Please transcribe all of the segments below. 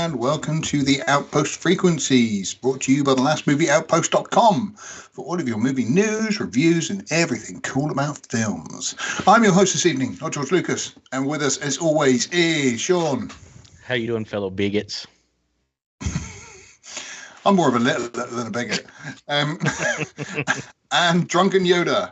and welcome to the Outpost Frequencies, brought to you by thelastmovieoutpost.com for all of your movie news, reviews, and everything cool about films. I'm your host this evening, not George Lucas, and with us, as always, is Shawn. How you doing, fellow bigots? I'm more of a little than a bigot. And Drunken Yoda.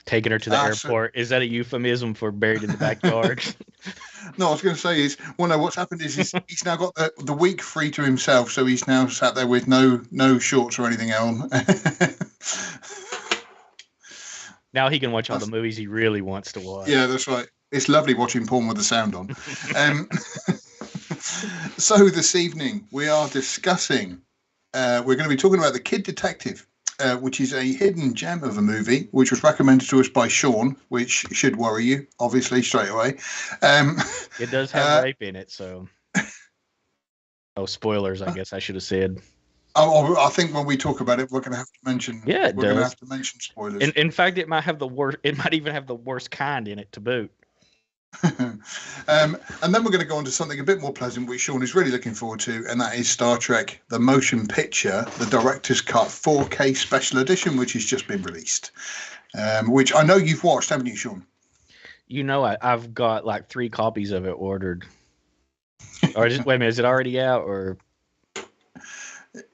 Taking her to the airport. Is that a euphemism for buried in the backyard? No, I was going to say what's happened is he's now got the week free to himself, so he's now sat there with no shorts or anything on. Now he can watch all the movies he really wants to watch. Yeah, that's right. It's lovely watching porn with the sound on. So this evening we are discussing. We're going to be talking about The Kid Detective. Which is a hidden gem of a movie, which was recommended to us by Shawn, which should worry you, obviously, straight away. It does have rape in it, so... Oh, spoilers, I guess I should have said. Oh, I think when we talk about it, we're going to have to mention... Yeah, it does. We're going to have to mention spoilers. In fact, it might have the worst... It might even have the worst kind in it to boot. And then we're going to go on to something a bit more pleasant, which Shawn is really looking forward to, and that is Star Trek, the motion picture, the director's cut 4K special edition, which has just been released, which I know you've watched, haven't you, Shawn? You know, I've got like 3 copies of it ordered. Or wait a minute, is it already out? Or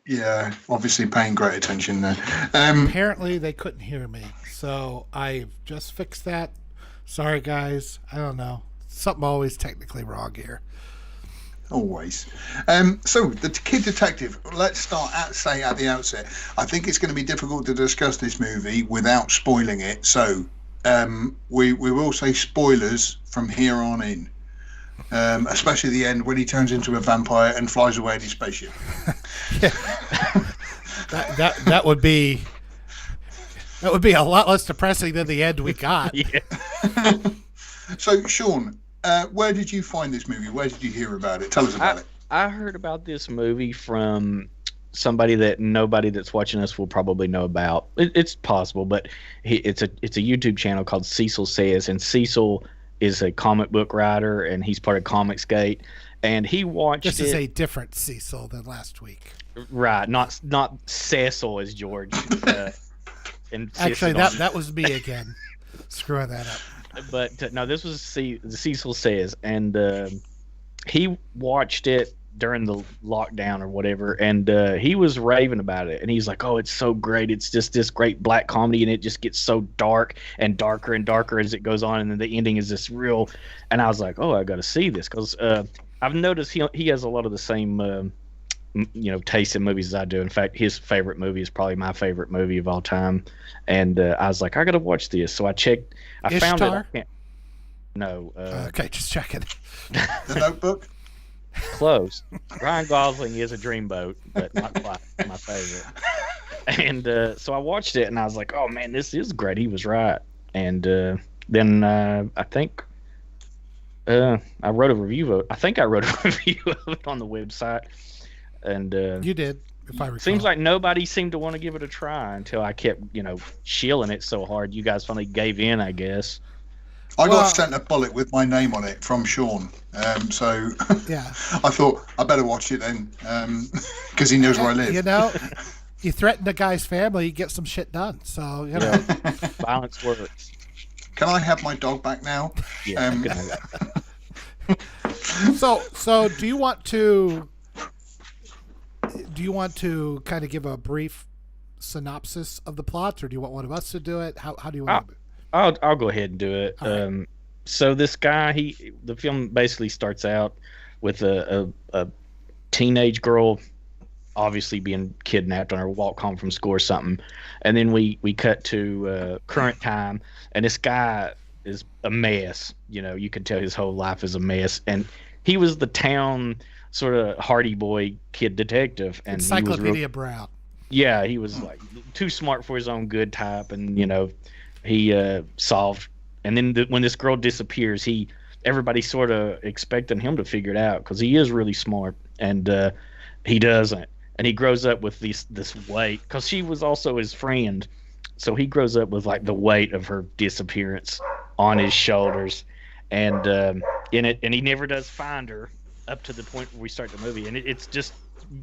yeah, obviously paying great attention there. Apparently they couldn't hear me, so I've just fixed that. Sorry, guys. I don't know. Something always technically wrong here. Always. So, The Kid Detective. Let's start at the outset. I think it's going to be difficult to discuss this movie without spoiling it. So, we will say spoilers from here on in. Especially the end when he turns into a vampire and flies away in his spaceship. that would be... That would be a lot less depressing than the end we got. Yeah. So, Shawn, where did you find this movie? Where did you hear about it? Tell us about it. I heard about this movie from somebody that nobody that's watching us will probably know about. It's possible, but it's a YouTube channel called Cecil Says, and Cecil is a comic book writer, and he's part of Comicsgate, and he watched This is a different Cecil than last week. Right, not Cecil as George. Actually, that was me again, screwing that up. But no, this was the Cecil Says, and he watched it during the lockdown or whatever, and he was raving about it, and he's like, "Oh, it's so great! It's just this great black comedy, and it just gets so dark and darker and darker as it goes on, and then the ending is this real." And I was like, "Oh, I got to see this," because I've noticed he has a lot of the same. Taste in movies as I do. In fact, his favorite movie is probably my favorite movie of all time. And I was like, I gotta watch this. So I checked. I found it. No. Okay, just checking. The Notebook. Close. Ryan Gosling is a dreamboat, but not quite my favorite. And so I watched it, and I was like, oh man, this is great. He was right. And then I think I wrote a review of it. I think I wrote a review of it on the website. And you did, if I recall. Seems like nobody seemed to want to give it a try until I kept, shilling it so hard. You guys finally gave in, I guess. I got sent a bullet with my name on it from Shawn. So yeah, I thought I better watch it then, because he knows where I live. You threaten the guy's family, you get some shit done. So violence works. Can I have my dog back now? Yeah. So do you want to? Do you want to kind of give a brief synopsis of the plot, or do you want one of us to do it? How do you want to? I'll go ahead and do it. Right. So this guy, the film basically starts out with a teenage girl, obviously being kidnapped on her walk home from school or something, and then we cut to current time, and this guy is a mess. You can tell his whole life is a mess, and he was the town sort of Hardy Boy kid detective, and Encyclopedia Brown. Yeah, he was like too smart for his own good type, and he solved. And then when this girl disappears, everybody sort of expecting him to figure it out because he is really smart, and he doesn't. and he grows up with this weight because she was also his friend, so he grows up with like the weight of her disappearance on his shoulders, and and he never does find her up to the point where we start the movie, and it's just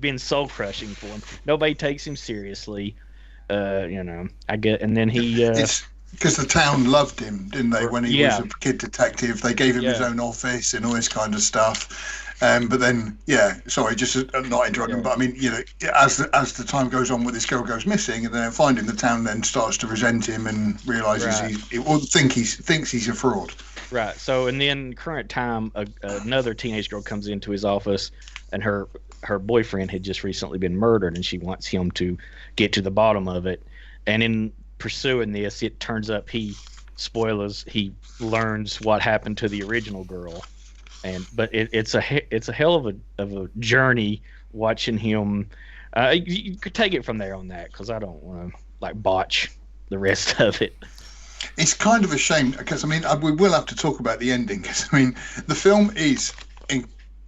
been soul crushing for him. Nobody takes him seriously, I get, and then he. It's because the town loved him, didn't they? When he was a kid detective, they gave him his own office and all this kind of stuff. But then, sorry, just not interrupting. But I mean, as the time goes on, where this girl goes missing, and they don't find him, the town then starts to resent him and realizes thinks he's a fraud. Right. So, and then current time, another teenage girl comes into his office, and her boyfriend had just recently been murdered, and she wants him to get to the bottom of it. And in pursuing this, it turns up he learns what happened to the original girl. But it's a hell of a journey watching him. You could take it from there on that, because I don't want to like botch the rest of it. It's kind of a shame, because I mean we will have to talk about the ending, because I mean the film is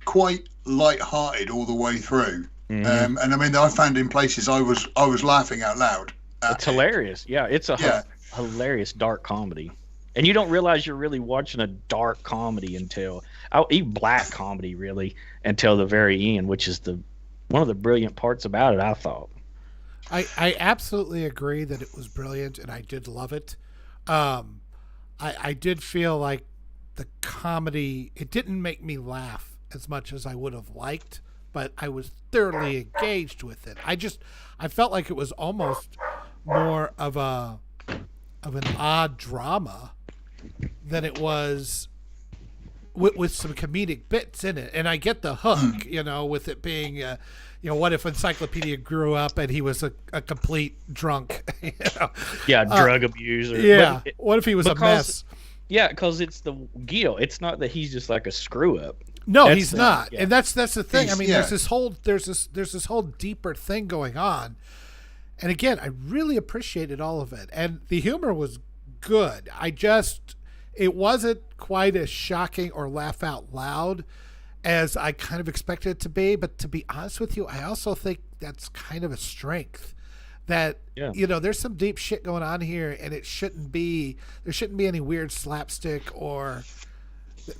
quite light-hearted all the way through, and I mean I found in places I was laughing out loud. It's hilarious. Yeah, it's a hilarious dark comedy. And you don't realize you're really watching a dark comedy until even black comedy really until the very end, which is one of the brilliant parts about it, I thought. I absolutely agree that it was brilliant, and I did love it. I did feel like the comedy, it didn't make me laugh as much as I would have liked, but I was thoroughly engaged with it. I felt like it was almost more of an odd drama than it was with some comedic bits in it. And I get the hook, with it being, what if Encyclopedia grew up and he was a complete drunk? Drug abuser. Yeah. What if he was a mess? Yeah, because it's the guilt. It's not that he's just like a screw up. No, he's not. Yeah. And that's the thing. I mean, there's this whole deeper thing going on. And again, I really appreciated all of it. And the humor was good. It wasn't quite as shocking or laugh out loud as I kind of expected it to be. But to be honest with you, I also think that's kind of a strength. That, there's some deep shit going on here, and there shouldn't be any weird slapstick or...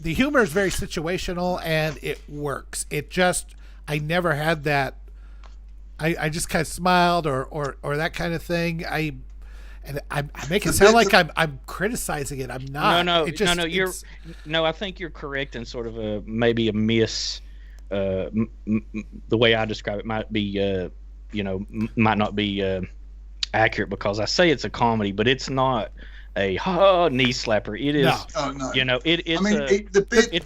The humor is very situational, and it works. I never had that. I just kind of smiled or that kind of thing. I make it sound like I'm criticizing it. I'm not. No. I think you're correct in sort of maybe a miss. The way I describe it might be, might not be accurate, because I say it's a comedy, but it's not a knee slapper. It is. No. It's. I mean,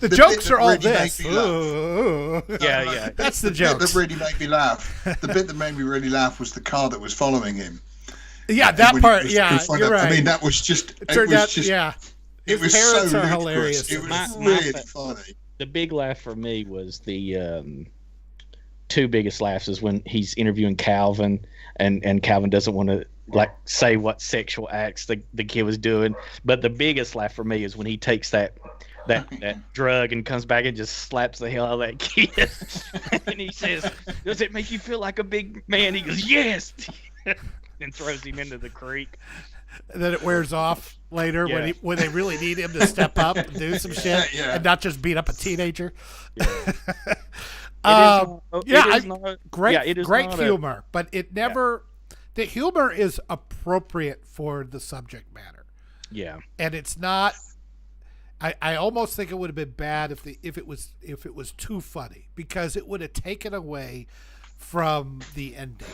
the jokes are all really this. Yeah. That's the jokes. jokes. The bit that really made me laugh. The bit that made me really laugh was the car that was following him. Yeah, that part. Yeah, you're right. I mean, that was just. It was so parents are hilarious. It was really funny. The big laugh for me was the two biggest laughs is when he's interviewing Calvin, and Calvin doesn't want to say what sexual acts the kid was doing. But the biggest laugh for me is when he takes that drug and comes back and just slaps the hell out of that kid. And he says, "Does it make you feel like a big man?" He goes, "Yes." And throws him into the creek. And then it wears off later when they really need him to step up and do some shit and not just beat up a teenager. Great humor, but it never. The humor is appropriate for the subject matter. Yeah, and it's not. I almost think it would have been bad if it was too funny, because it would have taken away from the ending.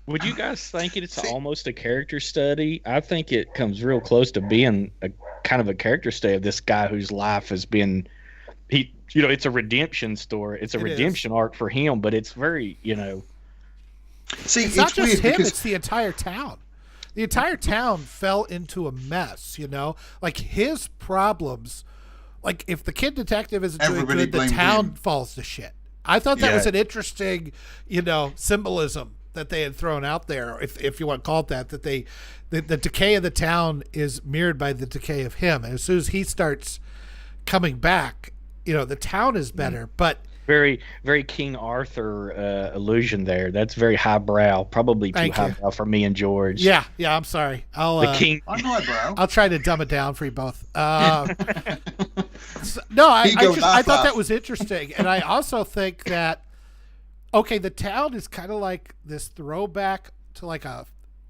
Would you guys think it's almost a character study? I think it comes real close to being a kind of a character study of this guy whose life has been. It's a redemption story. It's a redemption arc for him, but it's very, See, it's not just him; it's the entire town. The entire town fell into a mess. Like his problems. Like if the kid detective isn't doing good, the town falls to shit. I thought that was an interesting, symbolism that they had thrown out there, if you want to call it that. That the decay of the town is mirrored by the decay of him. And as soon as he starts coming back, the town is better, but Very, very King Arthur allusion there. That's very highbrow, probably too highbrow for me and George. Yeah, I'm sorry. The King. I'm highbrow. I'll try to dumb it down for you both. I thought that was interesting, and I also think that the town is kind of like this throwback to like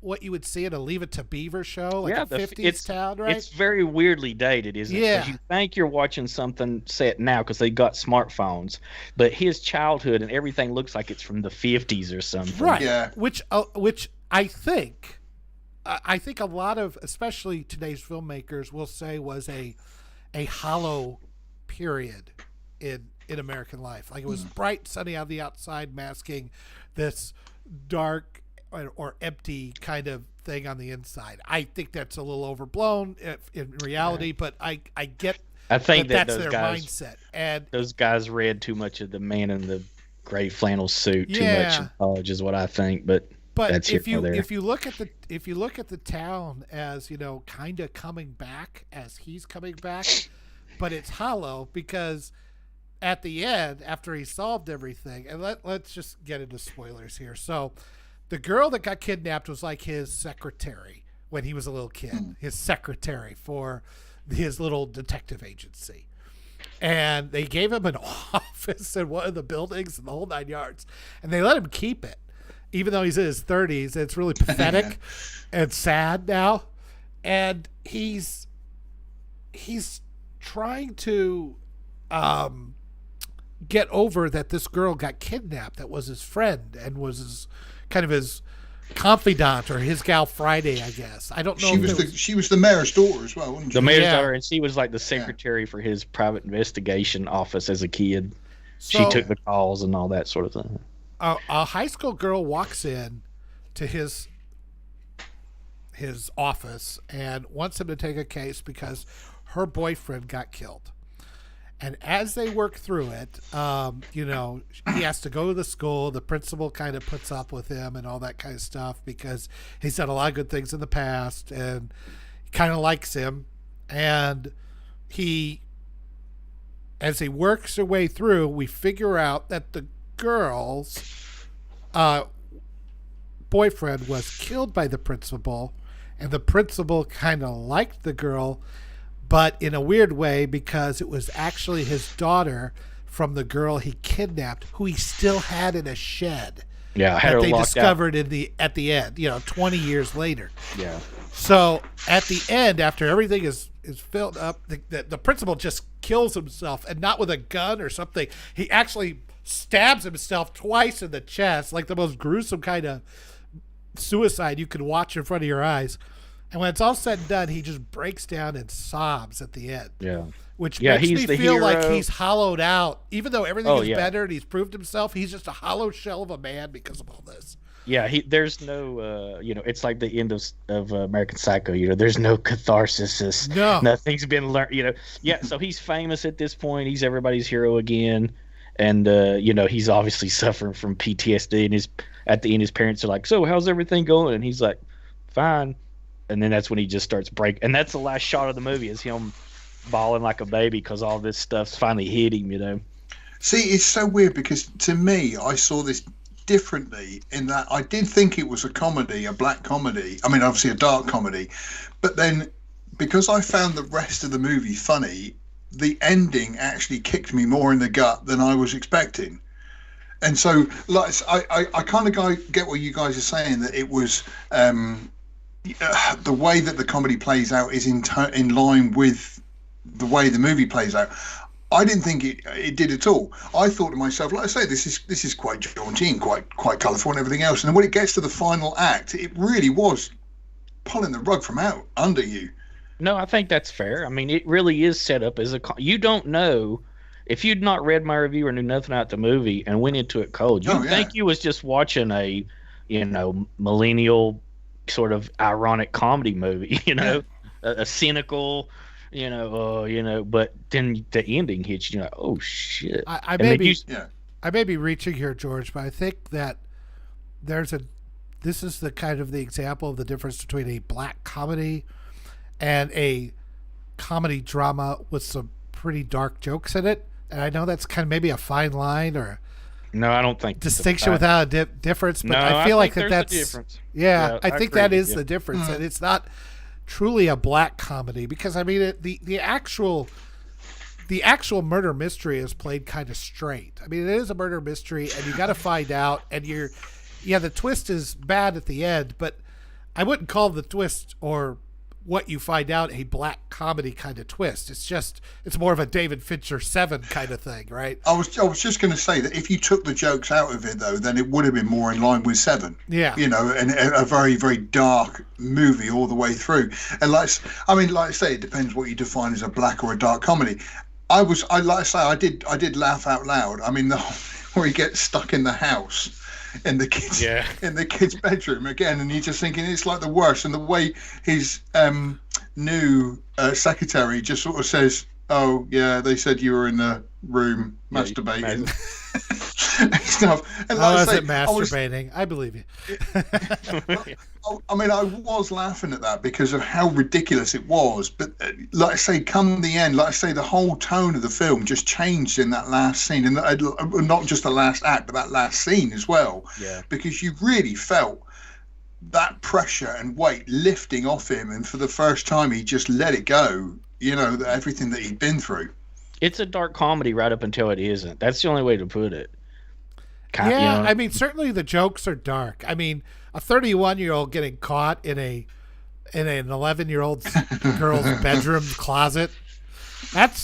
what you would see in a Leave It to Beaver show, like a 50s town, right? It's very weirdly dated, isn't it? Because you think you're watching something set now because they got smartphones, but his childhood and everything looks like it's from the 50s or something. Right. Yeah. Which I think a lot of, especially today's filmmakers, will say was a hollow period in American life. Like it was bright, sunny on the outside, masking this dark or empty kind of thing on the inside. I think that's a little overblown in reality, but I think that's their mindset. And those guys read too much of The Man in the Gray Flannel Suit too much in college is what I think. But that's if you look at the town as, kind of coming back as he's coming back, but it's hollow because at the end, after he solved everything, and let's just get into spoilers here. So the girl that got kidnapped was like his secretary when he was a little kid, his secretary for his little detective agency. And they gave him an office in one of the buildings in the whole 9 yards. And they let him keep it, even though he's in his 30s. It's really pathetic and sad now. And he's trying to get over that this girl got kidnapped that was his friend and was his confidant or his gal Friday, I guess. I don't know. She was the mayor's daughter as well, wasn't she? The mayor's daughter, and she was like the secretary for his private investigation office as a kid. So, she took the calls and all that sort of thing. A high school girl walks in to his office and wants him to take a case because her boyfriend got killed. And as they work through it, he has to go to the school. The principal kind of puts up with him and all that kind of stuff because he's done a lot of good things in the past and he kind of likes him. And as he works their way through, we figure out that the girl's boyfriend was killed by the principal, and the principal kind of liked the girl, but in a weird way because it was actually his daughter from the girl he kidnapped, who he still had in a shed. Yeah, that they discovered at the end, 20 years later. Yeah. So at the end, after everything is filled up, the principal just kills himself, and not with a gun or something. He actually stabs himself twice in the chest, like the most gruesome kind of suicide you can watch in front of your eyes. And when it's all said and done, he just breaks down and sobs at the end. Yeah. Which makes me feel like he's hollowed out. Even though everything is better and he's proved himself, he's just a hollow shell of a man because of all this. Yeah, there's no, it's like the end of American Psycho. There's no catharsis. No. Nothing's been learned. Yeah, so he's famous at this point. He's everybody's hero again. And, he's obviously suffering from PTSD. And at the end, his parents are like, so how's everything going? And he's like, fine. And then that's when he just starts breaking. And that's the last shot of the movie is him bawling like a baby because all this stuff's finally hit him, See, it's so weird because to me, I saw this differently in that I did think it was a comedy, a black comedy. I mean, obviously a dark comedy. But then because I found the rest of the movie funny, the ending actually kicked me more in the gut than I was expecting. And so I kind of get what you guys are saying, that it was... the way that the comedy plays out is in line with the way the movie plays out. I didn't think it did at all. I thought to myself, like I say, this is quite jaunty and quite colourful and everything else. And then when it gets to the final act, it really was pulling the rug from out under you. No, I think that's fair. I mean, it really is set up as you don't know. If you'd not read my review or knew nothing about the movie and went into it cold, you'd think you was just watching a, millennial sort of ironic comedy movie, a cynical, but then the ending hits you, like, oh shit. I may be reaching here, George, but I think that this is the kind of the example of the difference between a black comedy and a comedy drama with some pretty dark jokes in it. And I know that's kind of maybe a fine line or no, I don't think distinction without a difference, but no, I feel like that's a difference. Yeah, I think that is the difference, and it's not truly a black comedy because I mean the actual murder mystery is played kind of straight. I mean, it is a murder mystery, and you got to find out, and the twist is bad at the end, but I wouldn't call the twist or what you find out a black comedy kind of twist. It's more of a David Fincher 7 kind of thing, right? I was just going to say that if you took the jokes out of it, though, then it would have been more in line with 7. Yeah. You know, and a very, very dark movie all the way through. And like I say, it depends what you define as a black or a dark comedy. I did laugh out loud. I mean, where he gets stuck in the house in the kid's bedroom again, and you're just thinking it's like the worst. And the way his new secretary just sort of says, "Oh yeah, they said you were in the room masturbating." Stuff. And masturbating? I believe you. I mean, I was laughing at that because of how ridiculous it was. But like I say, come the end, like I say, the whole tone of the film just changed in that last scene, and not just the last act, but that last scene as well. Yeah. Because you really felt that pressure and weight lifting off him, and for the first time, he just let it go. You know, everything that he'd been through. It's a dark comedy right up until it isn't. That's the only way to put it. Yeah, I mean, certainly the jokes are dark. I mean, a 31-year-old getting caught in an 11-year-old girl's bedroom closet. That's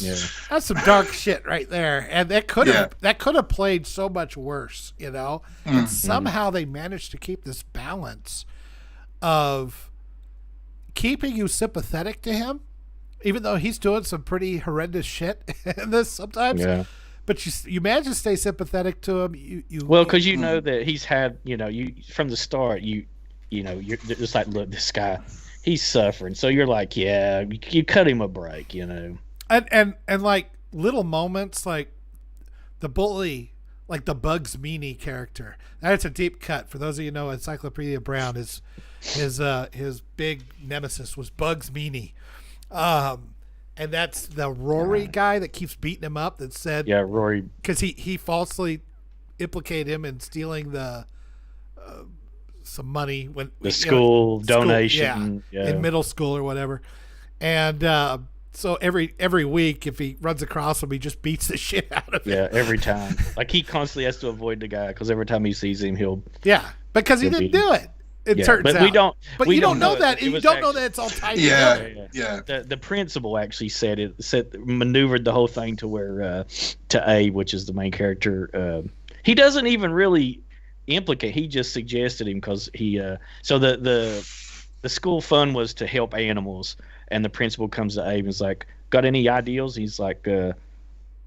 some dark shit right there. And that could have played so much worse, you know. And somehow they managed to keep this balance of keeping you sympathetic to him, even though he's doing some pretty horrendous shit in this sometimes. Yeah. But you manage to stay sympathetic to him. Because you know that he's had, you from the start, you're just like, look, this guy, he's suffering. So you're like, yeah, you cut him a break, you know. And like little moments, like the bully, like the Bugs Meany character. That's a deep cut. For those of you who know, Encyclopedia Brown, his big nemesis was Bugs Meany. And that's the Rory guy that keeps beating him up. That said, yeah, Rory, because he falsely implicated him in stealing some money when the school donation, in middle school or whatever. And so every week, if he runs across him, he just beats the shit out of him. Yeah, every time. Like he constantly has to avoid the guy because every time he sees him, because he didn't do it. It turns out. But you don't know that. You don't know that it's all tied together. Yeah. The principal actually maneuvered the whole thing to where to Abe, which is the main character, he doesn't even really implicate. He just suggested him because he. So the school fund was to help animals, and the principal comes to Abe and is like, "Got any ideals?" He's like,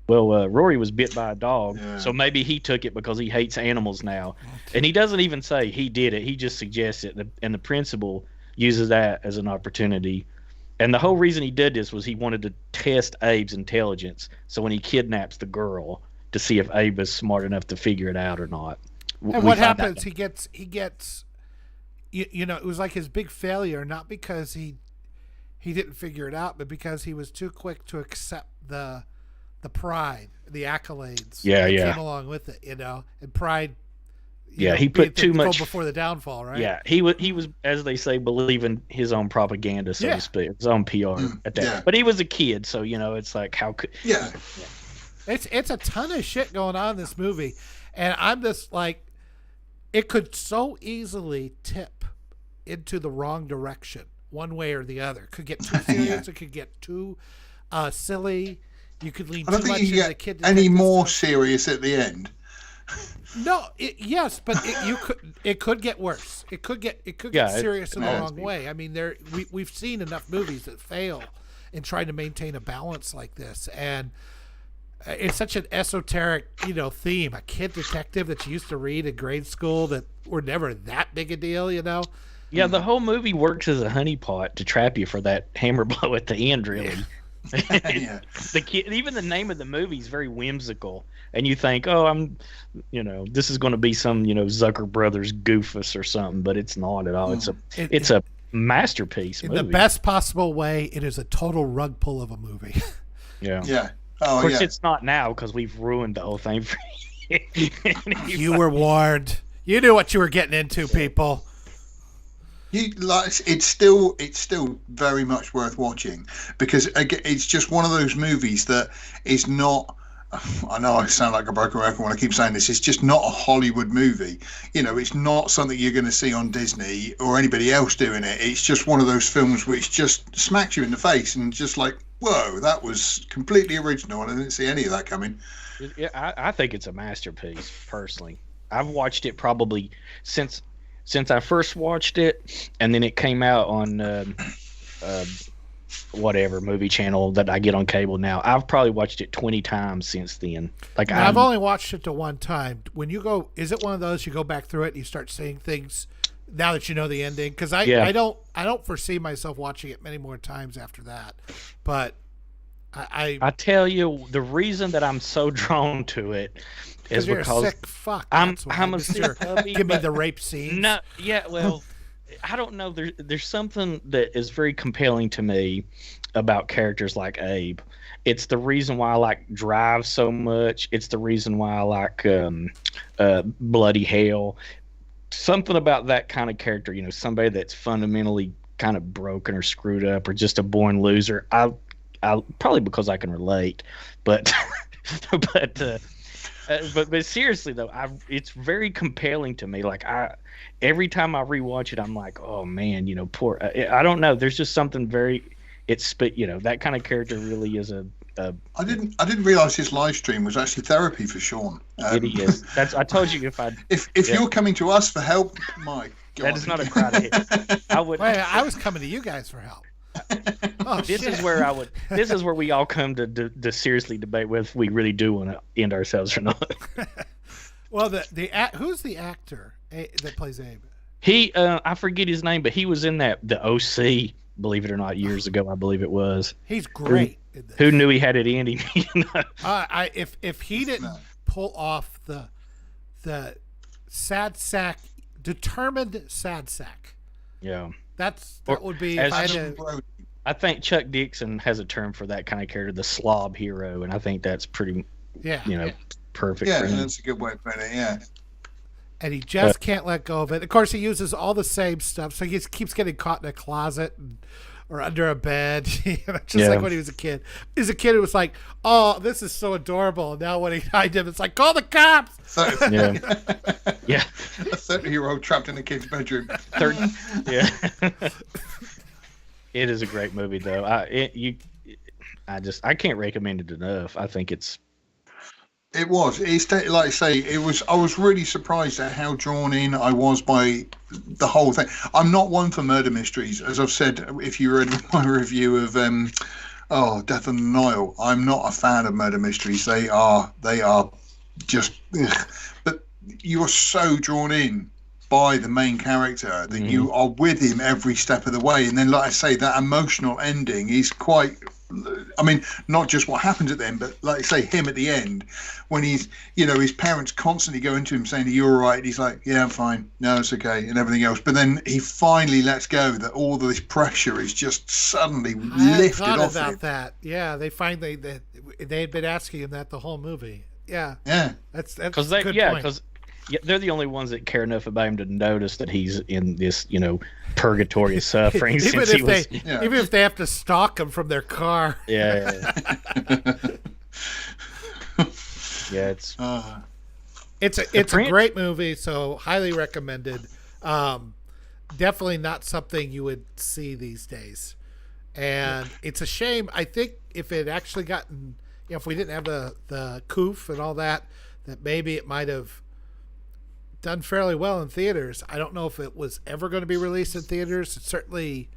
Rory was bit by a dog, so maybe he took it because he hates animals now. And he doesn't even say he did it. He just suggests it, and the principal uses that as an opportunity. And the whole reason he did this was he wanted to test Abe's intelligence. So when he kidnaps the girl to see if Abe is smart enough to figure it out or not. And what happens? He gets. It was like his big failure, not because he didn't figure it out, but because he was too quick to accept the pride, the accolades that came along with it, and pride. He put too much before the downfall, right? Yeah, he was, as they say, believing his own propaganda, so to speak, his own PR at that. Yeah. But he was a kid, so it's like how could? Yeah. It's a ton of shit going on in this movie, and I'm just like, it could so easily tip into the wrong direction, one way or the other. It could get too serious. It could get too silly. You could lean too much into the kid. Any more serious at the end? No, but it could get worse. It could get serious in the wrong way. I mean, we've seen enough movies that fail in trying to maintain a balance like this, and it's such an esoteric, theme. A kid detective that you used to read in grade school that were never that big a deal, Yeah, the whole movie works as a honeypot to trap you for that hammer blow at the end, really. Yeah. The kid, even the name of the movie is very whimsical, and you think, this is going to be some, Zucker Brothers goofus or something, but it's not at all. It's a masterpiece. In the best possible way, it is a total rug pull of a movie. Yeah. Yeah. Oh, of course, it's not now because we've ruined the whole thing for you. You were warned. You knew what you were getting into, people. It's still very much worth watching, because again, it's just one of those movies that is not. I know I sound like a broken record when I keep saying this. It's just not a Hollywood movie. It's not something you're going to see on Disney or anybody else doing it. It's just one of those films which just smacks you in the face and just like, whoa, that was completely original, and I didn't see any of that coming. I think it's a masterpiece, personally. I've watched it probably since I first watched it, and then it came out on whatever movie channel that I get on cable now. I've probably watched it 20 times since then. I've only watched it to one time. When you go, is it one of those you go back through it and you start seeing things now that you know the ending? Because I don't foresee myself watching it many more times after that. But I tell you, the reason that I'm so drawn to it is you're because a sick fuck. I'm a sick puppy. Give me the rape scene. No, yeah, well, I don't know. There's something that is very compelling to me about characters like Abe. It's the reason why I like Drive so much. It's the reason why I like Bloody Hell. Something about that kind of character, somebody that's fundamentally kind of broken or screwed up or just a born loser. I probably because I can relate, but but seriously though, it's very compelling to me. Like every time I rewatch it, I'm like, oh man, poor. I don't know. There's just something very. That kind of character really is a. I didn't realize his live stream was actually therapy for Shawn. It is. I told you if you're coming to us for help, my God. That is not a cry to hit. I was coming to you guys for help. Oh, this is where we all come to seriously debate whether we really do want to end ourselves or not. Well, who's the actor that plays Abe? I forget his name, but he was in the OC, believe it or not, years ago. I believe it was. He's great. Who knew he had it in him? If he didn't pull off the sad sack, determined sad sack. Yeah. That would be. I think Chuck Dixon has a term for that kind of character, the slob hero, and I think that's pretty, perfect. Yeah, for him. that's a good way of putting it. Yeah. And he just can't let go of it. Of course, he uses all the same stuff, so he just keeps getting caught in a closet or under a bed, like when he was a kid. As a kid, it was like, "Oh, this is so adorable." And now when he hides him, it's like, "Call the cops!" So, yeah. A 30-year-old trapped in a kid's bedroom. Yeah. It is a great movie, though. I can't recommend it enough. I think it's. It was. It's like I say. It was. I was really surprised at how drawn in I was by the whole thing. I'm not one for murder mysteries, as I've said. If you read my review of Death on the Nile, I'm not a fan of murder mysteries. They are just. Ugh. But you are so drawn in by the main character that you are with him every step of the way, and then, like I say, that emotional ending is quite. I mean, not just what happens at the end, but like I say, him at the end, when he's, his parents constantly go into him saying, "Are you all right?" He's like, "Yeah, I'm fine. No, it's okay," and everything else. But then he finally lets go. That all of this pressure is just suddenly lifted off him. That. Yeah, they finally they had been asking him that the whole movie. Yeah. Yeah. That's because they're the only ones that care enough about him to notice that he's in this, purgatory of suffering. Even if they have to stalk him from their car. Yeah. Yeah, it's a great movie, so highly recommended. Definitely not something you would see these days, and it's a shame. I think if it actually gotten, if we didn't have the coof and all that maybe it might have done fairly well in theaters. I don't know if it was ever going to be released in theaters. It certainly,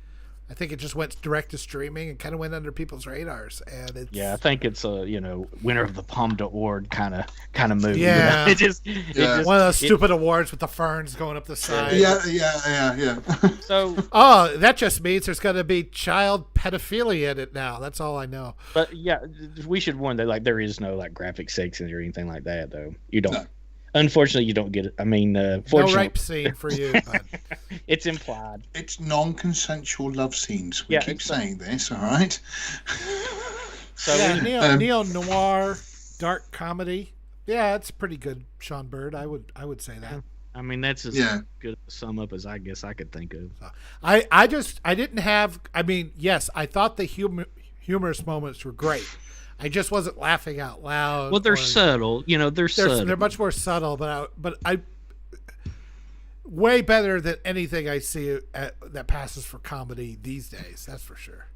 I think it just went direct to streaming and kind of went under people's radars. And I think it's a winner of the Palme d'Or kind of movie. Yeah, it just one of those stupid awards with the ferns going up the side. Yeah. So that just means there's going to be child pedophilia in it now. That's all I know. But yeah, we should warn that there is no graphic sex in it or anything like that though. You don't. No. Unfortunately, you don't get it. I mean, fortunately, no rape scene for you. But it's implied. It's non-consensual love scenes. We keep saying this, all right? So neo noir, dark comedy. Yeah, it's pretty good, Sean Bird. I would say that. I mean, that's as good a sum up as I guess I could think of. I didn't have. I mean, yes, I thought the humorous moments were great. I just wasn't laughing out loud. Well, they're subtle. They're subtle. They're much more subtle, but I way better than anything I see that passes for comedy these days. That's for sure.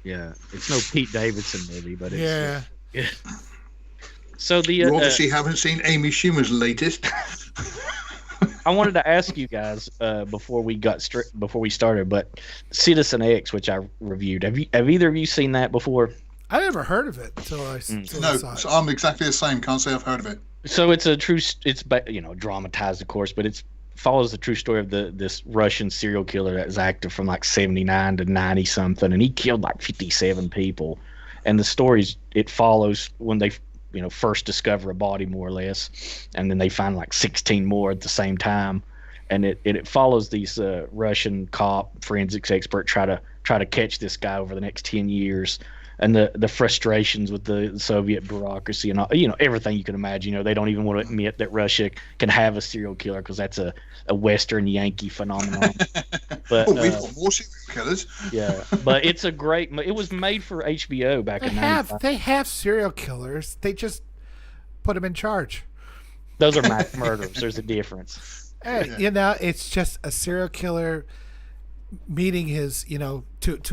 Yeah, it's no Pete Davidson movie, but it's yeah. So you obviously haven't seen Amy Schumer's latest. I wanted to ask you guys before we started, but Citizen X, which I reviewed, have either of you seen that before? I never heard of it until I saw it. So I'm exactly the same. Can't say I've heard of it. So it's dramatized, of course, but it follows the true story of this Russian serial killer that was active from like 79 to 90 something, and he killed like 57 people. And the stories it follows when they first discover a body, more or less, and then they find like 16 more at the same time, and it follows these Russian cop forensics expert try to catch this guy over the next 10 years, and the frustrations with the Soviet bureaucracy and all, everything you can imagine. They don't even want to admit that Russia can have a serial killer because that's a Western Yankee phenomenon. But we've got more serial killers. Yeah, but it's a great. It was made for HBO back in 95. They have serial killers. They just put them in charge. Those are mass murderers. There's a difference. Hey, it's just a serial killer meeting his, to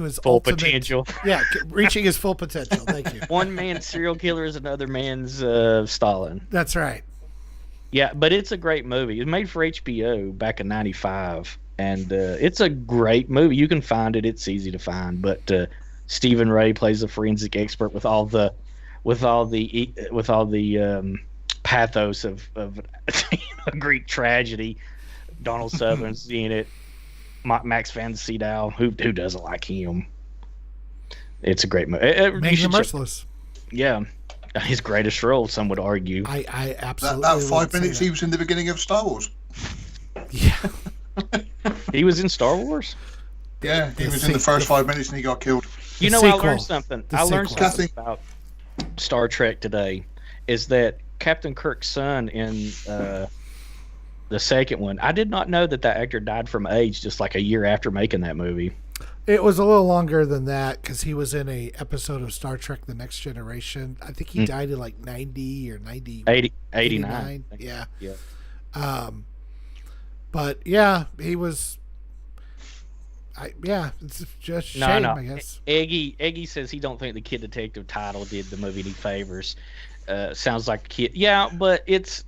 his full ultimate potential. Yeah, reaching his full potential. Thank you. One man's serial killer is another man's Stalin. That's right. Yeah, but it's a great movie. It was made for HBO back in 95, and it's a great movie. You can find it. It's easy to find. But Stephen Ray plays a forensic expert with all the pathos of a Greek tragedy. Donald Sutherland's in it. Max Van Sydow, who doesn't like him? It's a great movie. Making the Merciless. Yeah, his greatest role, some would argue. I absolutely. That 5 minutes he was in the beginning of Star Wars. Yeah. He was in Star Wars. Yeah, he was in the first 5 minutes and he got killed. I learned something. I learned something about Star Trek today. Is that Captain Kirk's son in the second one? I did not know that actor died from AIDS just like a year after making that movie. It was a little longer than that because he was in a episode of Star Trek: The Next Generation. I think he died in like 90 or 89. Yeah. But yeah, he was. It's just shame, I guess. Eggy says he don't think the Kid Detective title did the movie any favors. Sounds like a kid. Yeah, but it's.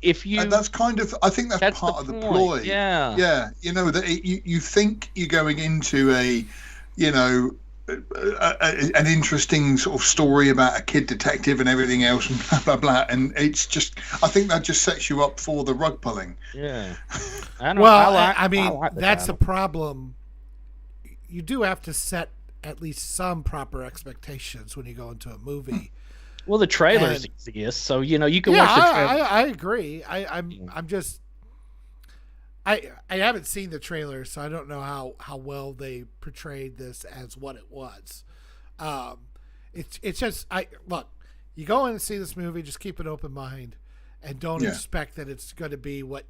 If you, and that's kind of, I think that's part of the ploy. Yeah. That you think you're going into an interesting sort of story about a kid detective and everything else and blah blah blah, and it's just, I think that just sets you up for the rug pulling. Yeah. That's the problem. You do have to set at least some proper expectations when you go into a movie. Well, the trailers exist, so you can watch the trailer. I agree. I'm just I haven't seen the trailer, so I don't know how well they portrayed this as what it was. It's just look, you go in and see this movie, just keep an open mind and don't expect that it's going to be what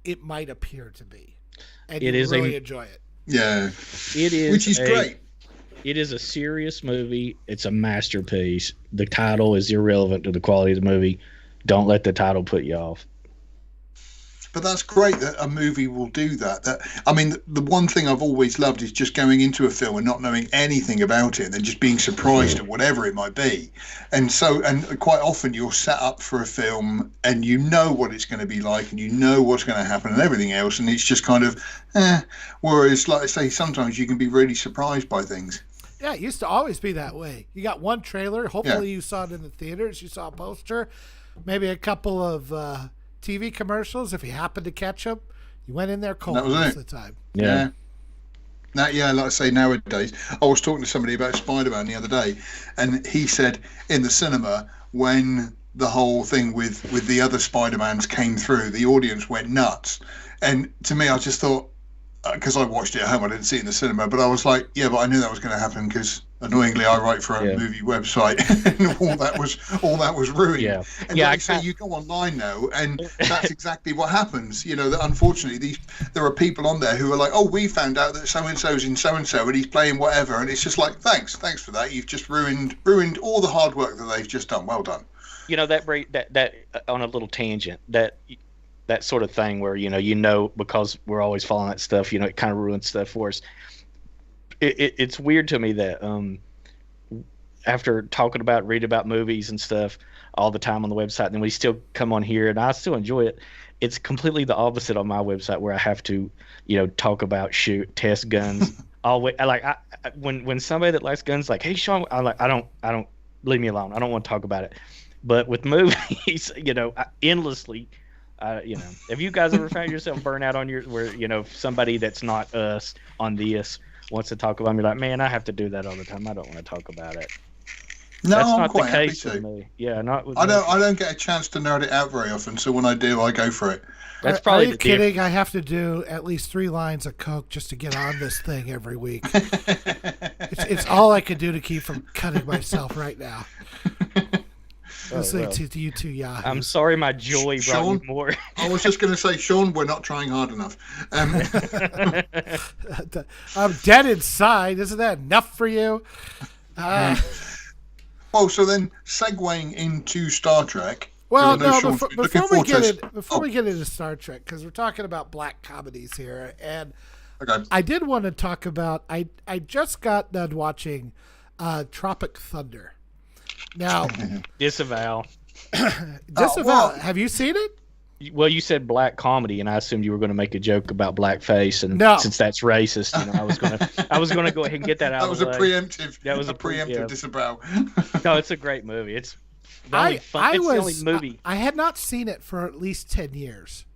it might appear to be, and you really enjoy it. Yeah, it is, which is great. It is a serious movie. It's a masterpiece. The title is irrelevant to the quality of the movie. Don't let the title put you off. But that's great that a movie will do that. The one thing I've always loved is just going into a film and not knowing anything about it and then just being surprised at whatever it might be. And quite often you're set up for a film and you know what it's going to be like and you know what's going to happen and everything else, and it's just kind of whereas, like I say, sometimes you can be really surprised by things. Yeah, it used to always be that way. You got one trailer. Hopefully you saw it in the theaters. You saw a poster, maybe a couple of TV commercials. If you happened to catch them, you went in there cold most of the time. Yeah. Now, like I say, nowadays, I was talking to somebody about Spider-Man the other day, and he said in the cinema when the whole thing with the other Spider-Mans came through, the audience went nuts. And to me, I just thought, because I watched it at home, I didn't see it in the cinema, but I was like, yeah, but I knew that was going to happen because annoyingly I write for a movie website, and all that was ruined. Yeah, and like I say, you go online now, and that's exactly what happens. You know, that unfortunately there are people on there who are like, oh, we found out that so and so's in so and so, and he's playing whatever, and it's just like, thanks for that. You've just ruined all the hard work that they've just done. Well done. You know, that on a little tangent, that sort of thing where you know because we're always following that stuff, it kind of ruins stuff for us. It's weird to me that after reading about movies and stuff all the time on the website, and then we still come on here and I still enjoy it. It's completely the opposite on my website where I have to talk about test guns. Always, when somebody that likes guns like, hey Shawn, I don't leave me alone. I don't want to talk about it. But with movies, endlessly. Have you guys ever found yourself burnt out on where somebody that's not us on this wants to talk about me? Like, man, I have to do that all the time. I don't want to talk about it. No, that's I'm not quite the case happy with to. me. Yeah, not with I don't get a chance to nerd it out very often, so when I do, I go for it. That's probably Are you kidding? I have to do at least 3 lines of coke just to get on this thing every week. It's all I can do to keep from cutting myself right now. Listening to you two yahoos. I'm sorry my joy brought you more. I was just going to say, Shawn, we're not trying hard enough. I'm dead inside. Isn't that enough for you? Well, so then segueing into Star Trek. Well, no, before we get into Star Trek, because we're talking about black comedies here, and I did want to talk about, I just got done watching Tropic Thunder. Now, disavow. Have you seen it? Well, you said black comedy, and I assumed you were going to make a joke about blackface, and since that's racist, I was going to go ahead and get that out. That was of the way. That was a preemptive disavow. No, it's a great movie. It's the only movie. I had not seen it for at least 10 years.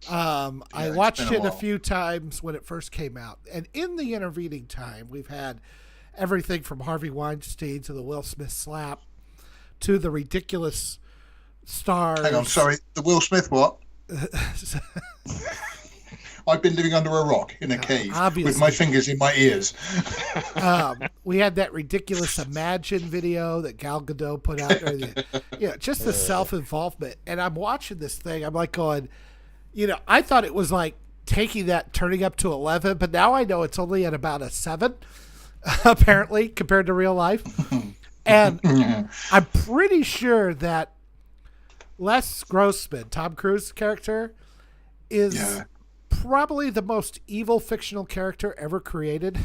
I watched it a few times when it first came out, and in the intervening time, we've had everything from Harvey Weinstein to the Will Smith slap to the ridiculous stars. Hang on, sorry. The Will Smith what? I've been living under a rock in a cave with my fingers in my ears. We had that ridiculous Imagine video that Gal Gadot put out there. Just the self-involvement. And I'm watching this thing. I'm like going, I thought it was like taking that, turning up to 11, but now I know it's only at about a 7. Apparently, compared to real life. And I'm pretty sure that Les Grossman, Tom Cruise's character, is probably the most evil fictional character ever created.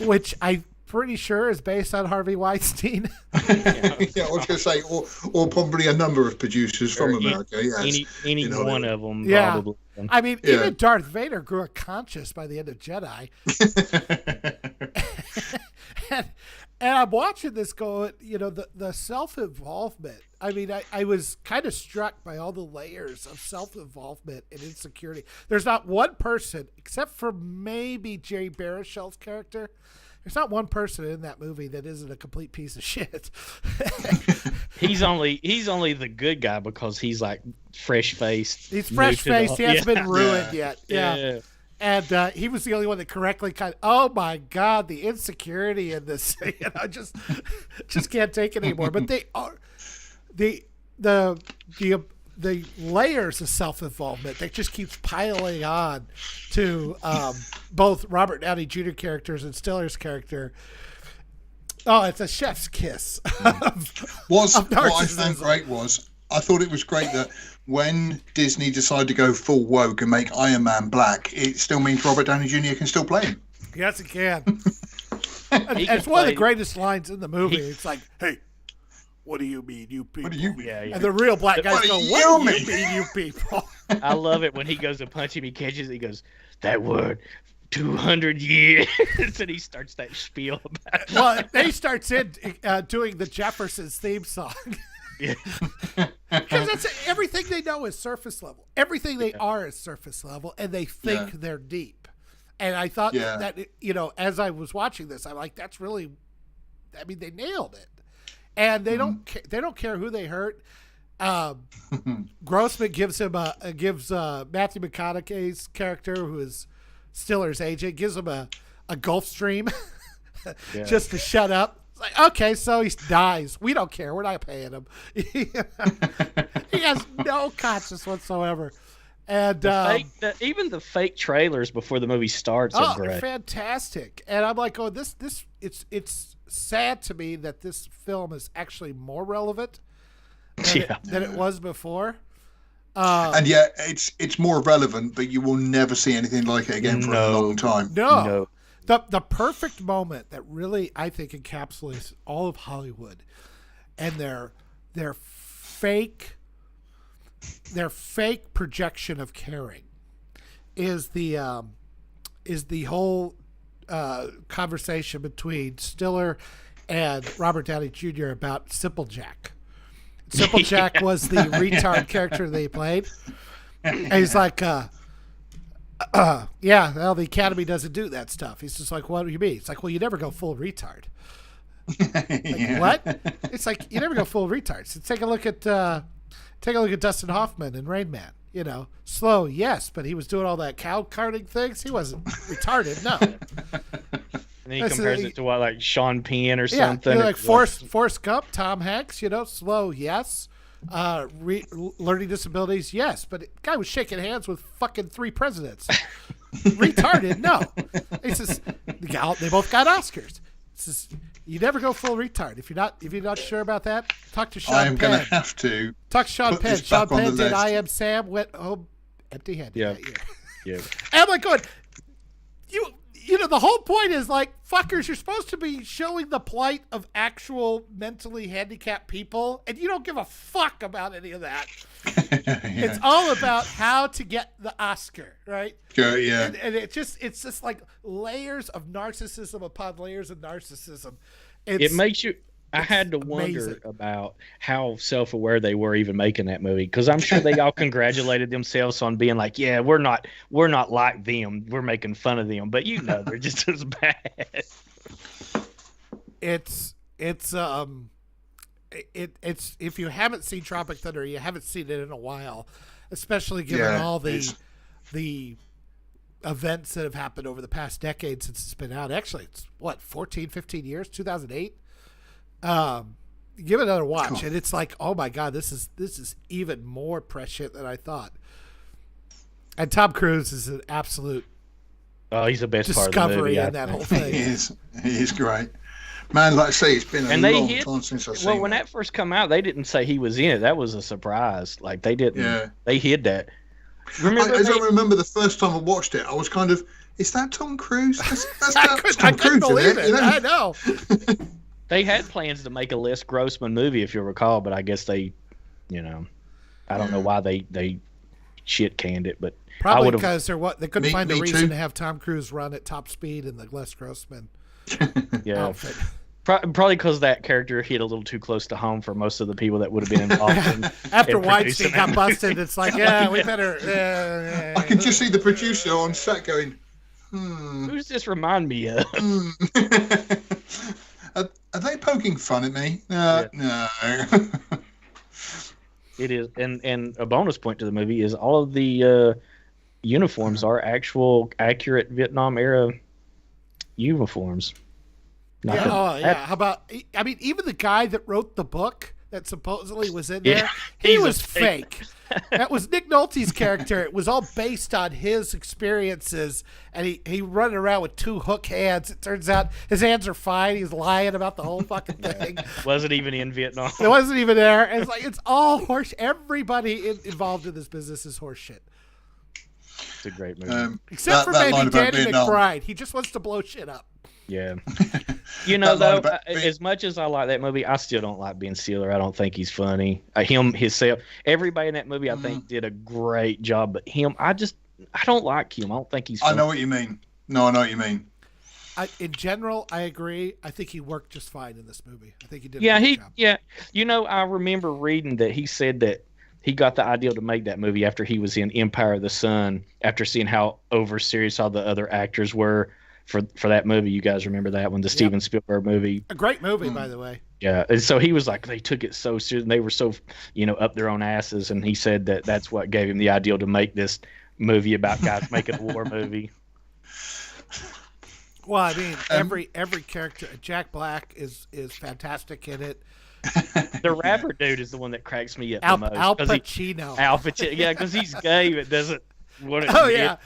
Which I'm pretty sure is based on Harvey Weinstein. I was going to say, or probably a number of producers from America. Yes. Any one of them, probably. I mean, even Darth Vader grew unconscious by the end of Jedi. and I'm watching this go, the self-involvement. I mean, I was kind of struck by all the layers of self-involvement and insecurity. There's not one person, except for maybe Jerry Baruchel's character, there's not one person in that movie that isn't a complete piece of shit. He's only the good guy because he's like fresh-faced. He's fresh-faced. He hasn't been ruined yet. Yeah. And he was the only one that correctly oh my God, the insecurity in this. Just can't take it anymore. But they are the layers of self-involvement that just keeps piling on to both Robert Downey Jr. characters and Stiller's character. Oh, it's a chef's kiss. What I found great was, I thought it was great that when Disney decided to go full woke and make Iron Man black, it still means Robert Downey Jr. can still play him. Yes, it can. It's one of the greatest lines in the movie. It's like, hey, what do you mean, you people? What do you mean? Yeah. And the real black guys go, what do you mean, you people? I love it when he goes to punch him, he catches it, he goes, that word, 200 years. And he starts that spiel about it. Well, he starts in doing the Jeffersons theme song. Yeah. Because that's everything they know is surface level. Everything they are is surface level, and they think they're deep. And I thought that, as I was watching this, I'm like, that's really, I mean, they nailed it. And they don't care who they hurt. Grossman gives Matthew McConaughey's character, who is Stiller's agent, gives him a Gulf Stream just to shut up. It's like, okay, so he dies. We don't care. We're not paying him. He has no conscience whatsoever. And even the fake trailers before the movie starts are great. They're fantastic. And I'm like, it's sad to me that this film is actually more relevant than it was before. And yet it's more relevant, but you will never see anything like it again for a long time. No. The perfect moment that really, I think, encapsulates all of Hollywood and their fake projection of caring is the whole conversation between Stiller and Robert Downey Jr. about Simple Jack. Simple Jack was the retard character they played. And he's like, yeah, well, the Academy doesn't do that stuff. He's just like, what do you mean? It's like, well, you never go full retard. What? It's like, you never go full retard. So take a look at Dustin Hoffman in Rain Man. You know, slow, yes, but he was doing all that cow carting things. He wasn't retarded, no. And he compares it to what, like Sean Penn or something. Yeah, like Forrest Gump, Tom Hanks, slow, yes. Learning disabilities, yes. But the guy was shaking hands with fucking 3 presidents. Retarded, no. He says, they both got Oscars. He says, you never go full retard. If you're not sure about that, talk to Sean Penn. I'm going to have to talk to Sean Penn. Sean Penn did I Am Sam, went home empty-handed that year. Yeah. And I'm like going, the whole point is like, fuckers, you're supposed to be showing the plight of actual mentally handicapped people, and you don't give a fuck about any of that. It's all about how to get the Oscar, right? Yeah. And it's just like layers of narcissism upon layers of narcissism. It makes you. I had to wonder about how self-aware they were even making that movie, because I'm sure they all congratulated themselves on being like, yeah, we're not like them. We're making fun of them, but they're just as bad. It's if you haven't seen Tropic Thunder, you haven't seen it in a while, especially given all the events that have happened over the past decade since it's been out. Actually, it's 14, 15 years, 2008. Give it another watch, and it's like, oh my god, this is even more prescient than I thought. And Tom Cruise is an absolute he's the best discovery part of the movie, in that whole thing. He is great, man. Like I say, it's been a long time since I've seen. Well, when that first come out, they didn't say he was in it. That was a surprise. Like they didn't. Yeah. They hid that. I remember the first time I watched it, I was kind of, is that Tom Cruise? That's Tom Cruise, believe it. I know. They had plans to make a Les Grossman movie, if you recall, but I guess they, I don't know why they shit canned it, but probably because they couldn't find a reason to have Tom Cruise run at top speed in the Les Grossman outfit. Probably because that character hit a little too close to home for most of the people that would have been involved. After Weinstein got busted, it's like, we better. I can just see the producer on set going, Who's this remind me of? Are they poking fun at me? No. It is, and a bonus point to the movie is all of the uniforms are actual, accurate Vietnam era uniforms. How about? I mean, even the guy that wrote the book that supposedly was in there, he was fake. That was Nick Nolte's character. It was all based on his experiences, and he running around with 2 hook hands. It turns out his hands are fine. He's lying about the whole fucking thing. Wasn't even in Vietnam. It wasn't even there. And it's like, it's all horse. Everybody involved in this business is horse shit. It's a great movie. Except for maybe Danny McBride. He just wants to blow shit up. Yeah. Though, as much as I like that movie, I still don't like Ben Stiller. I don't think he's funny. Himself, everybody in that movie, I think, did a great job. But him, I don't like him. I don't think he's funny. I know what you mean. No, I know what you mean. In general, I agree. I think he worked just fine in this movie. I think he did a good job. Yeah. I remember reading that he said that he got the idea to make that movie after he was in Empire of the Sun, after seeing how over serious all the other actors were for that movie. You guys remember that one, the Steven Spielberg movie? A great movie, by the way. Yeah, and so he was like, they took it so serious, and they were so, up their own asses, and he said that's what gave him the idea to make this movie about guys making a war movie. Well, I mean, every character, Jack Black is fantastic in it. The rapper dude is the one that cracks me up the most. Al Pacino. Al Pacino, yeah, because he's gay, but doesn't want to. Oh yeah.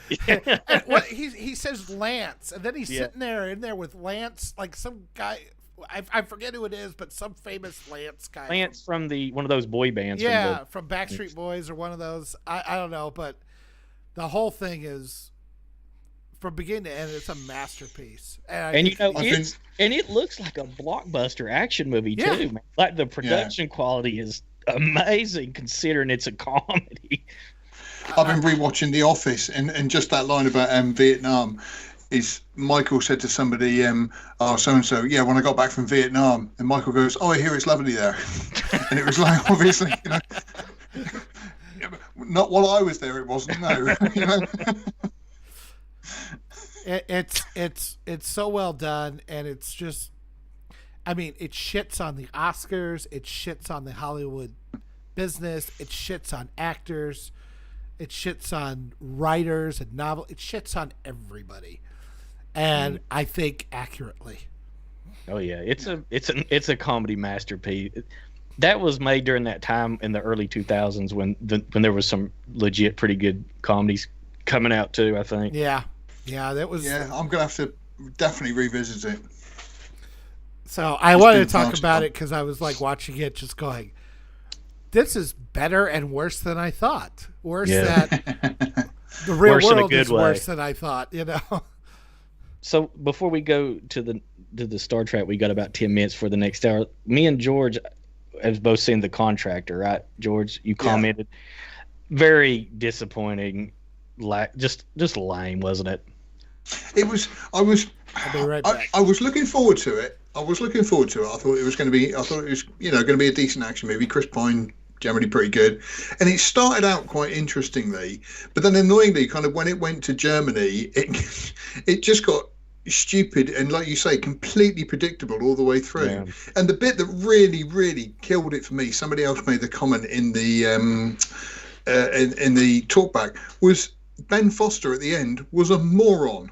He says Lance, and then he's sitting there in there with Lance, like some guy. I forget who it is, but some famous Lance guy. Lance from one of those boy bands. Yeah, from Backstreet Boys or one of those. I don't know, but the whole thing is, from beginning to end, it's a masterpiece. And it looks like a blockbuster action movie too. Man. Like the production quality is amazing considering it's a comedy. I've been rewatching The Office, and just that line about Vietnam is Michael said to somebody, so and so, when I got back from Vietnam, and Michael goes, I hear it's lovely there, and it was like, obviously, not while I was there, it wasn't. No, It's so well done, and it's just, I mean, it shits on the Oscars, it shits on the Hollywood business, it shits on actors, it shits on writers and it shits on everybody, and I think accurately. Oh yeah, it's a comedy masterpiece. That was made during that time in the early 2000s when there was some legit pretty good comedies coming out too, I think. Yeah, that was. Yeah, I'm gonna have to definitely revisit it. So I wanted to talk about it because I was like watching it, just going, "This is better and worse than I thought. Worse than the real world is worse than I thought." So before we go to the Star Trek, we got about 10 minutes for the next hour. Me and George have both seen The Contractor, right? George, you commented, very disappointing, just lame, wasn't it? It was. I'll be right back. I was looking forward to it. I thought it was going to be. Going to be a decent action movie. Chris Pine generally pretty good, and it started out quite interestingly, but then annoyingly, kind of when it went to Germany, it just got stupid and, like you say, completely predictable all the way through. Yeah. And the bit that really, really killed it for me, somebody else made the comment in the in the talkback, was Ben Foster at the end was a moron.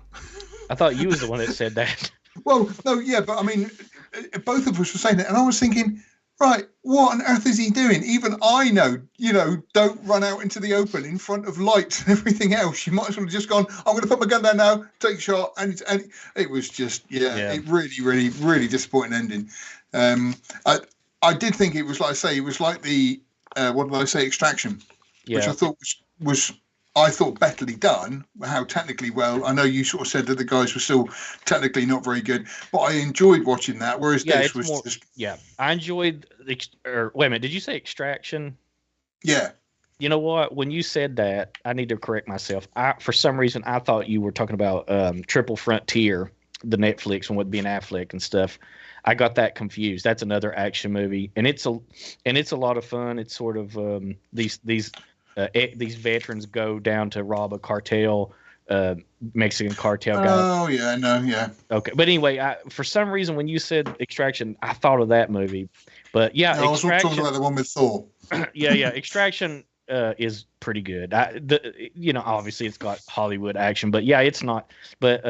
I thought you was the one that said that. Well, no, yeah, but I mean, both of us were saying it, and I was thinking, right, what on earth is he doing? Even I know, don't run out into the open in front of lights and everything else. You might as well have just gone, I'm going to put my gun down now, take a shot. And it was just, it really, really, really disappointing ending. I did think it was, like I say, it was like the, Extraction, which I thought was betterly done. How technically well, I know you sort of said that the guys were still technically not very good, but I enjoyed watching that. Whereas this was just... Yeah, I enjoyed wait a minute, did you say Extraction? Yeah. You know what? When you said that, I need to correct myself. For some reason, I thought you were talking about Triple Frontier, the Netflix one with Ben Affleck and stuff. I got that confused. That's another action movie, and it's a lot of fun. It's sort of these veterans go down to rob a cartel, Mexican cartel guy. Oh yeah, no, yeah. Okay, but anyway, for some reason when you said Extraction, I thought of that movie. But yeah, no, I was talking about the one with Thor. yeah, Extraction is pretty good. Obviously it's got Hollywood action, but yeah, it's not. But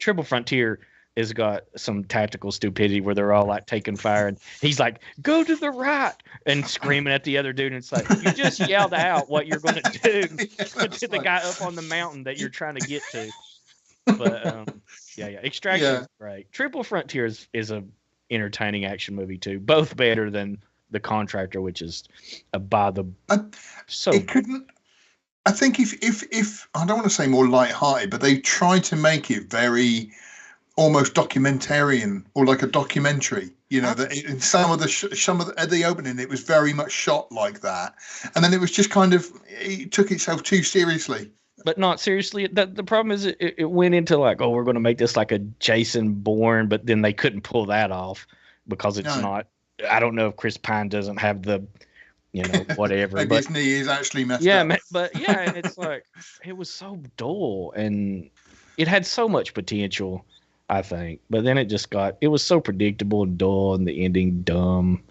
Triple Frontier has got some tactical stupidity where they're all like taking fire, and he's like, "Go to the right," and screaming at the other dude. And it's like, you just yelled out what you're going to do to the guy up on the mountain that you're trying to get to. But Extraction is great. Triple Frontier is a entertaining action movie too. Both better than The Contractor, which is it couldn't. I think if I don't want to say more lighthearted, but they tried to make it very almost documentarian or like a documentary, that in some of the opening, it was very much shot like that. And then it was just kind of, it took itself too seriously. But not seriously. The problem is it went into like, we're going to make this like a Jason Bourne, but then they couldn't pull that off because it's not, I don't know if Chris Pine doesn't have the, whatever. Maybe his knee is actually messed up. And it's like, it was so dull. And it had so much potential, I think, but then it was so predictable and dull, and the ending dumb.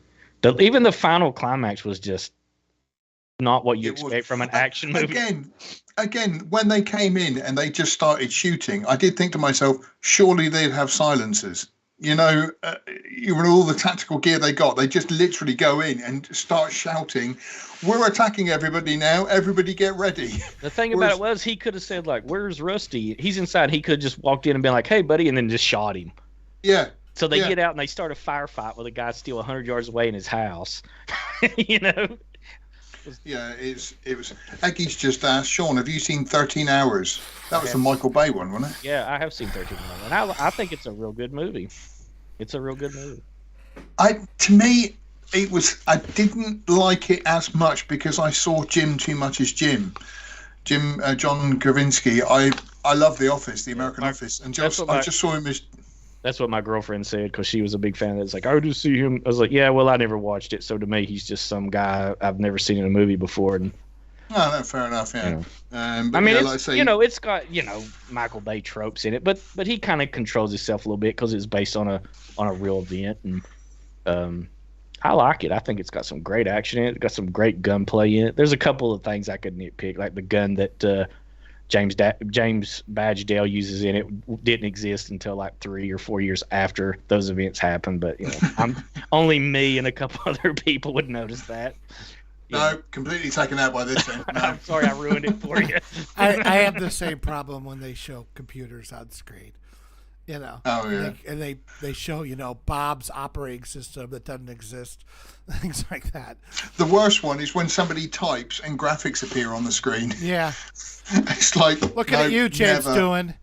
Even the final climax was just not what you expect from an action movie. Again, when they came in and they just started shooting, I did think to myself, surely they'd have silencers. Even all the tactical gear they got, they just literally go in and start shouting, "We're attacking everybody now! Everybody get ready!" The thing about it was, he could have said like, "Where's Rusty? He's inside." He could have just walked in and been like, "Hey, buddy," and then just shot him. Yeah. So they get out and they start a firefight with a guy still 100 yards away in his house. Yeah, it was. Eggie's just asked, Sean, have you seen 13 Hours? That was the Michael Bay one, wasn't it? Yeah, I have seen 13 Hours, and I think it's a real good movie. It's a real good movie. To me, it was. I didn't like it as much because I saw Jim too much as Jim. John Krasinski. I love The Office, the American Office, and I just saw him as. That's what my girlfriend said, because she was a big fan of it. It's like, I just see him. I was like, yeah, well, I never watched it, so to me, he's just some guy I've never seen in a movie before. And no, fair enough. Yeah. I mean, it's got Michael Bay tropes in it, but he kind of controls himself a little bit because it's based on a real event, and I like it. I think it's got some great action in it. It's got some great gunplay in it. There's a couple of things I could nitpick, like the gun that James Badgedale uses in it didn't exist until like 3 or 4 years after those events happened. But I'm only me and a couple other people would notice that. No, completely taken out by this thing. No. I'm sorry, I ruined it for you. I have the same problem when they show computers on screen. Oh yeah. And they show Bob's operating system that doesn't exist, things like that. The worst one is when somebody types and graphics appear on the screen. Yeah. It's like, looking at you, James, doing.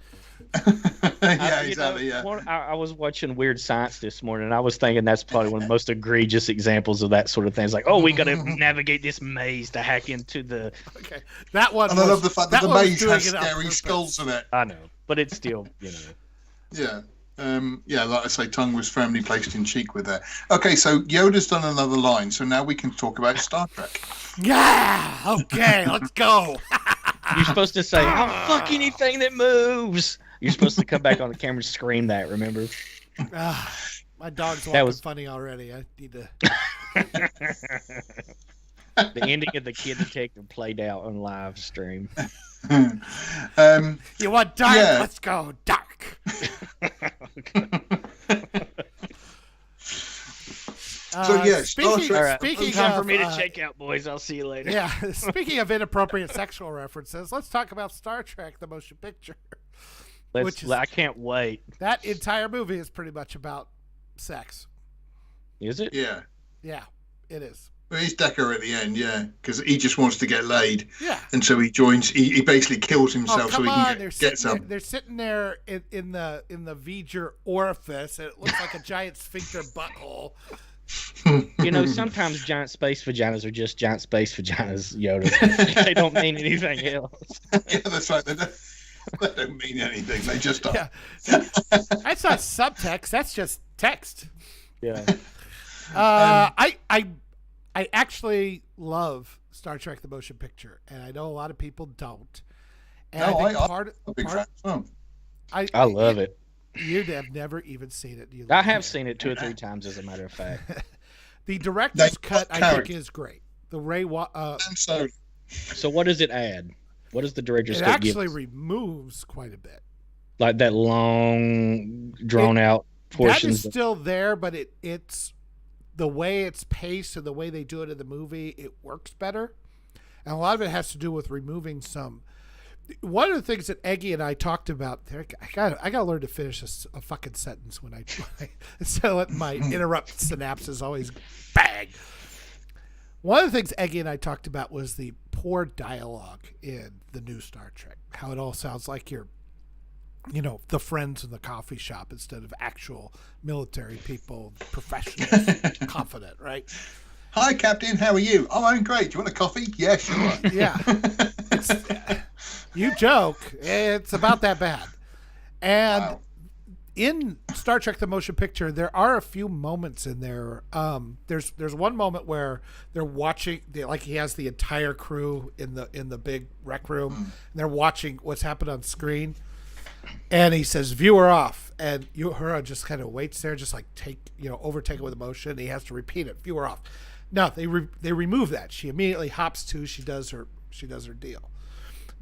Yeah, exactly. Yeah. I was watching Weird Science this morning, and I was thinking that's probably one of the most egregious examples of that sort of thing. It's like, we got to navigate this maze to hack into the. Okay, that one. And I love the fact that the maze has scary skulls in it. I know, but it's still, Yeah. Like I say, tongue was firmly placed in cheek with that. Okay, so Yoda's done another line, so now we can talk about Star Trek. Yeah. Okay, let's go. You're supposed to say, fuck anything that moves. You're supposed to come back on the camera and scream that, remember? My dog's walking funny already. I need to... The ending of The Kid Detective played out on live stream. You want dark? Yeah. Let's go dark. Speaking time for me to check out, boys. I'll see you later. Yeah. Speaking of inappropriate sexual references, let's talk about Star Trek: The Motion Picture. I can't wait. That entire movie is pretty much about sex. Is it? Yeah. Yeah, it is. Well, he's Decker at the end, yeah, because he just wants to get laid. Yeah. And so he joins. He basically kills himself so he can get some. They're sitting there in the V'ger orifice, and it looks like a giant sphincter butthole. Sometimes giant space vaginas are just giant space vaginas, Yoda. They don't mean anything else. Yeah, that's right. They don't mean anything. They just are. Yeah. That's not subtext. That's just text. Yeah. I actually love Star Trek: The Motion Picture, and I know a lot of people don't. And I love it. You have never even seen it. I have seen it 2 or 3 times, as a matter of fact. The director's cut, I think, is great. The So what does it add? What does the director's cut give? It actually removes quite a bit. Like that long, drawn-out portions. That is still there, but it's the way it's paced and the way they do it in the movie, it works better. And a lot of it has to do with removing some. One of the things that Eggie and I talked about, I gotta learn to finish a fucking sentence when I instead of letting my interrupt synapses always bang. One of the things Eggie and I talked about was the poor dialogue in the new Star Trek. How it all sounds like you're, the friends in the coffee shop instead of actual military people, professionals, confident, right? Hi, Captain. How are you? Oh, I'm great. Do you want a coffee? Yeah, sure. Yeah. You joke. It's about that bad. And in Star Trek: The Motion Picture, there are a few moments in there. There's one moment where they're watching, like he has the entire crew in the big rec room, and they're watching what's happened on screen. And he says, "Viewer off," and Uhura just kind of waits there, just like overtaken with emotion. He has to repeat it, "Viewer off." No, they remove that. She immediately hops to. She does her deal.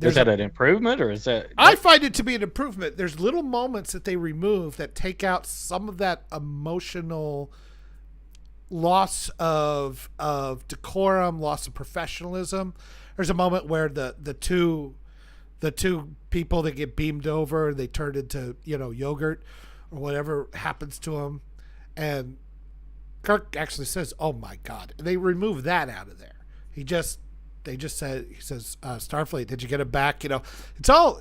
Is that an improvement, or is that? I find it to be an improvement. There's little moments that they remove that take out some of that emotional loss of decorum, loss of professionalism. There's a moment where the two people that get beamed over, they turn into yogurt or whatever happens to them, and Kirk actually says, "Oh my God!" And they remove that out of there. He says, "Starfleet, did you get it back?" It's all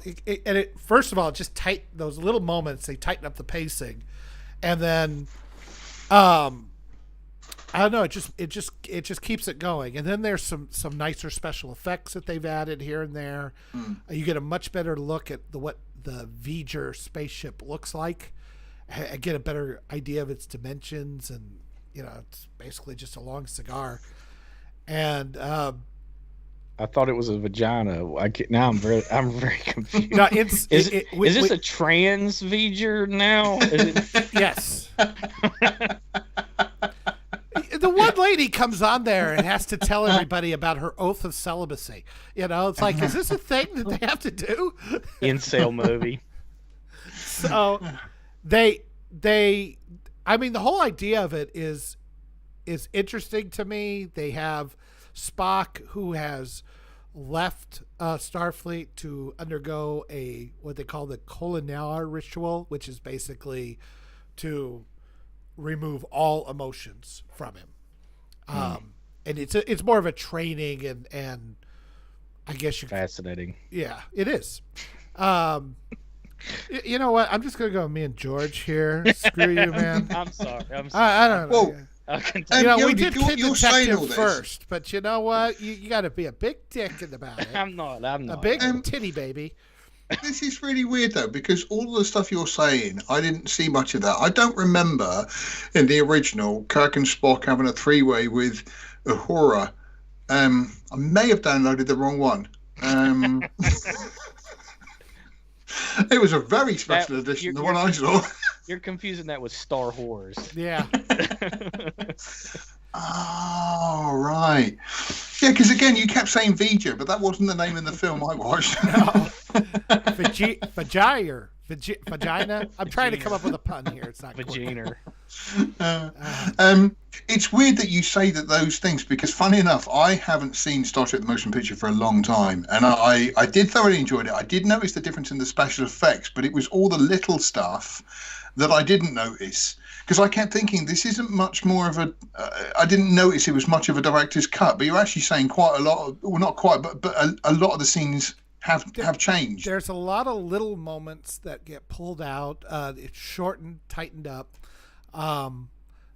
first of all, just those little moments. They tighten up the pacing, and then I don't know. It just keeps it going, and then there's some nicer special effects that they've added here and there. You get a much better look at what the V'ger spaceship looks like. I get a better idea of its dimensions, and it's basically just a long cigar. And I thought it was a vagina. Now I'm very confused. No, is this a trans V'ger now? Is it? Yes. The one lady comes on there and has to tell everybody about her oath of celibacy. It's like, is this a thing that they have to do? Incel movie. So the whole idea of it is interesting to me. They have Spock, who has left Starfleet to undergo what they call the Kolonial ritual, which is basically to remove all emotions from him. And it's more of a training and I guess fascinating. Yeah, it is. You know what? I'm just gonna go with me and George here. Screw you, man. I'm sorry. I don't know. Well, we did Kid Detective first, but you know what? You got to be a big dick about it. I'm not. A big titty baby. This is really weird, though, because all the stuff you're saying, I didn't see much of that. I don't remember in the original Kirk and Spock having a three-way with Uhura. I may have downloaded the wrong one. It was a very special edition, the one I saw. You're confusing that with Star Wars. Yeah. Oh, right. Yeah, because again, you kept saying V'ger, but that wasn't the name in the film I watched. No. Vagina. I'm trying to come up with a pun here. It's not Vagina. It's weird that you say those things, because funny enough, I haven't seen Star Trek the Motion Picture for a long time, and I did thoroughly enjoy it. I did notice the difference in the special effects, but it was all the little stuff that I didn't notice, because I kept thinking this isn't much more of a I didn't notice it was much of a director's cut, but you're actually saying quite a lot not quite, but a lot of the scenes have changed. There's a lot of little moments that get pulled out. It's shortened, tightened up.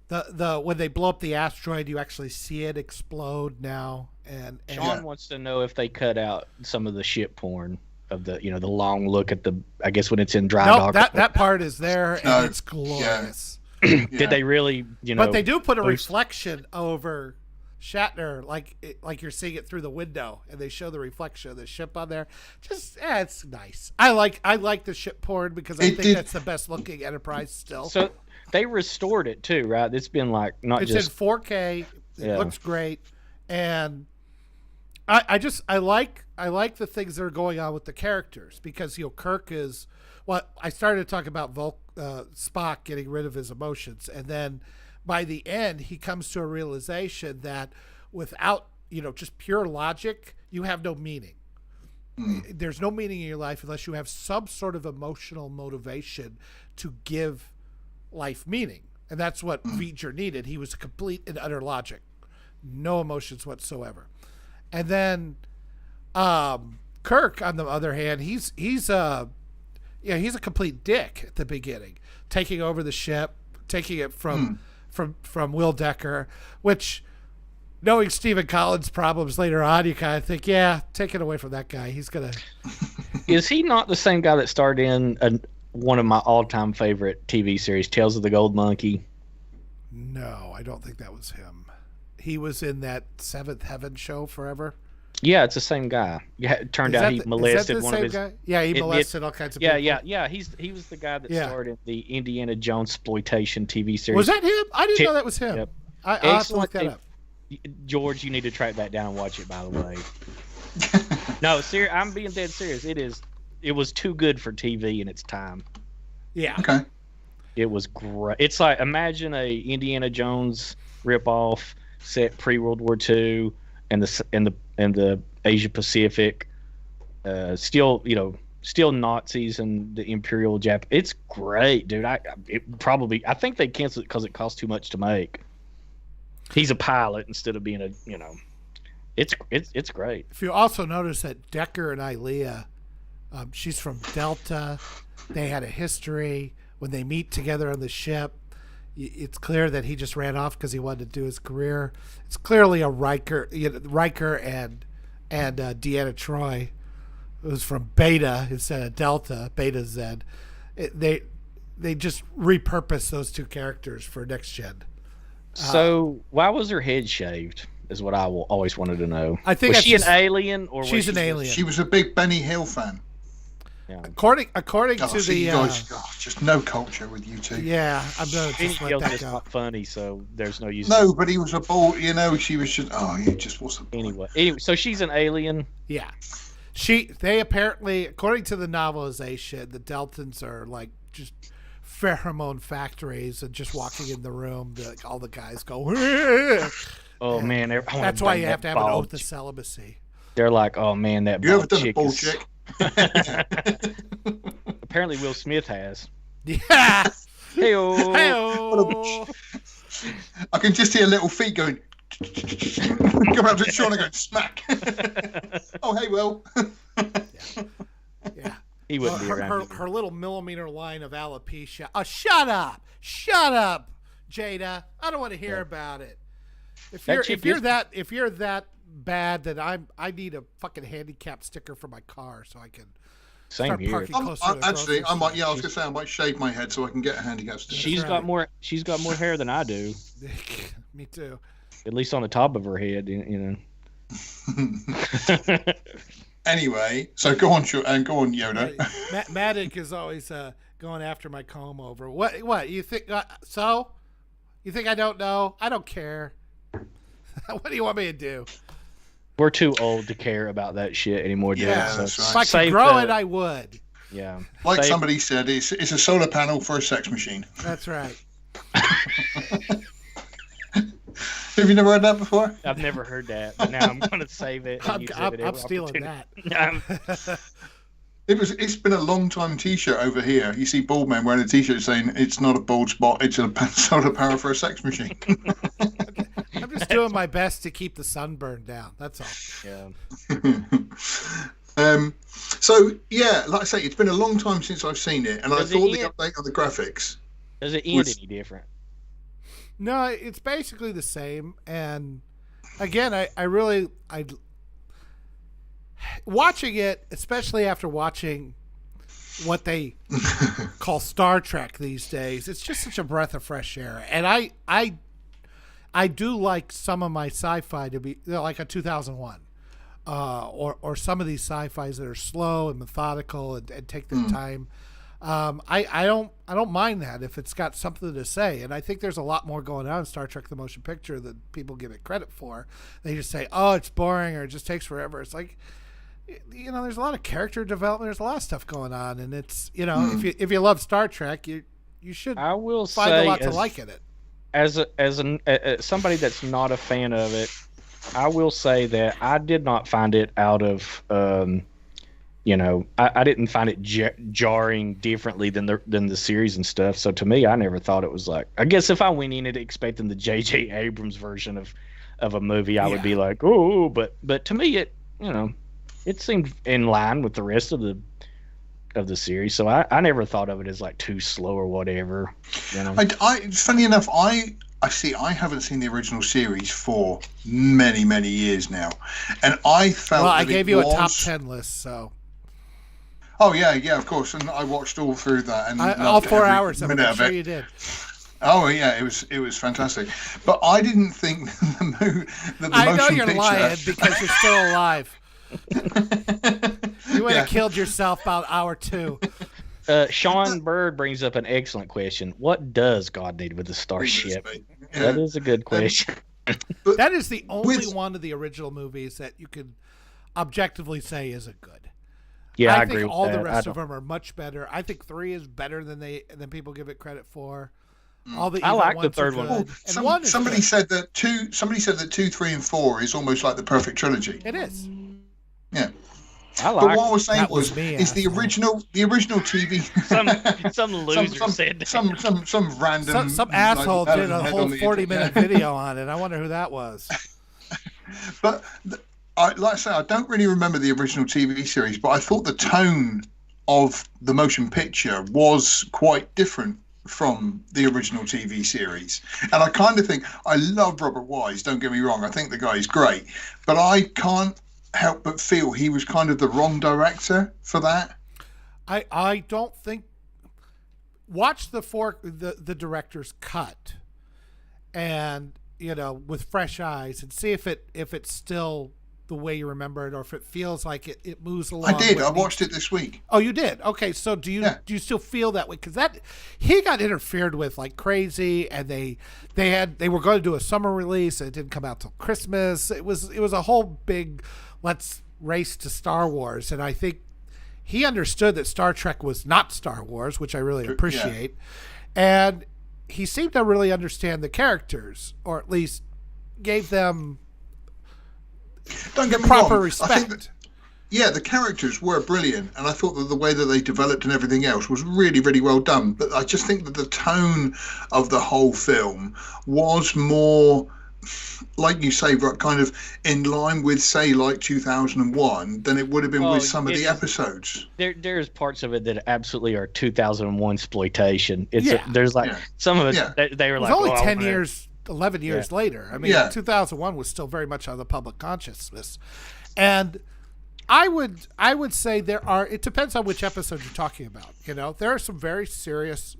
The when they blow up the asteroid, you actually see it explode now. And Shawn wants to know if they cut out some of the ship porn of the the long look at I guess when it's in dry dock. That part is there, and it's glorious. Yeah. Did they really But they do put a reflection over Shatner, like you're seeing it through the window, and they show the reflection of the ship on there. Just it's nice. I like the ship porn because I think that's the best looking Enterprise still. So they restored it too, right? It's been like it's in 4K. It looks great, and I like the things that are going on with the characters, because Kirk is I started to talk about Spock getting rid of his emotions, and then by the end he comes to a realization that without just pure logic, you have no meaning. There's no meaning in your life unless you have some sort of emotional motivation to give life meaning, and that's what V'ger needed. He was complete and utter logic, no emotions whatsoever. And then Kirk, on the other hand, he's a complete dick at the beginning, taking over the ship, taking it from Will Decker, which, knowing Stephen Collins' problems later on, you kind of think, take it away from that guy. He's gonna. Is he not the same guy that starred in one of my all-time favorite TV series, Tales of the Gold Monkey? No, I don't think that was him. He was in that Seventh Heaven show forever. Yeah, it's the same guy. Yeah, it turned out he molested one of his. Guy? Yeah, he molested all kinds of people. Yeah. He was the guy that starred in the Indiana Jones exploitation TV series. Was that him? I didn't know that was him. Yep. I'll have to look that up. George, you need to track that down and watch it. By the way, no, I'm being dead serious. It was too good for TV in its time. Yeah. Okay. It was great. It's like, imagine a Indiana Jones ripoff set pre-World War II and the Asia Pacific, still Nazis and the Imperial Jap. It's great, dude. I think they canceled it because it cost too much to make. He's a pilot instead of being it's great. If you also notice that Decker and Ilea, she's from Delta. They had a history. When they meet together on the ship, it's clear that he just ran off because he wanted to do his career. It's clearly a Riker and Deanna Troi, who's from Beta instead of Delta, Beta Z. They just repurposed those two characters for next gen. So why was her head shaved? Is what I always wanted to know. I think was she an alien or she's an alien? She was a big Benny Hill fan. Yeah. According to the guys, just no culture with you two. Yeah, I'm gonna just let that go. Not funny, so there's no use. No, but he was a ball. She was just. Oh, he just wasn't. Anyway, so she's an alien. Yeah, they apparently, according to the novelization, the Deltans are like just pheromone factories, and just walking in the room, all the guys go. Oh man, that's why you have to have an oath of celibacy. They're like, oh man, that you ever done a ball chick? Apparently Will Smith has. Yeah. Hey-o. I can just hear little feet going. Come up to Shawn and go smack. Oh, hey, Will. Yeah. He wouldn't be around. Her little millimeter line of alopecia. Oh, shut up, Jada. I don't want to hear about it. If you're that bad, that I need a fucking handicap sticker for my car so I can start parking closer to the actually, I might. Yeah, I was gonna say I might shave my head so I can get a handicap sticker. She's got more hair than I do. Me too. At least on the top of her head, you know. Anyway, so go on, Yoda. Matic is always going after my comb over. What you think? So, you think I don't know? I don't care. What do you want me to do? We're too old to care about that shit anymore, dude. Yeah, so that's right. If I could grow it, I would. Yeah. Like somebody said, it's a solar panel for a sex machine. That's right. Have you never heard that before? I've never heard that, but now I'm going to save it. I'm stealing that. It's been a long time T-shirt over here. You see bald men wearing a T-shirt saying it's not a bald spot, it's a solar panel for a sex machine. I'm just doing my best to keep the sunburn down. That's all. Yeah. So yeah, like I say, it's been a long time since I've seen it, and I thought the update on the graphics. Does it end any different? No, it's basically the same. And again, I watching it, especially after watching what they call Star Trek these days, it's just such a breath of fresh air. And I do like some of my sci-fi to be like a 2001, or some of these sci-fis that are slow and methodical and take their time. I don't mind that if it's got something to say. And I think there's a lot more going on in Star Trek the Motion Picture than people give it credit for. They just say, oh, it's boring or it just takes forever. It's like, you know, there's a lot of character development. There's a lot of stuff going on, and it's, you know, if you love Star Trek, you should find a lot to like in it. As somebody that's not a fan of it, I will say that I did not find it out of I didn't find it jarring differently than the series and stuff. So to me, I never thought it was like. I guess if I went in it expecting the J.J. Abrams version of a movie, I would be like, oh. But to me, it seemed in line with the rest of the series. So I never thought of it as like too slow or whatever. You know? Funny enough, I haven't seen the original series for many, many years now, and I felt. Well, I gave you a top 10 list, so. Oh yeah, of course, and I watched all through that, and all 4 hours of it. I'm sure you did. Oh yeah, it was fantastic. But I didn't think that the I motion know you're picture... lying because you're still alive. You would have killed yourself about hour 2. Sean Bird brings up an excellent question. What does God need with the starship? Yeah. That is a good question. That is the only one of the original movies that you could objectively say is a good. Yeah, I think agree with all that. the rest of them are much better. I think 3 is better than people give it credit for. All the I like the ones third are one. good. And one is somebody good. said that 2, 3, and 4 is almost like the perfect trilogy. It is. Yeah. I like. But what I was saying That was was, me, is the original TV. Some loser said that. Some random Some asshole like, did a whole 40-minute video on it. I wonder who that was. But like I say, I don't really remember the original TV series, but I thought the tone of the motion picture was quite different from the original TV series. And I kind of think, I love Robert Wise, don't get me wrong, I think the guy is great, but I can't help but feel he was kind of the wrong director for that. I don't think... Watch the director's cut and, with fresh eyes and see if it's still the way you remember it, or if it feels like it moves along. I did. I watched it this week. Oh, you did? Okay, so do you still feel that way? Because he got interfered with like crazy, and they were going to do a summer release, and it didn't come out till Christmas. It was a whole big let's race to Star Wars, and I think he understood that Star Trek was not Star Wars, which I really appreciate, and he seemed to really understand the characters, or at least gave them proper respect. I think that, the characters were brilliant, and I thought that the way that they developed and everything else was really, really well done. But I just think that the tone of the whole film was more, like you say, kind of in line with, say, like 2001 than it would have been with some of the episodes. There's parts of it that absolutely are 2001 exploitation. There's like some of it they were like, only 10 years. 11 years later. I mean, 2001 was still very much on the public consciousness. And I would say it depends on which episode you're talking about. There are some very serious,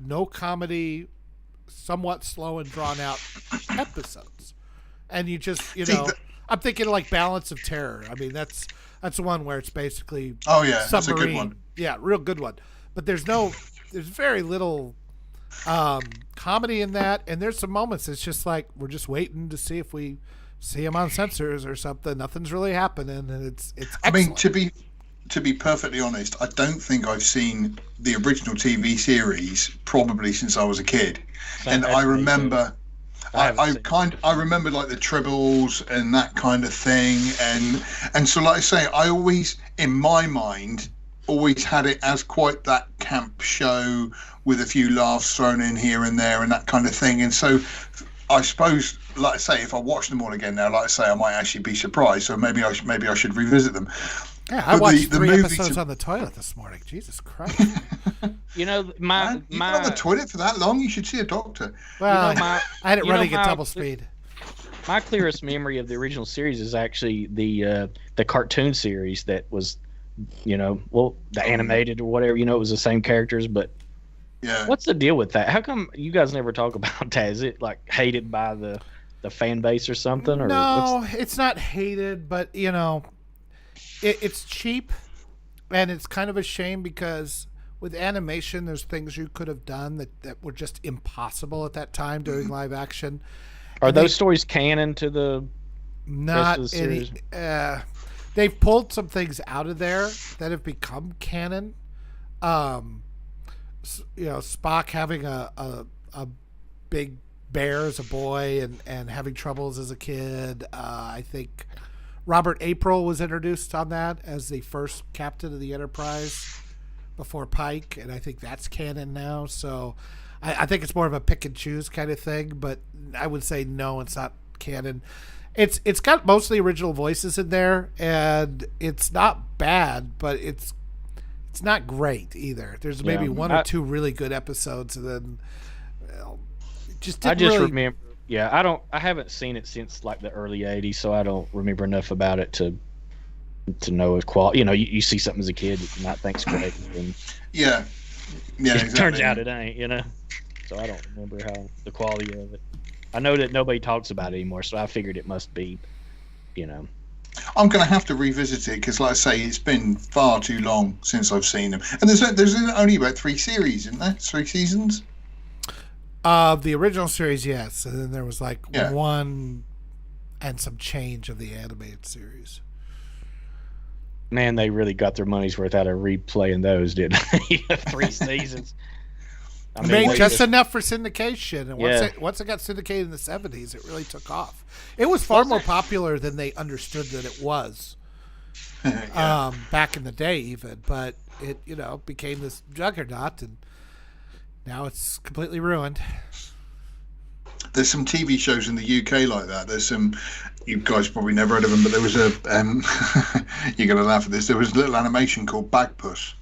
no comedy, somewhat slow and drawn out episodes. And you just, I'm thinking like Balance of Terror. I mean, that's the one where it's basically submarine. That's a good one. Yeah, real good one. But there's very little comedy in that, and there's some moments it's just like we're just waiting to see if we see him on sensors or something. Nothing's really happening, and it's excellent. I mean, to be perfectly honest, I don't think I've seen the original TV series probably since I was a kid. And I remember I remember like the Tribbles and that kind of thing, and so like I say, I always in my mind always had it as quite that camp show with a few laughs thrown in here and there and that kind of thing. And so I suppose, like I say, if I watch them all again now, like I say, I might actually be surprised. So maybe I should revisit them. Yeah, I watched 3 episodes on the toilet this morning. Jesus Christ. You've been on the toilet for that long? You should see a doctor. Well, I had it running at double speed. My clearest memory of the original series is actually the cartoon series that was, the animated or whatever. It was the same characters, but what's the deal with that? How come you guys never talk about that? Is it like hated by the fan base or something? Or no, it's not hated, but it's cheap, and it's kind of a shame because with animation, there's things you could have done that were just impossible at that time doing live action. Are those stories canon to the not rest of the series? They've pulled some things out of there that have become canon. Spock having a big bear as a boy and having troubles as a kid. I think Robert April was introduced on that as the first captain of the Enterprise before Pike, and I think that's canon now. So I think it's more of a pick and choose kind of thing, but I would say no, it's not canon. It's got mostly original voices in there, and it's not bad, but it's not great either. There's maybe one or two really good episodes, and then remember. Yeah, I haven't seen it since like the early '80s, so I don't remember enough about it to know its quality. You see something as a kid that you might think's great, and exactly. It turns out it ain't. so I don't remember how the quality of it. I know that nobody talks about it anymore, so I figured it must be, you know. I'm going to have to revisit it because, like I say, it's been far too long since I've seen them. And there's only about 3 series, isn't there? 3 seasons? The original series, yes. And then there was like 1 and some change of the animated series. Man, they really got their money's worth out of replaying those, didn't they? 3 seasons. I mean, just enough for syndication, and once it got syndicated in the 70s, it really took off. It was far more popular than they understood that it was back in the day, even. But it, became this juggernaut, and now it's completely ruined. There's some TV shows in the UK like that. There's some, you guys probably never heard of them, but there was a, you're going to laugh at this. There was a little animation called Bagpuss.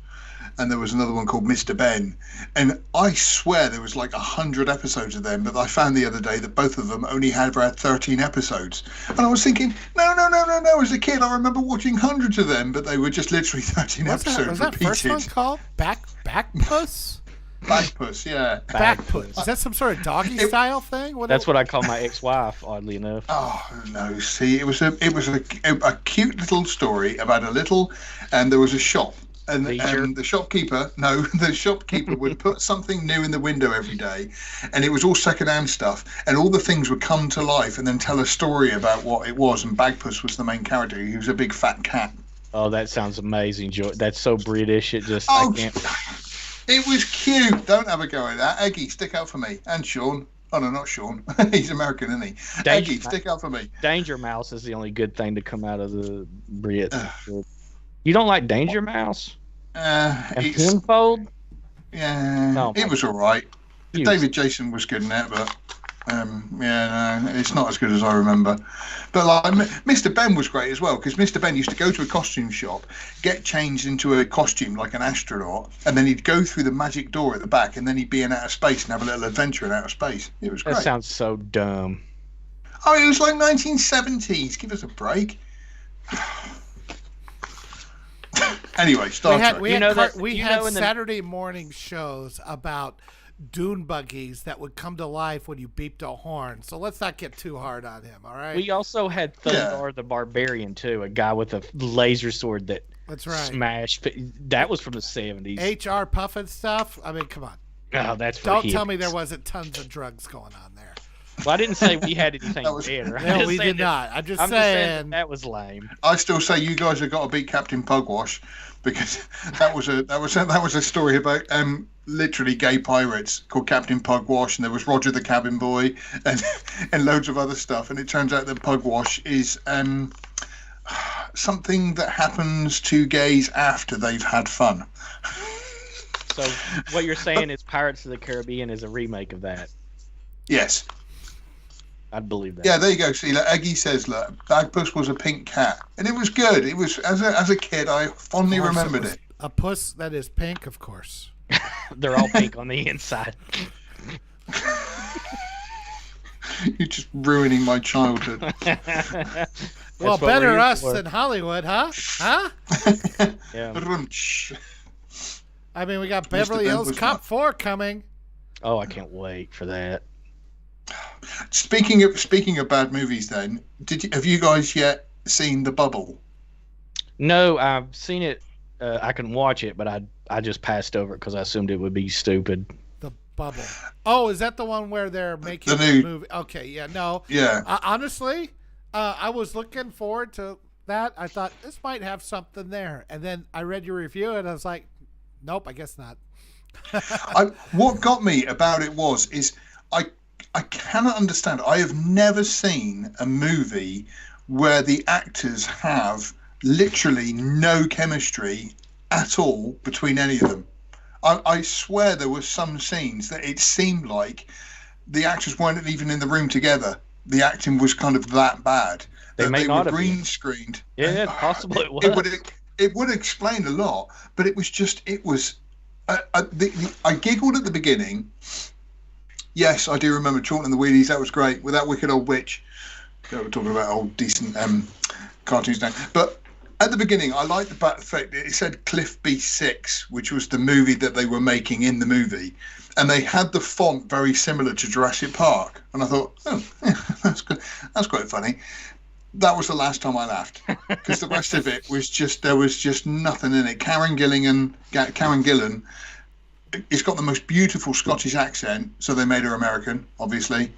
And there was another one called Mr. Ben. And I swear there was like 100 episodes of them, but I found the other day that both of them only had about 13 episodes. And I was thinking, no. As a kid, I remember watching hundreds of them, but they were just literally 13 episodes was repeated. That first one called Bagpuss? Bagpuss, yeah. Bagpuss. Is that some sort of doggy style thing? That's what I call my ex-wife, oddly enough. Oh no! See, it was a cute little story about a little, and there was a shop. And the shopkeeper would put something new in the window every day, and it was all second-hand stuff, and all the things would come to life and then tell a story about what it was, and Bagpuss was the main character. He was a big fat cat. Oh, that sounds amazing, Joe. That's so British. I can't. It was cute. Don't have a go at that. Eggy, stick out for me. And Sean. Oh, no, not Sean. He's American, isn't he? Eggy, stick out for me. Danger Mouse is the only good thing to come out of the Brits. You don't like Danger Mouse? And Pinfold? Yeah, it was all right. David Jason was good in it, but it's not as good as I remember. But like Mr. Ben was great as well, because Mr. Ben used to go to a costume shop, get changed into a costume like an astronaut, and then he'd go through the magic door at the back, and then he'd be in outer space and have a little adventure in outer space. It was great. That sounds so dumb. Oh, it was like 1970s. Give us a break. Anyway, Star Trek. We had Saturday morning shows about dune buggies that would come to life when you beeped a horn. So let's not get too hard on him, all right? We also had Thundar the Barbarian, too, a guy with a laser sword that's right. Smashed. That was from the 70s. H.R. Puffin stuff? I mean, come on. Oh, that's Don't tell me there wasn't tons of drugs going on there. Well, I didn't say we had anything better. No, we did not. I'm just saying that was lame. I still say you guys have got to beat Captain Pugwash, because that was a story about literally gay pirates called Captain Pugwash, and there was Roger the Cabin Boy and loads of other stuff. And it turns out that Pugwash is something that happens to gays after they've had fun. So what you're saying is Pirates of the Caribbean is a remake of that? Yes. I'd believe that. Yeah, there you go. See, like Eggy says, look, Bagpuss was a pink cat, and it was good. It was as a kid, I fondly remembered it. A puss that is pink, of course. They're all pink on the inside. You're just ruining my childhood. Well, better us than Hollywood, huh? Huh? Yeah. I mean, we got Beverly Hills Cop 4 coming. Oh, I can't wait for that. Speaking of bad movies, then, have you guys yet seen The Bubble? No, I've seen it. I can watch it, but I just passed over it because I assumed it would be stupid. The Bubble. Oh, is that the one where they're making the movie? Okay, yeah, no. Yeah. Honestly, I was looking forward to that. I thought this might have something there, and then I read your review and I was like, nope, I guess not. What got me about it is I cannot understand. I have never seen a movie where the actors have literally no chemistry at all between any of them. I swear there were some scenes that it seemed like the actors weren't even in the room together. The acting was kind of that bad. They were green screened. Yeah, possibly it was. It would explain a lot, but it was. I giggled at the beginning. Yes, I do remember Chorlton and the Wheelies. That was great with that wicked old witch. We're talking about old decent cartoons now. But at the beginning, I liked the fact that it said Cliff B6, which was the movie that they were making in the movie. and they had the font very similar to Jurassic Park, and I thought, oh, yeah, that's good. That's quite funny. That was the last time I laughed, because the rest of it was just, there was just nothing in it. Karen Gillan, it's got the most beautiful Scottish accent, so they made her American, obviously.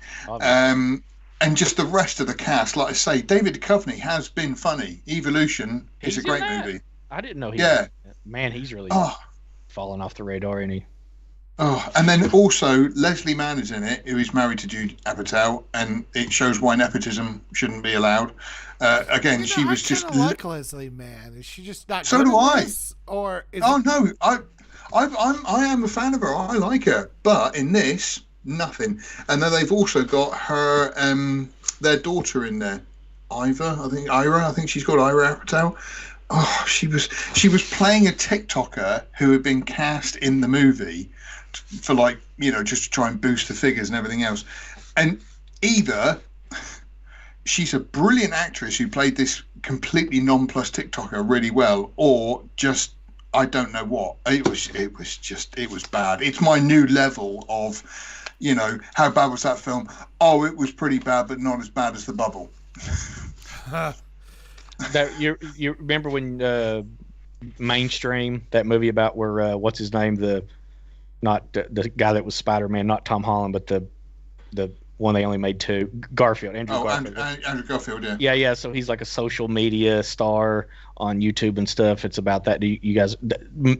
And just the rest of the cast, like I say, David Duchovny has been funny. Evolution is a great movie. I didn't know he man, he's really fallen off the radar, isn't he? Oh, and then also Leslie Mann is in it, who is married to Jude Apatow, and it shows why nepotism shouldn't be allowed. Again, she was just like Leslie Mann. Is she just not? So do I. Or is no, I am a fan of her. I like her, but in this, nothing. And then they've also got her, their daughter in there, Ira. I think she's called Ira Apatow. Oh, she was playing a TikToker who had been cast in the movie for, like, you know, just to try and boost the figures and everything else. And either she's a brilliant actress who played this completely nonplussed TikToker really well, or just I don't know what. It was bad. It's my new level of, you know, how bad was that film? Oh, it was pretty bad, but not as bad as The Bubble. That you remember when Mainstream, that movie about where what's his name, the guy that was Spider-Man, not Tom Holland, but the one they only made two, Garfield, Andrew Garfield. Andrew Garfield, yeah. Yeah. So he's like a social media star on YouTube and stuff. It's about that. You guys,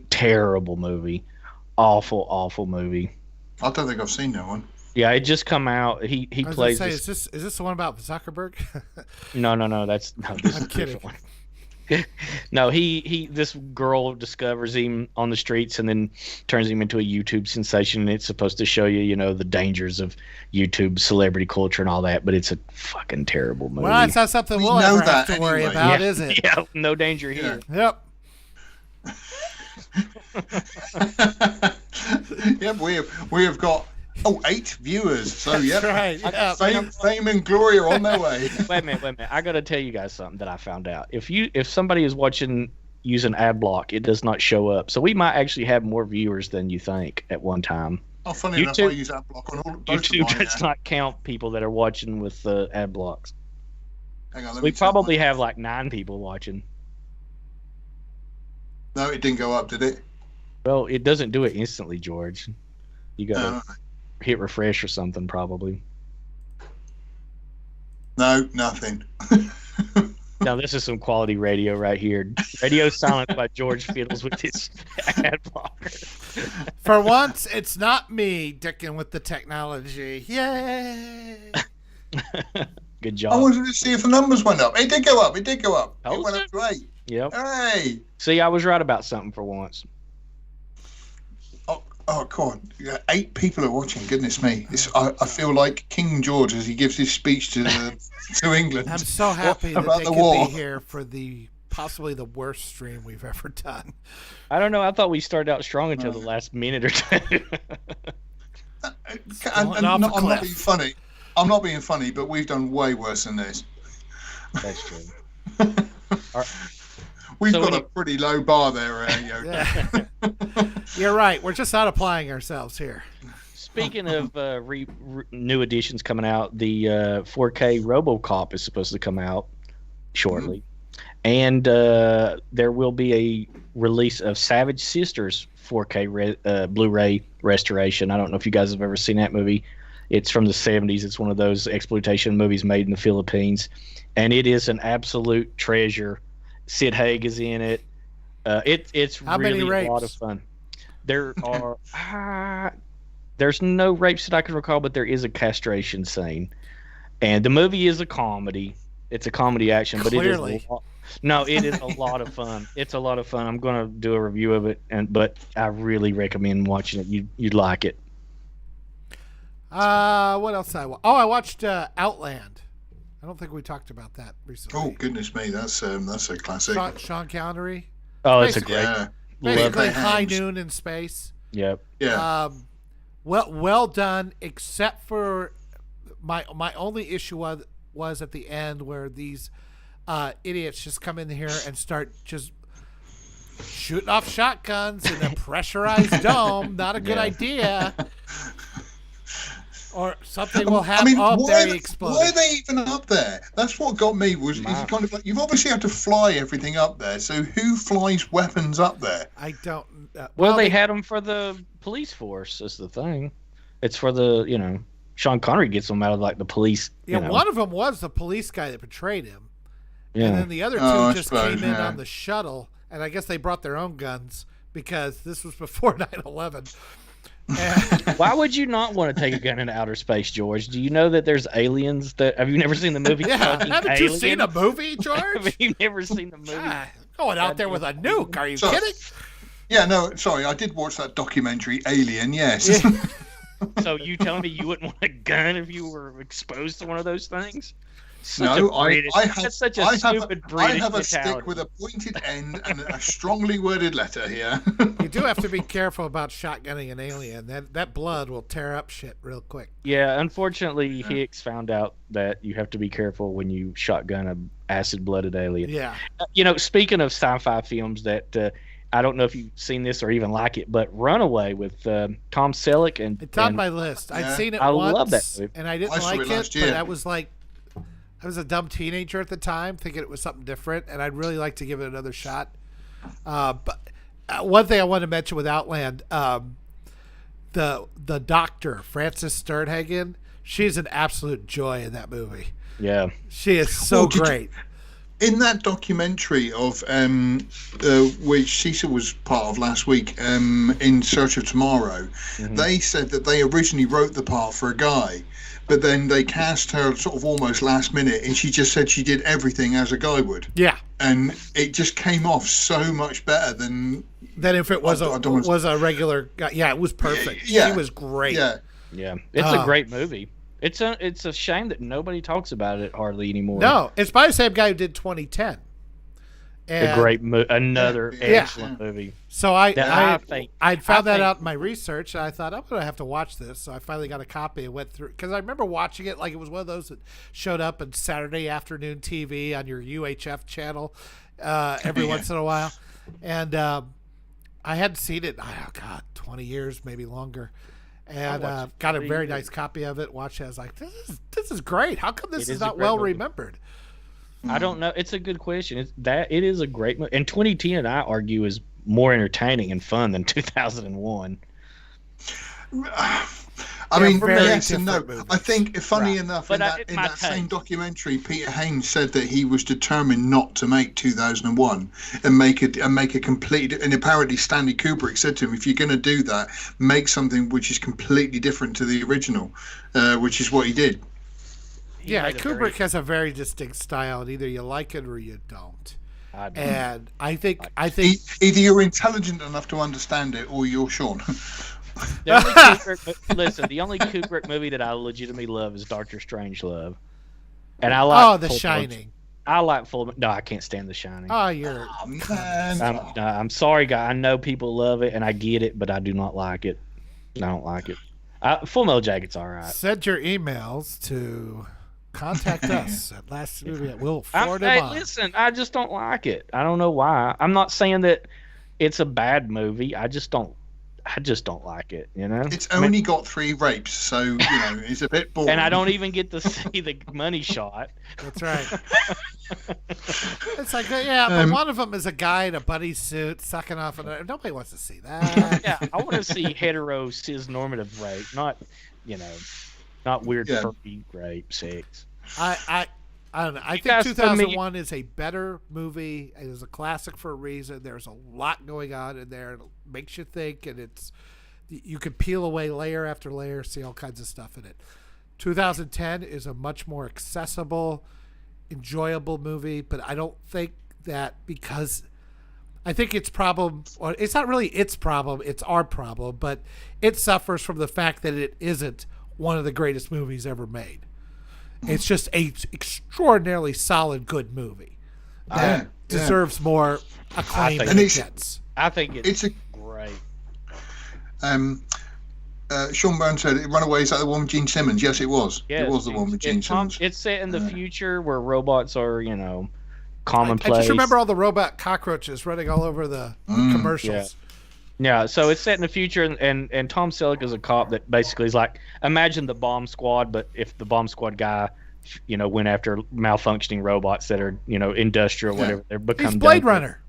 terrible movie, awful movie. I don't think I've seen that one. Yeah, it just come out. He plays. Is this the one about Zuckerberg? No. This is a different one. No, this girl discovers him on the streets and then turns him into a YouTube sensation. And it's supposed to show you, you know, the dangers of YouTube celebrity culture and all that. But it's a fucking terrible movie. Well, it's not something we'll ever have to worry about, is it? Yeah, no danger here. Yep. Yep, we have got 8 viewers. So yeah, right. Yeah. Fame and glory are on their way. Wait a minute. I got to tell you guys something that I found out. If somebody is watching using ad block, it does not show up. So we might actually have more viewers than you think at one time. Oh, funny enough, I use ad block on all both YouTube of mine, does not count people that are watching with ad blocks. Hang on, we probably have like 9 people watching. No, it didn't go up, did it? Well, it doesn't do it instantly, George. You got to hit refresh or something, probably. No, nothing. Now, this is some quality radio right here. Radio silent by George Fiddles with his ad blocker. For once, it's not me dicking with the technology. Yay! Good job. I wanted to see if the numbers went up. It did go up. Oh, it went up to 8. Yep. Hey. See, I was right about something for once. Oh, God. 8 people are watching. Goodness me. I feel like King George as he gives his speech to England. I'm so happy that they could be here for possibly the worst stream we've ever done. I don't know. I thought we started out strong until the last minute or two. I'm not being funny. I'm not being funny, but we've done way worse than this. That's true. We've got a pretty low bar there, Yoda. Yeah. You're right. We're just not applying ourselves here. Speaking of new editions coming out, the 4K RoboCop is supposed to come out shortly. And there will be a release of Savage Sisters 4K Blu-ray restoration. I don't know if you guys have ever seen that movie. It's from the 70s. It's one of those exploitation movies made in the Philippines. And it is an absolute treasure. Sid Haig is in it. It's really a lot of fun. There are there's no rapes that I can recall, but there is a castration scene. And the movie is a comedy. It's a comedy action, but Clearly. it is a lot of fun. It's a lot of fun. I'm going to do a review of it, but I really recommend watching it. You'd like it. What else I watched? Oh, I watched Outland. I don't think we talked about that recently. Oh, goodness me, that's a classic. Sean Connery. Oh, it's a great. Yeah. Basically, High Noon in space. Yep. Yeah. Well done. Except for my only issue was at the end where these idiots just come in here and start just shooting off shotguns in a pressurized dome. Not a good idea. Or something will happen. There he exploded. Why are they even up there? That's what got me. Was kind of like you've obviously had to fly everything up there. So who flies weapons up there? I don't. Well, they had them for the police force. Is the thing. It's for the Sean Connery gets them out of like the police. One of them was the police guy that betrayed him. Yeah. And then the other two just came in on the shuttle, and I guess they brought their own guns because this was before 9/11. Why would you not want to take a gun into outer space, George? Do you know that there's aliens that... Have you never seen the movie? Haven't you seen a movie, George? Have you never seen the movie? Going out there with a nuke. Are you kidding? Yeah, no, sorry. I did watch that documentary, Alien, yes. Yeah. So you telling me you wouldn't want a gun if you were exposed to one of those things? That's such a stupid British I have a mentality. stick with a pointed end and a strongly worded letter here. You do have to be careful about shotgunning an alien. That blood will tear up shit real quick. Yeah, unfortunately, Hicks found out that you have to be careful when you shotgun an acid-blooded alien. Yeah. Speaking of sci-fi films that I don't know if you've seen this or even like it, but Runaway with Tom Selleck and it's on my list. I'd seen it I once, love that movie. And I didn't like it, but I was like. I was a dumb teenager at the time, thinking it was something different, and I'd really like to give it another shot. But one thing I wanted to mention with Outland, the doctor, Frances Sternhagen, she's an absolute joy in that movie. Yeah. She is so great. In that documentary of which Cecil was part of last week, In Search of Tomorrow, they said that they originally wrote the part for a guy, but then they cast her sort of almost last minute, and she just said she did everything as a guy would. Yeah. And it just came off so much better than if it was a regular guy. Yeah, it was perfect. Yeah. She was great. Yeah. It's a great movie. It's a shame that nobody talks about it hardly anymore. No, it's by the same guy who did 2010. And another excellent movie. So I found that out in my research, and I thought I'm going to have to watch this. So I finally got a copy and went through, because I remember watching it like it was one of those that showed up in Saturday afternoon TV on your UHF channel every once in a while, and I hadn't seen it. 20 years, maybe longer. And got a very nice copy of it. Watched it. I was like, this is great. How come this is not well remembered? I don't know. It's a good question. It is a great movie. And 2010, I argue, is more entertaining and fun than 2001. I mean, yes and no. Movies. I think, funny enough, in that same documentary, Peter Haynes said that he was determined not to make 2001 and make a complete. And apparently, Stanley Kubrick said to him, "If you're going to do that, make something which is completely different to the original," which is what he did. Kubrick has a very distinct style, and either you like it or you don't. And I think either you're intelligent enough to understand it, or you're Sean. The only Kubrick movie that I legitimately love is Doctor Strangelove, and I like. The Shining. I like Full. No, I can't stand The Shining. Man. I'm sorry, guy. I know people love it, and I get it, but I do not like it. I don't like it. Full Metal Jacket's all right. Send your emails to. Contact us at Last Movie. We'll forward them on. Listen, I just don't like it. I don't know why. I'm not saying that it's a bad movie. I just don't like it. It's only got 3 rapes, so it's a bit boring. And I don't even get to see the money shot. That's right. It's like but one of them is a guy in a buddy suit sucking off another. Nobody wants to see that. Yeah, I want to see hetero cis-normative rape, not not weird furry rape sex. I don't know. I think 2001 is a better movie. It is a classic for a reason. There's a lot going on in there. It makes you think, and you could peel away layer after layer, see all kinds of stuff in it. 2010 is a much more accessible, enjoyable movie, but I don't think that because I think its problem, or it's not really its problem, it's our problem, but it suffers from the fact that it isn't one of the greatest movies ever made. It's just a extraordinarily solid, good movie that deserves more acclaim than it gets. I think it's great. Sean Burns said, "Runaway, is that the one with Gene Simmons?" Yes, it was. Yes, it was the one with Gene Simmons. It's set in the future where robots are, commonplace. I just remember all the robot cockroaches running all over the commercials. Yeah, so it's set in the future, and Tom Selleck is a cop that basically is like, imagine the bomb squad, but if the bomb squad guy, went after malfunctioning robots that are, industrial, whatever, they're become He's Blade Runner.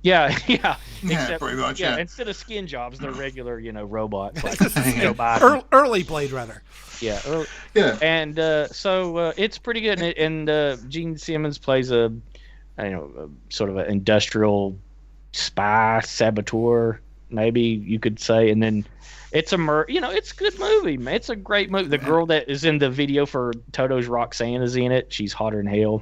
Yeah, yeah. Except, pretty much, yeah. Instead of skin jobs, they're regular, robots. Early Blade Runner. Yeah, early. Yeah. And so it's pretty good, and Gene Simmons plays a sort of an industrial spy saboteur, maybe you could say, and then it's it's a good movie, man. It's a great movie. The girl that is in the video for Toto's Roxanne is in it. She's hotter than hell.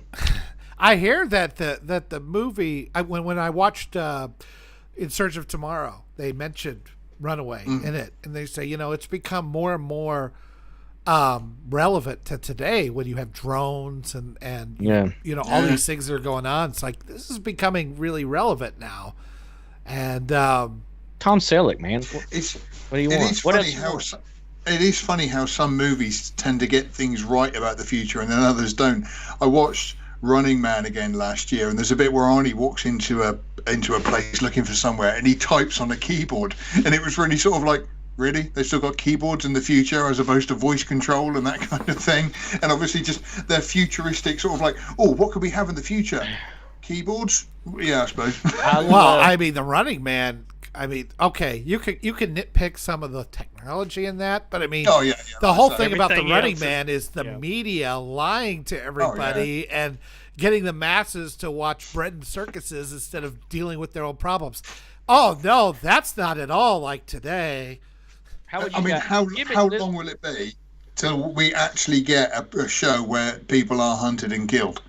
I hear that the movie, when I watched In Search of Tomorrow, they mentioned Runaway in it, and they say it's become more and more relevant to today when you have drones and all these things that are going on. It's like this is becoming really relevant now. And Tom Selleck, man, what do you want? It is funny how some movies tend to get things right about the future and then others don't. I watched Running Man again last year, and there's a bit where Arnie walks into a place looking for somewhere, and he types on a keyboard, and it was really sort of like, really? They've still got keyboards in the future as opposed to voice control and that kind of thing. And obviously just they're futuristic, sort of like, oh, what could we have in the future? Keyboards? Yeah, I suppose. The Running Man, okay, you can nitpick some of the technology in that, but the whole thing about the Running Man is the media lying to everybody and getting the masses to watch bread and circuses instead of dealing with their own problems. Oh no, that's not at all like today. How long will it be till we actually get a show where people are hunted and killed?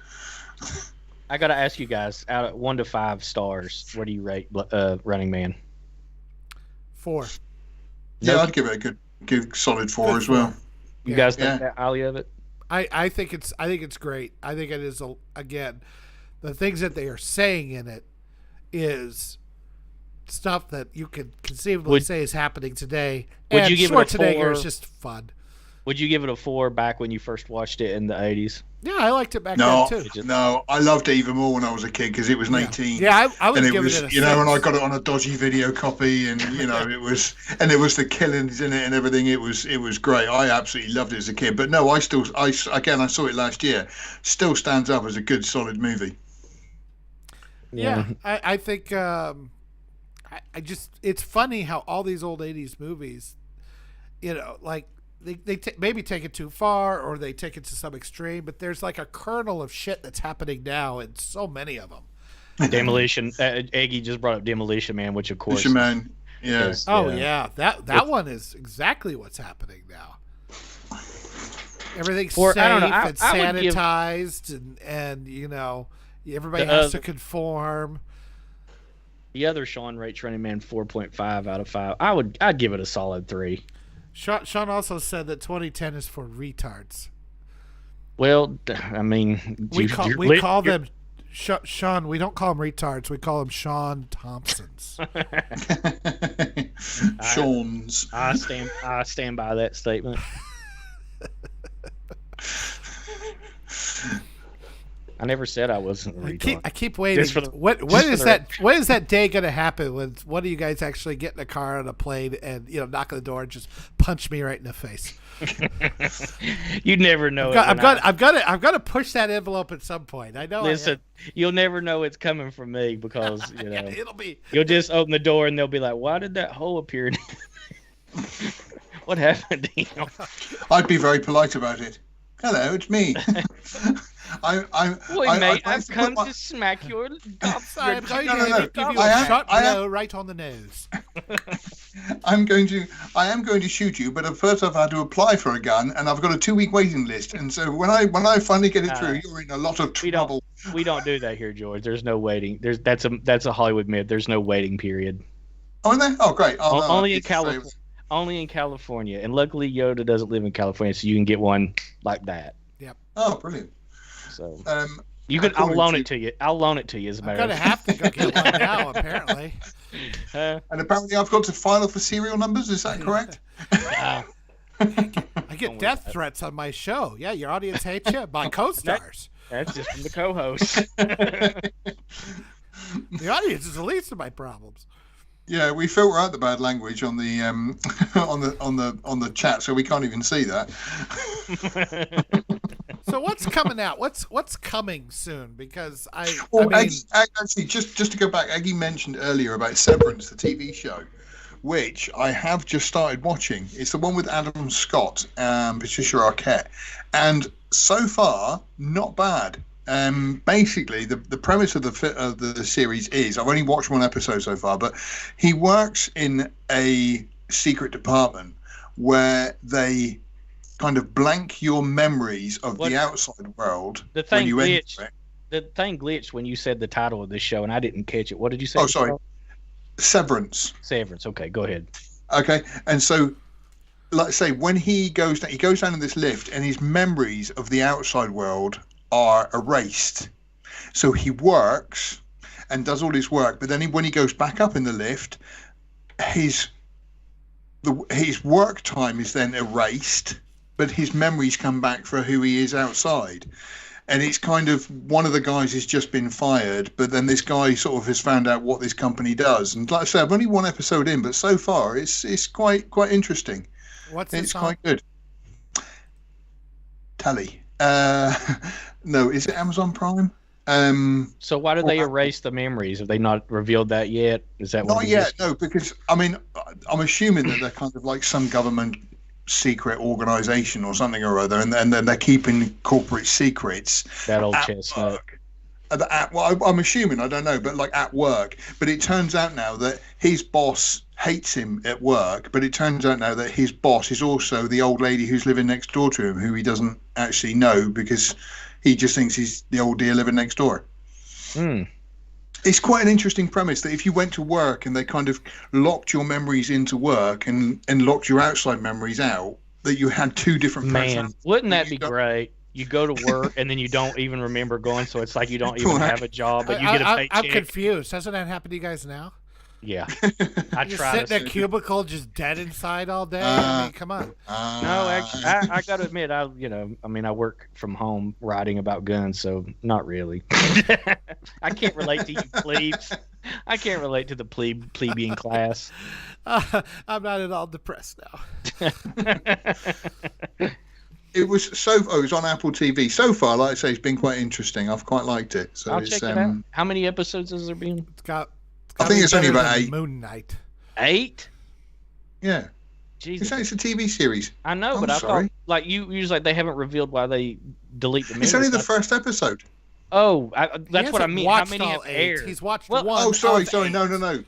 I got to ask you guys, out of 1 to 5 stars, what do you rate Running Man? 4. Yeah, I'd give it a good solid 4 as well. You guys think that highly of it? I think it's great. I think it is again, the things that they are saying in it is stuff that you could conceivably say is happening today. Would you give it a 4? Schwarzenegger is just fun. Would you give it a 4 back when you first watched it in the 80s? Yeah, I liked it back then too. No, I loved it even more when I was a kid because it was 18. Yeah, I would give it a 6. And I got it on a dodgy video copy, and it was the killings in it and everything. It was great. I absolutely loved it as a kid. But no, I saw it last year. Still stands up as a good, solid movie. Yeah, I think it's funny how all these old 80s movies, like they maybe take it too far or they take it to some extreme, but there's like a kernel of shit that's happening now in so many of them. Demolition. Eggy just brought up Demolition Man, which of course. Demolition Man. Yeah. That one is exactly what's happening now. Everything's safe and sanitized, and everybody has to conform. The other Shawn rates Running Man 4.5 out of 5. I'd give it a solid 3. Shawn also said that 2010 is for retards. Well, I mean, we call them Shawn. We don't call them retards. We call them Shawn Thompsons. Shawns. I stand by that statement. I never said I wasn't a retard. I keep waiting. When is that day going to happen when one of you guys actually get in a car on a plane and knock on the door and just punch me right in the face? You never know. I'm gonna push that envelope at some point. I know. Listen, you'll never know it's coming from me because it'll be. You'll just open the door and they'll be like, "Why did that hole appear?" What happened to him? I'd be very polite about it. Hello, it's me. I've come to smack your upside. I'm going to give you a shot blow right on the nose. I am going to shoot you, but first I've had to apply for a gun, and I've got a 2-week waiting list. And so when I finally get it through, you're in a lot of trouble. We don't do that here, George. There's no waiting. That's a Hollywood myth. There's no waiting period. Oh, in there? Oh, great. Only in California. Only in California, and luckily Yoda doesn't live in California, so you can get one like that. Yep. Oh, brilliant. So I'll loan it to you. I'll loan it to you as a matter. I'm gonna have to go get one now, apparently. And apparently, I've got to file for serial numbers. Is that correct? I get death threats on my show. Yeah, your audience hates you. My co-stars. That's just from the co-host. The audience is the least of my problems. Yeah, we filter out the bad language on the on the chat, so we can't even see that. So what's coming out? What's coming soon? Because I Well, mean, actually, just to go back, Aggie mentioned earlier about Severance, the TV show, which I have just started watching. It's the one with Adam Scott and Patricia Arquette, and so far not bad. Basically, the premise of the series is, I've only watched one episode so far, but he works in a secret department where they kind of blank your memories of the outside world when you enter it. The thing glitched when you said the title of this show, and I didn't catch it. What did you say? Oh, sorry. Severance. Severance. Okay, go ahead. Okay, and so, like I say, when he goes down in this lift, and his memories of the outside world are erased. So he works and does all his work, but then when he goes back up in the lift, his work time is then erased, but his memories come back for who he is outside. And it's kind of, one of the guys has just been fired, but then this guy sort of has found out what this company does. And like I said, I've only one episode in, but so far it's quite interesting. It's quite good. Tally. No, is it Amazon Prime? So why do they erase the memories? Have they not revealed that yet? Is that not yet? No, because I mean, I'm assuming that they're kind of like some government secret organization or something or other, and then they're keeping corporate secrets. That old chestnut. Well, I'm assuming, I don't know, but like at work. But it turns out now that his boss hates him at work, but it turns out now that his boss is also the old lady who's living next door to him, who he doesn't actually know because he just thinks he's the old dear living next door. It's quite an interesting premise that if you went to work and they kind of locked your memories into work and locked your outside memories out, that you had two different Man, wouldn't that be great? You go to work and then you don't even remember going, so it's like you don't even have a job, but you get a paycheck. I'm confused. Doesn't that happen to you guys now? Yeah. You sit in a cubicle just dead inside all day? I mean, come on. No, actually, I got to admit, I work from home writing about guns, so not really. I can't relate to you plebes. I can't relate to the plebeian class. I'm not at all depressed now. It was on Apple TV. So far, like I say, it's been quite interesting. I've quite liked it. So I'll check it out. How many episodes has there been? I think it's only about 8. Moon Knight. 8? Yeah. Jesus. It's a TV series. I know, but I thought, like, you usually they haven't revealed why they delete the memories. It's only the first episode. Oh, that's what I mean. How many have aired? He's watched one. Oh, sorry. No.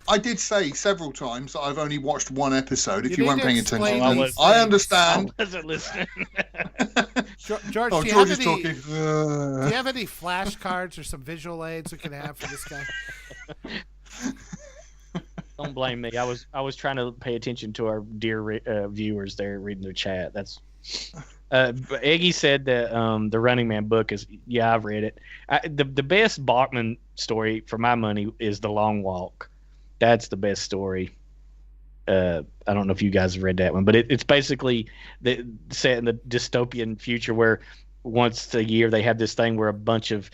I did say several times that I've only watched one episode. If you weren't paying attention, I understand. I wasn't listening. George, do you have any flashcards or some visual aids we can have for this guy? Don't blame me. I was trying to pay attention to our dear viewers there reading their chat. That's Eggy said that the Running Man book is, yeah, I've read it. The best Bachman story for my money is The Long Walk. That's the best story. I don't know if you guys have read that one, but it's basically set in the dystopian future where once a year they have this thing where a bunch of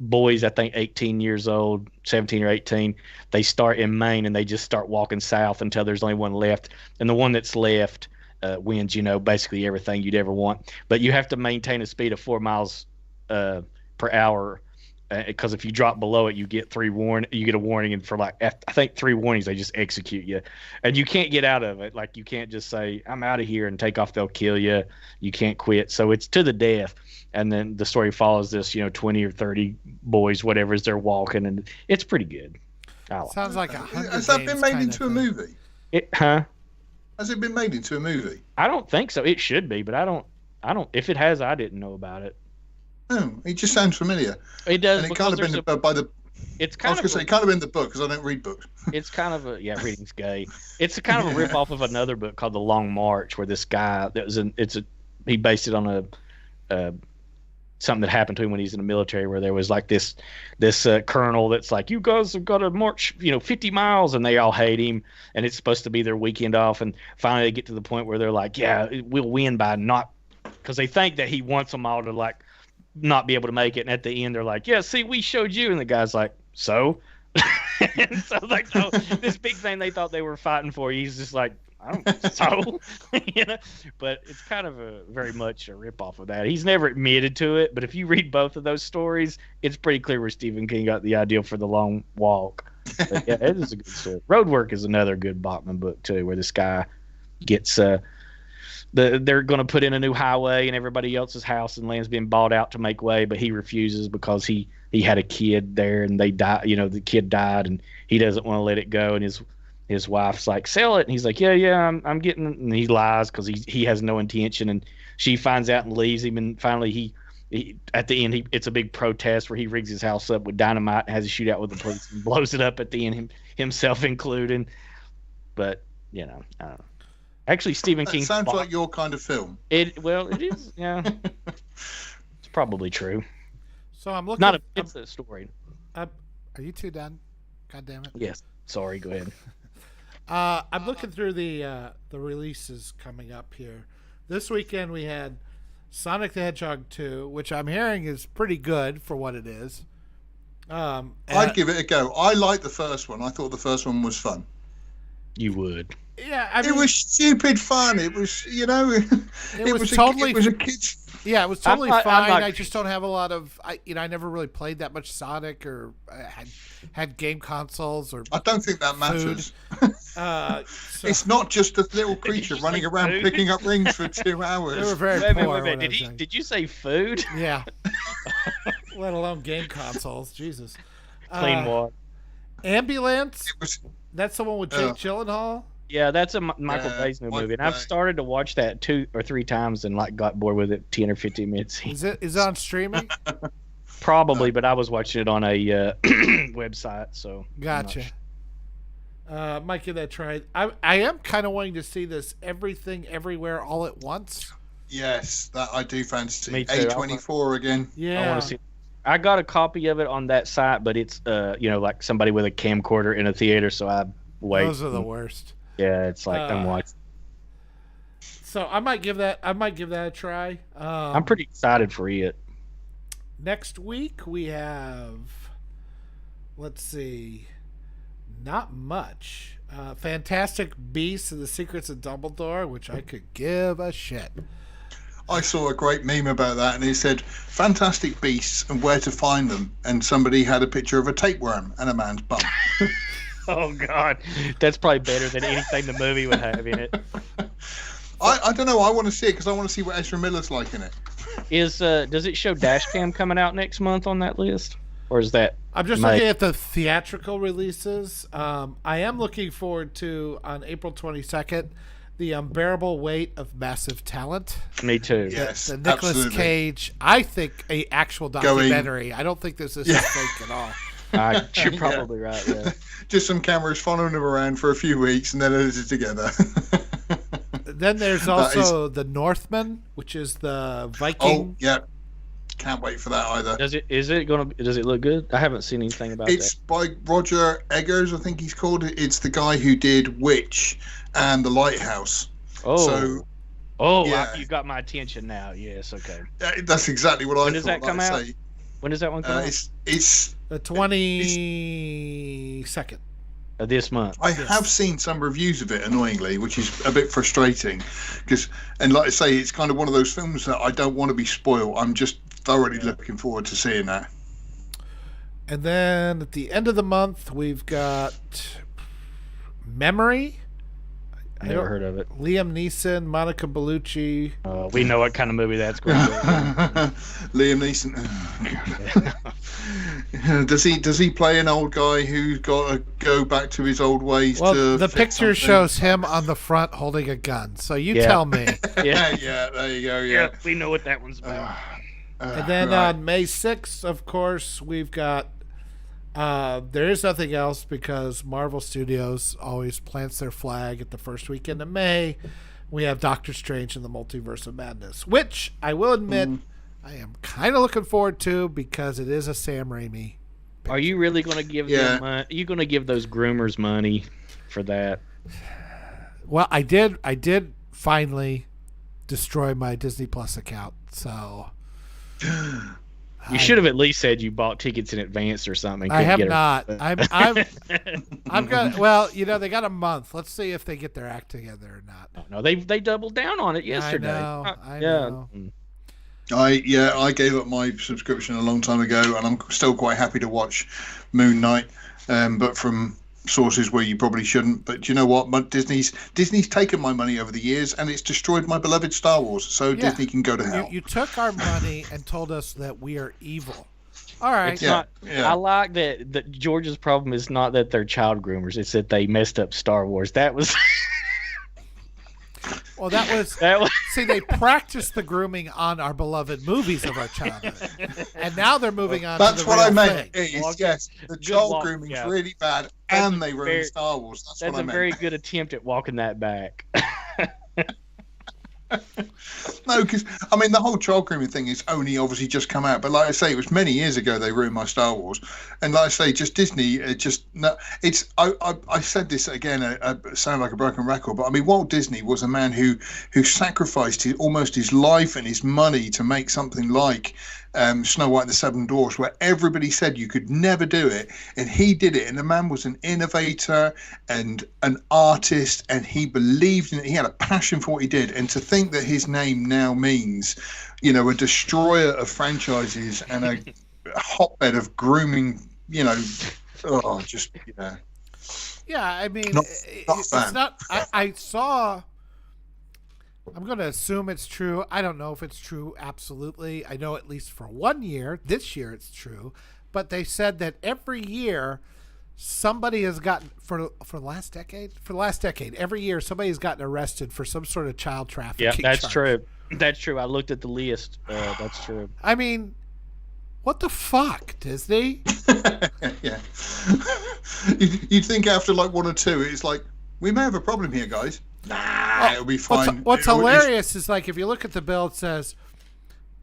boys, I think 18 years old, 17 or 18, they start in Maine and they just start walking south until there's only one left. And the one that's left wins, basically everything you'd ever want. But you have to maintain a speed of 4 miles per hour. Because if you drop below it, you get you get a warning, and for I think 3 warnings, they just execute you, and you can't get out of it. Like, you can't just say I'm out of here and take off; they'll kill you. You can't quit, so it's to the death. And then the story follows this, 20 or 30 boys, whatever, as they're walking, and it's pretty good. Sounds like Has that been made into a movie? Has it been made into a movie? I don't think so. It should be, but I don't. If it has, I didn't know about it. Oh, it just sounds familiar. It does. And it kind of been by the. It's kind of. It kind of in the book because I don't read books. It's kind of reading's gay. It's a kind of a rip off of another book called The Long March, where this guy he based it on something that happened to him when he's in the military, where there was like this colonel that's like, you guys have got to march 50 miles, and they all hate him, and it's supposed to be their weekend off, and finally they get to the point where they're like, yeah, we'll win by not, because they think that he wants them all to not be able to make it, and at the end they're like, yeah, see, we showed you, and the guy's like, so And so like, oh, this big thing they thought they were fighting for, he's just like, I don't so, But it's kind of very much a ripoff of that. He's never admitted to it, but if you read both of those stories, it's pretty clear where Stephen King got the idea for The Long Walk. But yeah, it is a good story. Roadwork is another good Bachman book too, where this guy gets they're going to put in a new highway in everybody else's house, and land's being bought out to make way, but he refuses because he had a kid there and they died. The kid died, and he doesn't want to let it go, and his wife's like, sell it. And he's like, yeah, I'm getting it. And he lies because he has no intention. And she finds out and leaves him. And finally, he at the end, it's a big protest where he rigs his house up with dynamite and has a shootout with the police and blows it up at the end, himself included. But, I don't know. Actually, Stephen King sounds like your kind of film. It is, yeah. It's probably true. So I'm looking. It's a story. Are you two done? God damn it. Yes. Sorry. Go ahead. I'm looking through the releases coming up here. This weekend we had Sonic the Hedgehog 2, which I'm hearing is pretty good for what it is. I'd give it a go. I liked the first one. I thought the first one was fun. You would. Yeah, I mean, it was stupid fun. It was, it was totally. It was a kid's. Yeah, it was totally fine. I just don't have a lot of. I never really played that much Sonic or had game consoles or. I don't think that matters. So, it's not just a little creature running around picking up rings for 2 hours. They were very poor. Wait. Did you say food? Yeah. Let alone game consoles. Jesus. Clean water. Ambulance. That's the one with Jake Gyllenhaal. Yeah, that's a Michael Bay's new movie, and I've started to watch that 2 or 3 times and got bored with it 10 or 15 minutes. Is it on streaming? Probably, but I was watching it on a website, so. Gotcha. Might give that a try. I am kind of wanting to see this Everything Everywhere All at Once. Yes, that I do fancy. Me too. A24 again. Yeah. I want to see. I got a copy of it on that site, but it's like somebody with a camcorder in a theater, so I wait. Those are the worst. Yeah, it's like I'm watching. So I might give that a try. I'm pretty excited for it. Next week we have, let's see, not much. Fantastic Beasts and the Secrets of Dumbledore, which I could give a shit. I saw a great meme about that, and it said "Fantastic Beasts and where to find them," and somebody had a picture of a tapeworm and a man's bum. Oh God, that's probably better than anything the movie would have in it. I don't know. I want to see it because I want to see what Ezra Miller's like in it. Does it show Dashcam coming out next month on that list, or is that? I'm just looking at the theatrical releases. I am looking forward to on April 22nd. The Unbearable Weight of Massive Talent. Me too. Yes, the Nicolas Cage. I think a actual documentary. I don't think this is fake at all. You're probably right. Yeah. Just some cameras following him around for a few weeks and then edited together. Then there's also The Northman, which is the Viking. Oh yeah, can't wait for that either. Does it look good? I haven't seen anything about it. It's by Roger Eggers, I think he's called it. It's the guy who did Witch and The Lighthouse. You got my attention now. Yes, okay. That's exactly what I thought. When does that come out? When does that one come out? It's the 22nd. This month. I have seen some reviews of it, annoyingly, which is a bit frustrating. And like I say, it's kind of one of those films that I don't want to be spoiled. I'm just thoroughly looking forward to seeing that. And then at the end of the month, we've got Memory. I never heard of it. Liam Neeson, Monica Bellucci. We know what kind of movie that's going to be. Liam Neeson. Oh, does he play an old guy who's got to go back to his old ways? Well, the picture shows him on the front holding a gun. So you tell me. Yeah, there you go. Yeah, we know what that one's about. And then on May 6th, of course, we've got. There is nothing else because Marvel Studios always plants their flag at the first weekend of May. We have Doctor Strange and the Multiverse of Madness, which I will admit I am kind of looking forward to because it is a Sam Raimi picture. Are you really going to give them money? Are you going to give those groomers money for that? Well, I did finally destroy my Disney Plus account, so You should have at least said you bought tickets in advance or something. I have not. I'm gonna. Well, they got a month. Let's see if they get their act together or not. No, they doubled down on it yesterday. I know. I gave up my subscription a long time ago, and I'm still quite happy to watch Moon Knight, but from sources where you probably shouldn't. But you know what? Disney's taken my money over the years, and it's destroyed my beloved Star Wars. So Disney can go to hell. You took our money and told us that we are evil. All right. It's not. I like that George's problem is not that they're child groomers; it's that they messed up Star Wars. That was. Well, that was. See, they practiced the grooming on our beloved movies of our childhood, and now they're moving on. That's to the what real I meant. thing. Yes, the child grooming is really bad, and they ruined Star Wars. That's what I meant. That's a very good attempt at walking that back. No, because the whole child grooming thing is only obviously just come out. But like I say, it was many years ago they ruined my Star Wars, and like I say, just Disney. I said this again. I sound like a broken record, but Walt Disney was a man who sacrificed almost his life and his money to make something like Snow White and the Seven Dwarfs, where everybody said you could never do it, and he did it. And the man was an innovator and an artist, and he believed in it. He had a passion for what he did. And to think that his name now means, a destroyer of franchises and a hotbed of grooming, Yeah, it's not. I saw. I'm going to assume it's true. I don't know if it's true absolutely. I know at least for 1 year, this year it's true. But they said that every year somebody has gotten, for the last decade, every year somebody has gotten arrested for some sort of child trafficking. Yeah, that's charge. true. That's true. I looked at the list. That's true. What the fuck, Disney? Yeah. You'd think after like one or two, it's like, we may have a problem here, guys. Nah, it'll be fine. What's hilarious is, like, if you look at the bill, it says,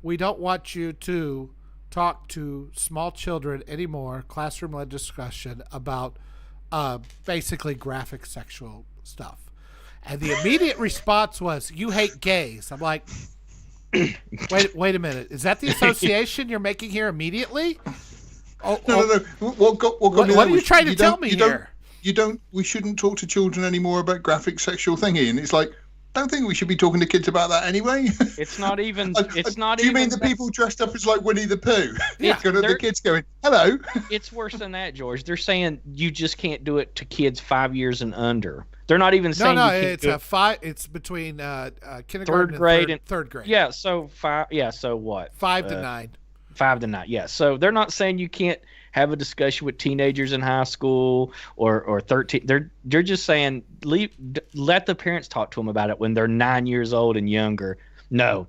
we don't want you to talk to small children anymore, classroom-led discussion about basically graphic sexual stuff. And the immediate response was, you hate gays. I'm like, wait a minute. Is that the association you're making here immediately? No. What are you trying to tell me here? We shouldn't talk to children anymore about graphic sexual thingy. And it's like, don't think we should be talking to kids about that anyway. It's not even. Do you mean the people dressed up as like Winnie the Pooh? Yeah. The kids going, hello. It's worse than that, George. They're saying you just can't do it to kids 5 years and under. They're not even saying it's between kindergarten and third grade. Yeah, so 5. Yeah, so what? 5 to 9. 5 to 9. Yeah, so they're not saying you can't have a discussion with teenagers in high school or 13. They're just saying let the parents talk to them about it when they're 9 years old and younger. No,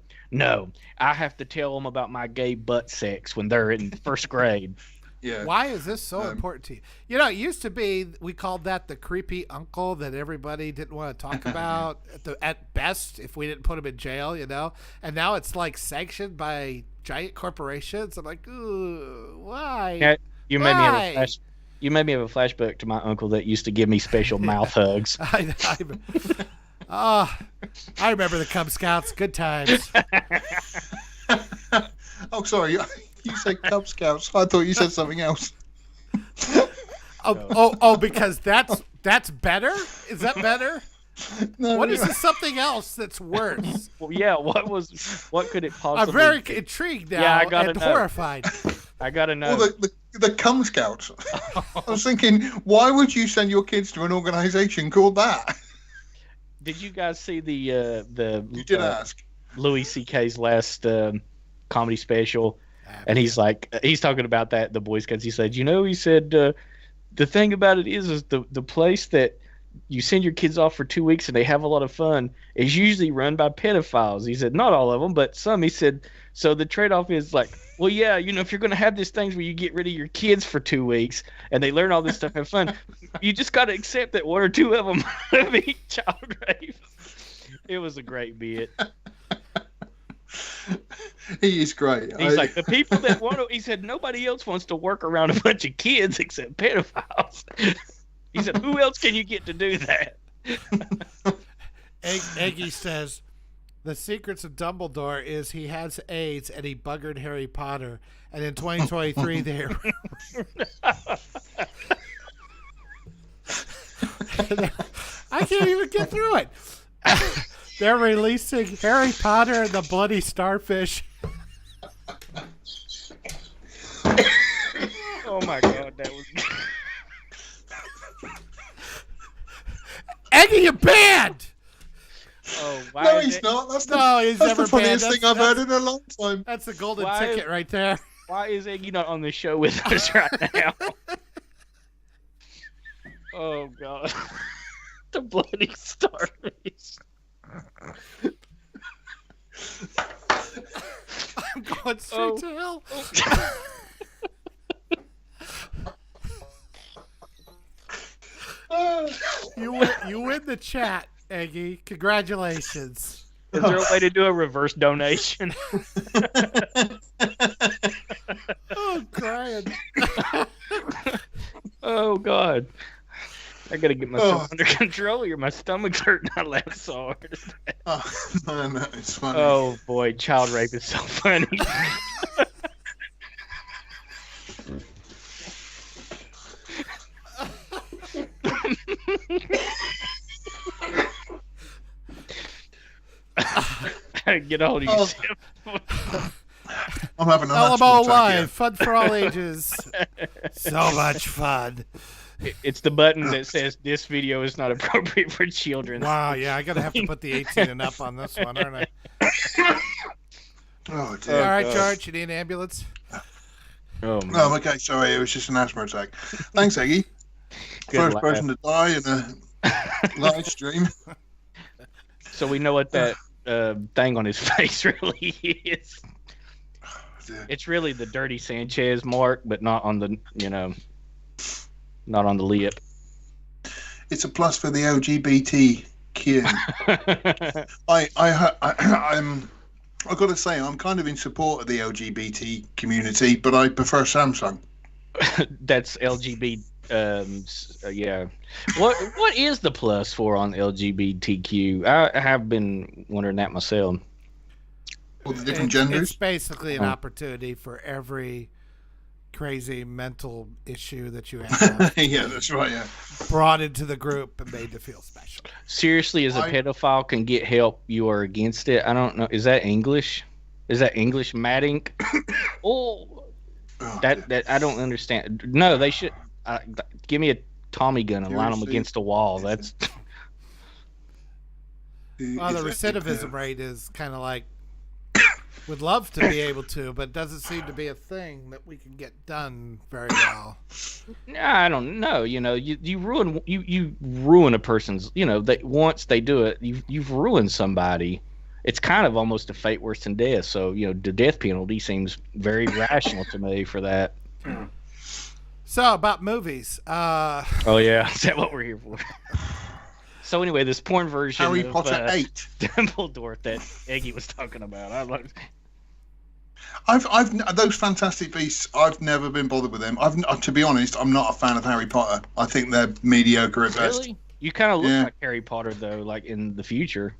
I have to tell them about my gay butt sex when they're in first grade. Yeah. Why is this so important to you? It used to be we called that the creepy uncle that everybody didn't want to talk about at best if we didn't put him in jail, and now it's like sanctioned by giant corporations. I'm like, ooh, why? Yeah, you made me have a flashback to my uncle that used to give me special mouth hugs. I remember the Cub Scouts. Good times. Oh, sorry. You said Cub Scouts. I thought you said something else. Because that's better? Is that better? No, what is this something else that's worse? Well, yeah. What could it possibly? I'm very intrigued now and horrified. I gotta know. Well, the Cub Scouts. I was thinking, why would you send your kids to an organization called that? Did you guys see the? You did ask. Louis C.K.'s last comedy special. And he's talking about that, the Boy Scouts. He said, he said, the thing about it is the place that you send your kids off for 2 weeks and they have a lot of fun is usually run by pedophiles. He said, not all of them, but some. He said, so the trade-off is like, well, yeah, if you're going to have these things where you get rid of your kids for 2 weeks and they learn all this stuff and have fun, you just got to accept that one or two of them be child rape. It was a great bit. He is great. He's like, the people that want to, he said, nobody else wants to work around a bunch of kids except pedophiles. He said, who else can you get to do that? Eggy says, The secrets of Dumbledore is he has AIDS and he buggered Harry Potter. And in 2023, they're... I can't even get through it. They're releasing Harry Potter and the Bloody Starfish. Oh my God, that was... Eggy, you're banned! Oh, why no, is he's it... not. That's he's the never funniest banned. thing I've heard in a long time. That's the golden ticket right there. Why is Eggy not on the show with us right now? Oh God, the Bloody Starfish. I'm going straight to hell. You win the chat, Eggy. Congratulations. Is there a way to do a reverse donation? Oh, crying. Oh God, I gotta get myself under control here. My stomach's hurting. I laugh so hard. Oh, no, it's funny. Oh boy, child rape is so funny. Get a hold of yourself. I'm having a Alamo Live, fun for all ages. So much fun. It's the button that says this video is not appropriate for children. Wow, yeah, I gotta have to put the 18 and up on this one, aren't I? Oh, dear. All right, George, you need an ambulance? Oh, okay, sorry, it was just an asthma attack. Thanks, Eggy. First person to die in a live stream. So we know what that thing on his face really is. It's really the dirty Sanchez mark, but not on the, not on the lip. It's a plus for the LGBTQ. I've got to say, I'm kind of in support of the LGBT community, but I prefer Samsung. That's LGBT. Yeah. What is the plus for on LGBTQ? I have been wondering that myself. All the different genders? It's basically an opportunity for every crazy mental issue that you have. Yeah, that's right, yeah. Brought into the group and made to feel special. Seriously, as a pedophile can get help, you are against it? I don't know. Is that English? Is that English, Maddink? That I don't understand. No, they should give me a Tommy gun and line them against a wall. That's... Well, the recidivism rate is kind of like, would love to be able to, but it doesn't seem to be a thing that we can get done very well. I don't know. You ruin a person's. Once they do it, you've ruined somebody. It's kind of almost a fate worse than death. So the death penalty seems very rational to me for that. So about movies. Oh yeah, is that what we're here for? So anyway, this porn version Harry of Potter 8 Dumbledore that Eggy was talking about. I've those Fantastic Beasts. I've never been bothered with them. To be honest, I'm not a fan of Harry Potter. I think they're mediocre at best. Really? You kind of look like Harry Potter though, like in the future.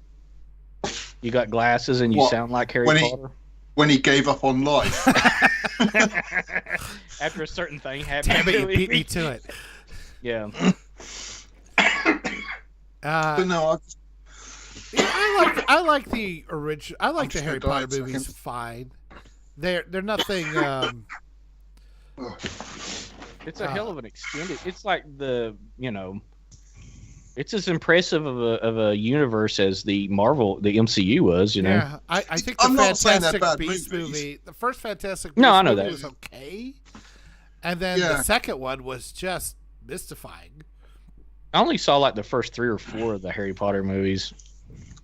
You got glasses and you sound like Harry Potter. When he gave up on life. After a certain thing happened. Damn it, you beat me to it. Yeah. But no, I like the original. I like the Harry Potter movies. Fine, they're nothing. It's a hell of an extended. It's like it's as impressive of a universe as the MCU was. Yeah, I think the Fantastic Beasts movie, the first Fantastic Beasts movie was okay, and then the second one was just mystifying. I only saw like the first 3 or 4 of the Harry Potter movies.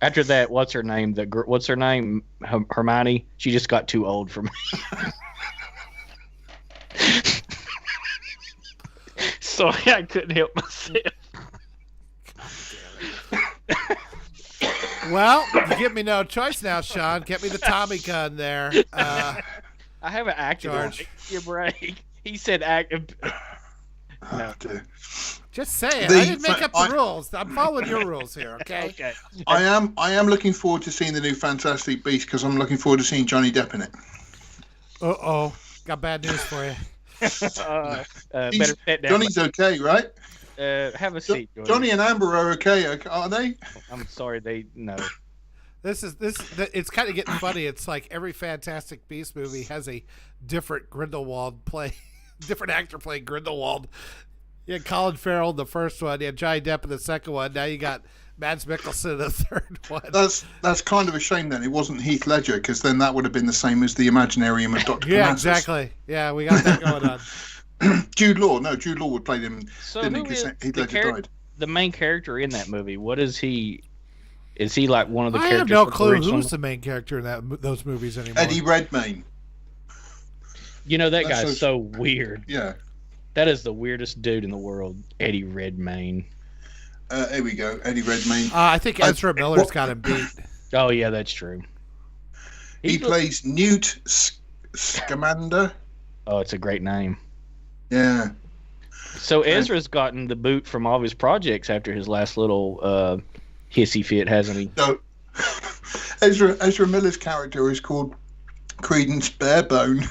After that, what's her name? Hermione. She just got too old for me. So I couldn't help myself. Well, you give me no choice now, Sean. Get me the Tommy gun there. I haven't acted on your break. He said Oh, dear. Just saying. I didn't make up the rules. I'm following your rules here, okay? Okay. I am looking forward to seeing the new Fantastic Beast because I'm looking forward to seeing Johnny Depp in it. Uh-oh. Got bad news for you. Better pet down. Johnny's okay, right? Have a seat, Johnny and Amber are okay, are they? I'm sorry, no. It's kind of getting funny. It's like every Fantastic Beast movie has a different Grindelwald play, different actor playing Grindelwald. You had Colin Farrell in the first one. You had Johnny Depp in the second one. Now you got Mads Mikkelsen in the third one. That's kind of a shame then. It wasn't Heath Ledger because then that would have been the same as the Imaginarium of Dr. Yeah, Parnassus. exactly. Yeah, we got that going on. Jude Law would play him, So didn't he? Because Heath Ledger died. The main character in that movie, what is he? Is he like one of the characters? I have no clue who's the main character in those movies anymore. Eddie Redmayne. You know, that guy's so weird. Yeah. That is the weirdest dude in the world, Eddie Redmayne. Here we go, Eddie Redmayne. I think Ezra Miller's got him beat. Oh, yeah, that's true. He plays Newt Scamander. Oh, it's a great name. Yeah. So Ezra's gotten the boot from all of his projects after his last little hissy fit, hasn't he? No. Ezra Miller's character is called Credence Barebone.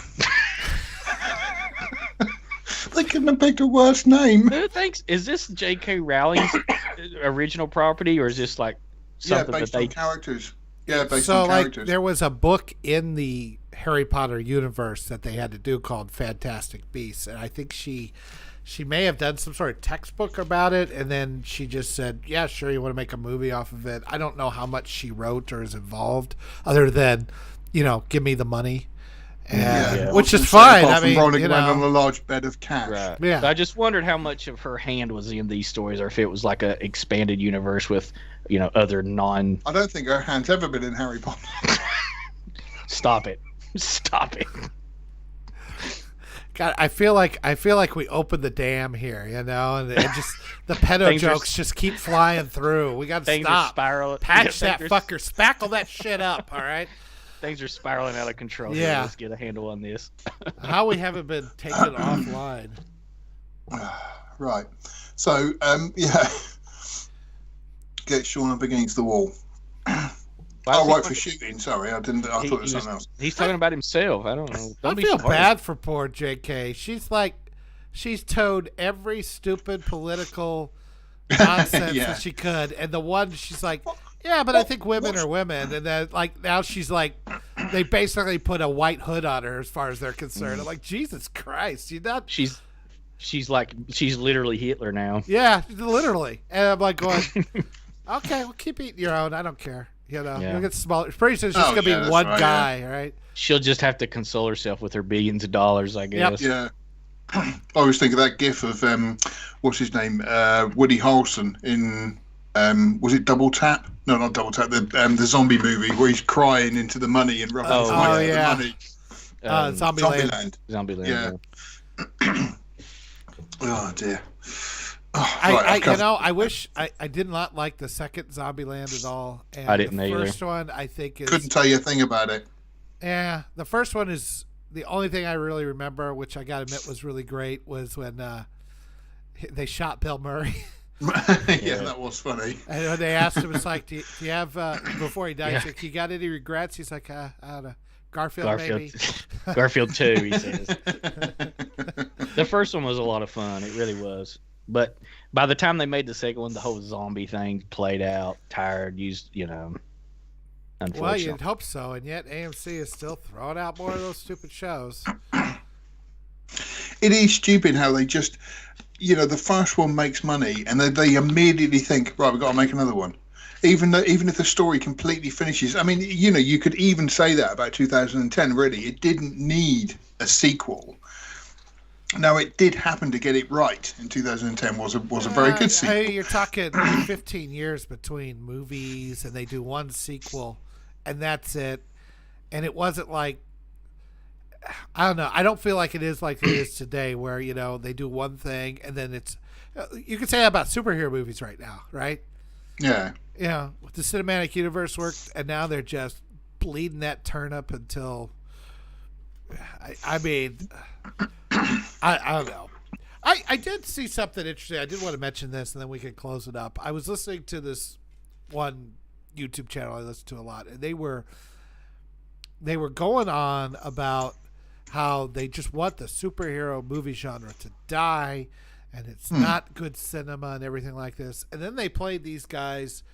They couldn't have picked a worse name. Who thinks, is this J.K. Rowling's original property, or is this like something based that on characters? Yeah, based so on characters. Like there was a book in the Harry Potter universe that they had to do called Fantastic Beasts, and I think she may have done some sort of textbook about it, and then she just said, "Yeah, sure, you want to make a movie off of it." I don't know how much she wrote or is involved, other than, give me the money. Which is fine. I mean, rolling around on a large bed of cash. Right. Yeah. So I just wondered how much of her hand was in these stories, or if it was like a expanded universe with, other non. I don't think her hand's ever been in Harry Potter. Stop it! Stop it! God, I feel like we opened the dam here, and it just the pedo jokes just keep flying through. We got to stop. Patch that fucker. Spackle that shit up. All right. Things are spiraling out of control. Yeah. Here. Let's get a handle on this. How we haven't been taken offline. Right. So, get Shawn up against the wall. For shooting. Sorry, I didn't. I thought it was something else. He's talking about himself. I don't know. I feel bad for poor JK. She's towed every stupid political nonsense that she could, and the one she's like, yeah, but I think women are women, and then now she's like, they basically put a white hood on her as far as they're concerned. I'm like, Jesus Christ, you not? She's literally Hitler now. Yeah, literally, and I'm like going, okay, well, keep eating your own. I don't care. You'll get smaller. Pretty soon she's gonna be one guy, right? She'll just have to console herself with her billions of dollars, I guess. Yep. Yeah. I always think of that gif of what's his name, Woody Harrelson in was it Double Tap? No, not Double Tap. The zombie movie where he's crying into the money and rubbing his money into the money. Zombieland. Zombieland. Yeah. Oh dear. I wish I did not like the second Zombieland at all. And I didn't either. The either. first one I think is couldn't tell you a thing about it. Yeah, the first one is the only thing I really remember, which I gotta admit was really great, was when they shot Bill Murray. Yeah, that was funny. And when they asked him, it's like, do you have before he died? Like, you got any regrets? He's like, I don't know. Garfield maybe. Garfield 2, he says. The first one was a lot of fun. It really was. But by the time they made the second one, the whole zombie thing played out, tired, unfortunately. Well, you'd hope so, and yet AMC is still throwing out more of those stupid shows. It is stupid how they just, the first one makes money, and they immediately think, right, we've got to make another one. Even if the story completely finishes. I mean, you could even say that about 2010, really. It didn't need a sequel. Now, it did happen to get it right in 2010. Was a very good sequel. Hey, you're talking 15 years between movies, and they do one sequel, and that's it. And it wasn't like, I don't know. I don't feel like it is like it is today, where they do one thing, and then it's. You could say that about superhero movies right now, right? Yeah. Yeah, the cinematic universe worked, and now they're just bleeding that turnip until. I mean, I don't know. I did see something interesting. I did want to mention this, and then we can close it up. I was listening to this one YouTube channel I listen to a lot, and they were going on about how they just want the superhero movie genre to die, and it's not good cinema and everything like this. And then they played these guys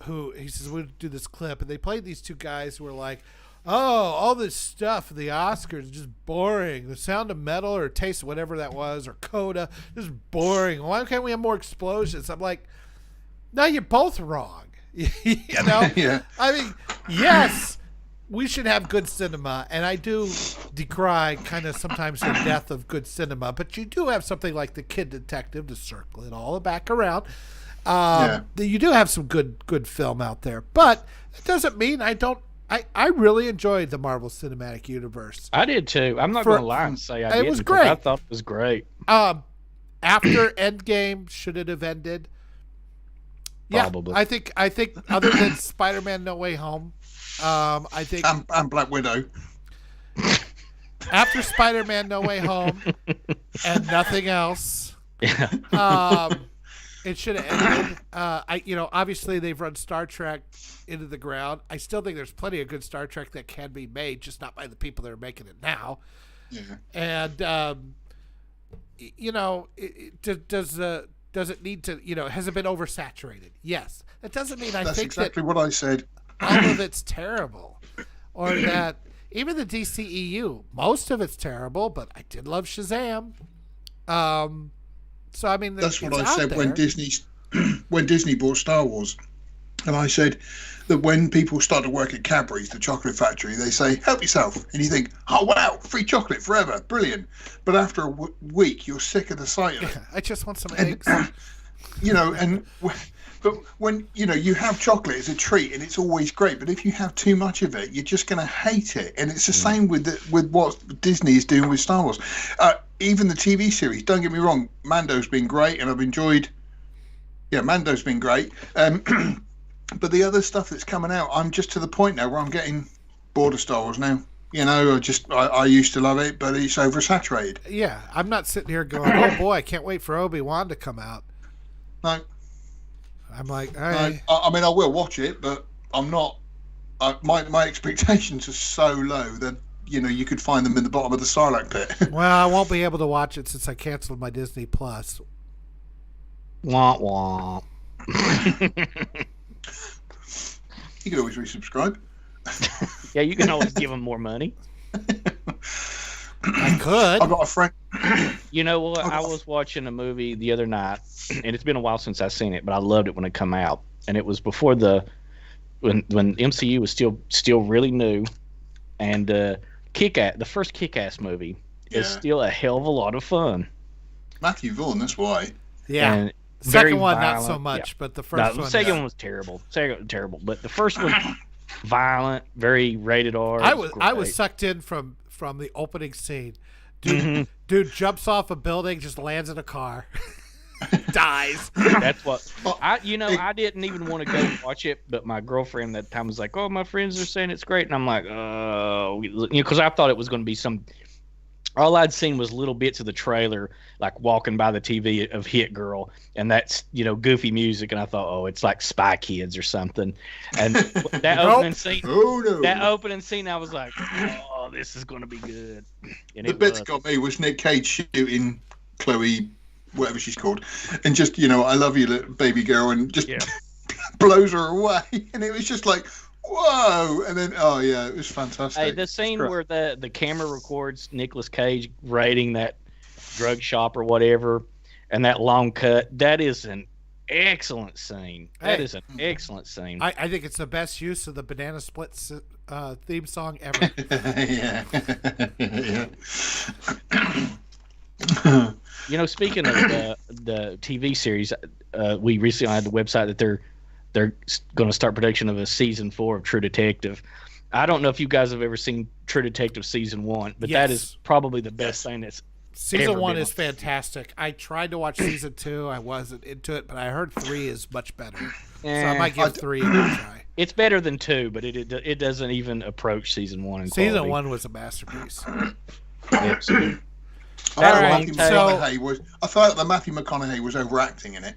who, he says, we'll do this clip, and they played these two guys who were like, oh, all this stuff, the Oscars, is just boring. The Sound of Metal or Taste, whatever that was, or Coda, just boring. Why can't we have more explosions? I'm like, no, you're both wrong. You know? Yeah. I mean, yes, we should have good cinema, and I do decry kind of sometimes the death of good cinema, but you do have something like The Kid Detective to circle it all back around. You do have some good film out there, but it doesn't mean I don't. I really enjoyed the Marvel Cinematic Universe. I did too. I'm not going to lie and say I did. It was great. I thought it was great. After Endgame, should it have ended? Probably. Yeah, I think other than Spider-Man: No Way Home, I think and Black Widow. After Spider-Man: No Way Home and nothing else, it should have ended. Obviously they've run Star Trek into the ground. I still think there's plenty of good Star Trek that can be made, just not by the people that are making it now. Yeah. And does it need to? Has it been oversaturated? Yes. That doesn't mean That's think exactly that what I said. all of it's terrible, or that even the DCEU, most of it's terrible. But I did love Shazam. So I mean, that's what I said when Disney bought Star Wars, and I said that when people start to work at Cadbury's, the chocolate factory, they say help yourself, and you think, oh wow, free chocolate forever, brilliant. But after a week, you're sick of the sight of it. I just want some eggs. But when you have chocolate as a treat, and it's always great. But if you have too much of it, you're just going to hate it. And it's the same with what Disney is doing with Star Wars. Even the TV series. Don't get me wrong, Mando's been great, and I've enjoyed. Yeah, Mando's been great. But the other stuff that's coming out, I'm just to the point now where I'm getting bored of Star Wars now. I used to love it, but it's oversaturated. Yeah, I'm not sitting here going, oh boy, I can't wait for Obi-Wan to come out. No. I'm like, hey. I mean, I will watch it, but I'm not. My expectations are so low that you could find them in the bottom of the Sarlacc pit. Well, I won't be able to watch it since I canceled my Disney Plus. Wah wah. You could always resubscribe. Yeah, you can always give them more money. I could. I've got a friend. You know what? I was watching a movie the other night, and it's been a while since I've seen it, but I loved it when it came out. And it was before when MCU was still really new, and the first Kick-Ass movie is still a hell of a lot of fun. Matthew Vaughn, that's why. Yeah. And second one, violent. not so much, but the first one. The second one was terrible. But the first one, violent, very rated R. I was sucked in from the opening scene. Dude jumps off a building, just lands in a car, dies. That's what I didn't even want to go watch it, but my girlfriend at the time was like, "Oh, my friends are saying it's great," and I'm like, "Oh," because I thought it was going to be some. All I'd seen was little bits of the trailer, like walking by the TV of Hit Girl, and that's goofy music, and I thought, oh, it's like Spy Kids or something. And that opening scene, I was like, oh, this is going to be good. And the bit that got me was Nick Cage shooting Chloe, whatever she's called, and just I love you, little baby girl, and just blows her away, and it was just like. Whoa! And then, it was fantastic. Hey, the scene where the camera records Nicolas Cage raiding that drug shop or whatever, and that long cut, that is an excellent scene. That is an excellent scene. I think it's the best use of the Banana Splits theme song ever. Yeah. Speaking of the TV series, we recently had the website that they're going to start production of a season 4 of True Detective. I don't know if you guys have ever seen True Detective season 1, but that is probably the best thing that's season 1 is fantastic. I tried to watch season 2. I wasn't into it, but I heard 3 is much better. So I might give 3 a try. It's better than 2, but it doesn't even approach season 1 in season quality. 1 was a masterpiece. I thought that Matthew McConaughey was overacting in it.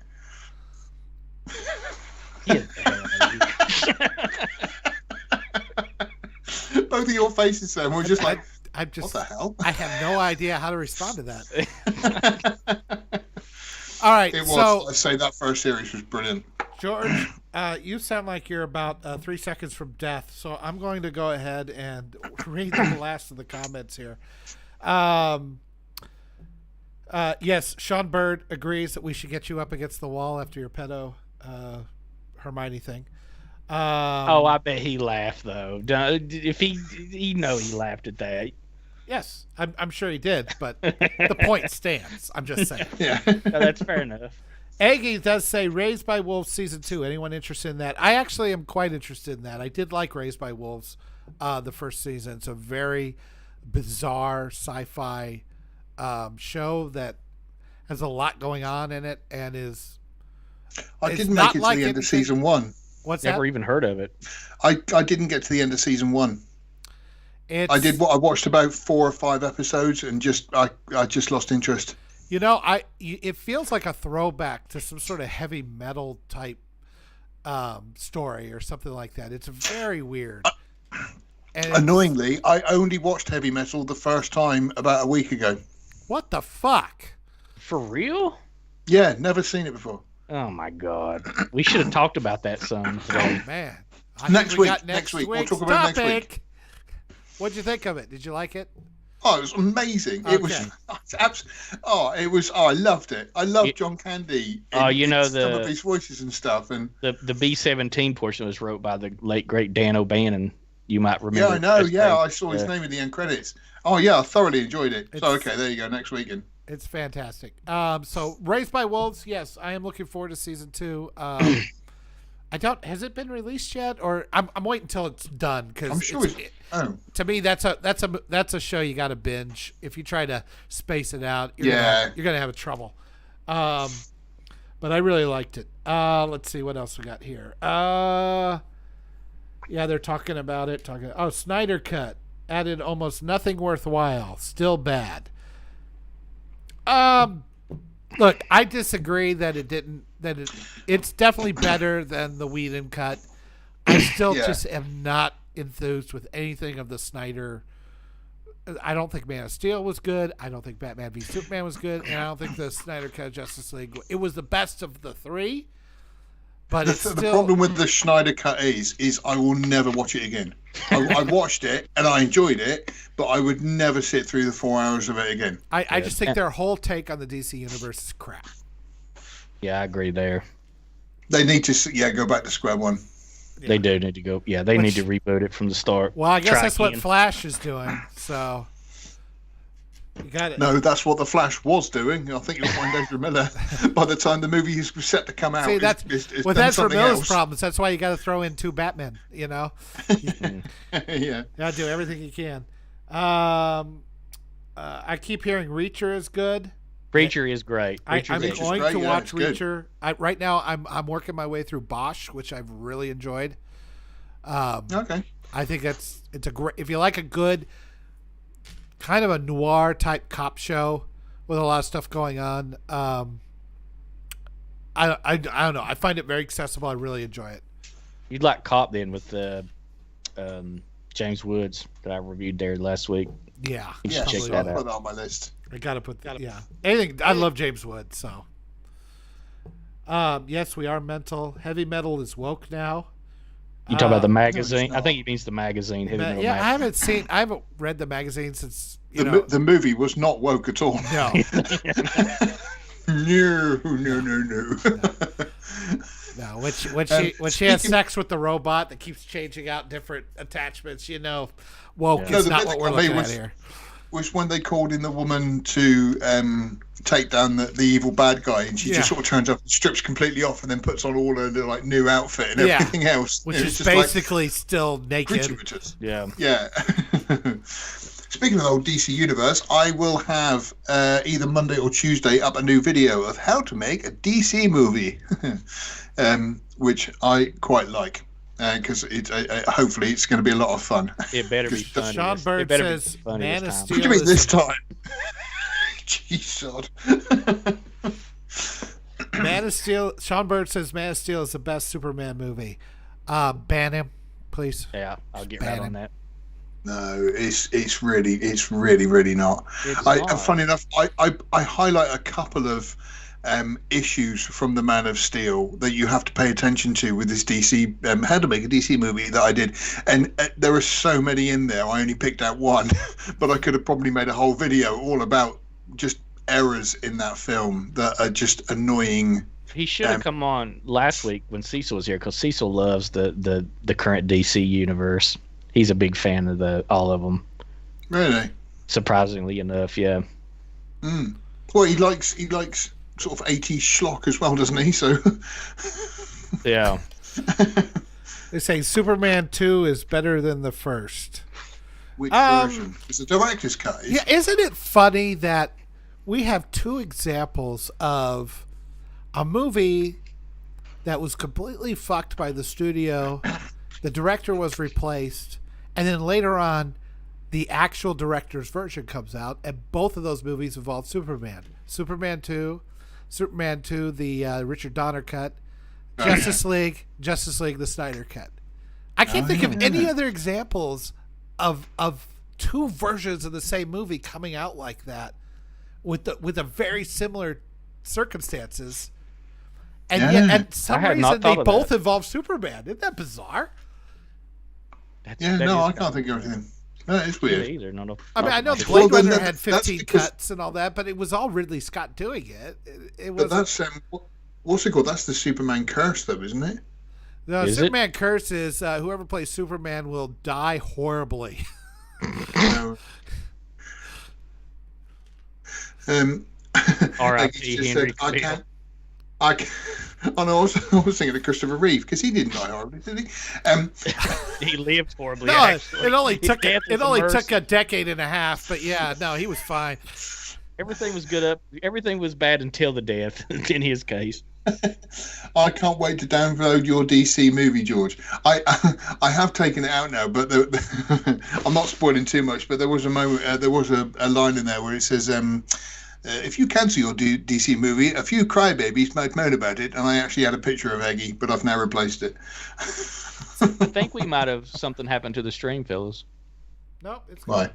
Both of your faces there were just like, what the hell? I have no idea how to respond to that. All right. It was. I say that first series was brilliant. George, you sound like you're about 3 seconds from death, so I'm going to go ahead and read the last of the comments here. Yes, Sean Bird agrees that we should get you up against the wall after your pedo Hermione thing. I bet he laughed though. If he laughed at that. Yes, I'm sure he did, but the point stands. I'm just saying. Yeah, no, that's fair enough. Aggie does say Raised by Wolves season 2. Anyone interested in that? I actually am quite interested in that. I did like Raised by Wolves, the first season. It's a very bizarre sci-fi show that has a lot going on in it and is. I didn't make it to the end of season 1. What's Never that? even heard of it. I didn't get to the end of season 1. I watched about 4 or 5 episodes and I just lost interest. You know, it feels like a throwback to some sort of heavy metal type story or something like that. It's very weird. Annoyingly, I only watched heavy metal the first time about a week ago. What the fuck? For real? Yeah, never seen it before. Oh my god. We should have talked about that some today. Oh man. Next week. We'll talk about it next week. What'd you think of it? Did you like it? Oh, it was amazing. Okay. It was I loved it. I loved John Candy. Some of his voices and stuff. And the B-17 portion was wrote by the late great Dan O'Bannon. You might remember. Yeah, I know. Yeah, I saw his name in the end credits. Oh yeah, I thoroughly enjoyed it. So okay, there you go. Next weekend. It's fantastic. So Raised by Wolves, yes, I am looking forward to season 2. Has it been released yet, or I'm waiting until it's done because I'm sure to me that's a show you got to binge. If you try to space it out, you're gonna have trouble. But I really liked it. Let's see what else we got here. Yeah, they're talking about it. Snyder Cut added almost nothing worthwhile. Still bad. Look, I disagree that it didn't. It's definitely better than the Whedon cut. I still just am not enthused with anything of the Snyder. I don't think Man of Steel was good. I don't think Batman v Superman was good, and I don't think the Snyder cut of Justice League. It was the best of the 3. But the problem with the Snyder cut is I will never watch it again. I watched it and I enjoyed it, but I would never sit through the 4 hours of it again. I just think their whole take on the DC universe is crap. Yeah, I agree there. They need to go back to square one. Yeah. They do need to go. Yeah, they need to reboot it from the start. Well, I guess that's what Flash is doing. So you got it. No, that's what the Flash was doing. I think you'll find Ezra Miller by the time the movie is set to come out. See, that's with Ezra Miller's problems. That's why you got to throw in 2 Batmen. You know. Yeah. Got to do everything you can. I keep hearing Reacher is good. Reacher is great. I'm going to watch Reacher. Right now, I'm working my way through Bosch, which I've really enjoyed. Okay. I think it's a great. If you like a good kind of a noir type cop show with a lot of stuff going on, I don't know. I find it very accessible. I really enjoy it. You'd like Cop then with James Woods that I reviewed there last week. Yeah, check that out. Put that on my list. I gotta put that. Yeah, anything. I love James Wood. So, yes, we are mental. Heavy metal is woke now. You talk about the magazine? No, I think he means the magazine. Heavy metal magazine. I haven't read the magazine since the movie was not woke at all. No. No. No, when she has sex with the robot that keeps changing out different attachments, woke is not what we're looking at here. Was when they called in the woman to take down the evil bad guy, and she just sort of turns up and strips completely off, and then puts on all her new outfit and everything else, which is basically still naked. Yeah. Speaking of the old DC universe, I will have either Monday or Tuesday up a new video of how to make a DC movie, which I quite like. Because hopefully it's going to be a lot of fun. It better be fun. Sean Bird says, "Man of Steel." What do you mean this time? Jeez, Man of Steel. Sean Bird says Man of Steel is the best Superman movie. Ban him, please. Yeah, I'll get right on that. No, it's really not. Funny enough, I highlight a couple of issues from the Man of Steel that you have to pay attention to with this DC how to make a DC movie that I did, and there are so many in there. I only picked out one, but I could have probably made a whole video all about just errors in that film that are just annoying. He should have come on last week when Cecil was here, because Cecil loves the current DC universe. He's a big fan of all of them. Really? Surprisingly enough, yeah. Well, he likes sort of 80s schlock as well, doesn't he? So yeah. They say Superman 2 is better than the first. Which version? It's the director's cut. Yeah, isn't it funny that we have two examples of a movie that was completely fucked by the studio, the director was replaced, and then later on the actual director's version comes out, and both of those movies involve Superman. Superman 2, the Richard Donner cut, Justice League, the Snyder cut. I can't think of any other examples of two versions of the same movie coming out like that with a very similar circumstances. And yet, and some reason they both involve Superman. Isn't that bizarre? I can't think of anything. That is weird. Either. No. I mean, I know Blade Runner had 15 cuts and all that, but it was all Ridley Scott doing it. It was. But that's what's it called? That's the Superman curse, though, isn't it? No, Superman curse is whoever plays Superman will die horribly. R.I.P. Henry. I was thinking of Christopher Reeve, because he didn't die horribly, did he? He lived horribly. No, actually. it only took a decade and a half, but yeah, no, he was fine. Everything was good everything was bad until the death in his case. I can't wait to download your DC movie, George. I have taken it out now, but I'm not spoiling too much. But there was a moment, there was a line in there where it says, if you cancel your DC movie, a few crybabies might moan about it. And I actually had a picture of Eggy, but I've now replaced it. I think we might have something happened to the stream, fellas. Nope, it's why?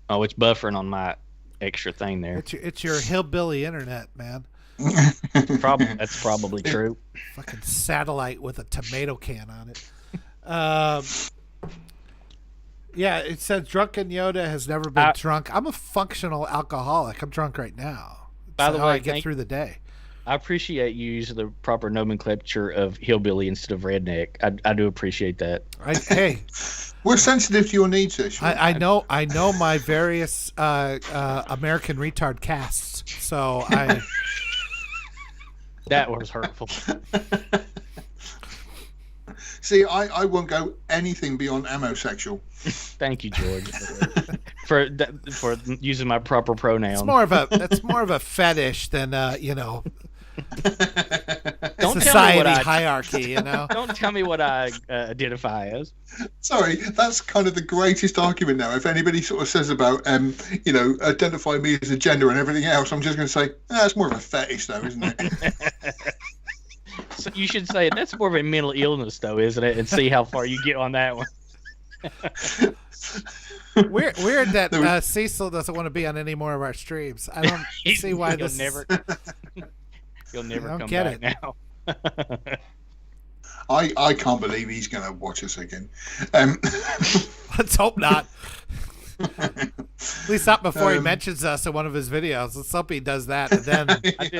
Oh, it's buffering on my extra thing there. It's your hillbilly internet, man. That's probably true. Fucking satellite with a tomato can on it. Yeah, it says drunken Yoda has never been drunk. I'm a functional alcoholic. I'm drunk right now. By the way, I get through the day. I appreciate you using the proper nomenclature of hillbilly instead of redneck. I do appreciate that. Hey, we're sensitive to your needs, Ish. I know my various American retard casts, so I. That was hurtful. See, I won't go anything beyond amosexual. Thank you, George, for using my proper pronouns. It's more of a fetish than Don't society hierarchy. Don't tell me what I identify as. Sorry, that's kind of the greatest argument now. If anybody sort of says about identify me as a gender and everything else, I'm just going to say it's more of a fetish, though, isn't it? So you should say that's more of a mental illness, though, isn't it? And see how far you get on that one. Weird that Cecil doesn't want to be on any more of our streams. I don't see why this. You'll never come back now. I can't believe he's going to watch us again. Let's hope not. At least not before he mentions us in one of his videos. Let's hope he does that. And then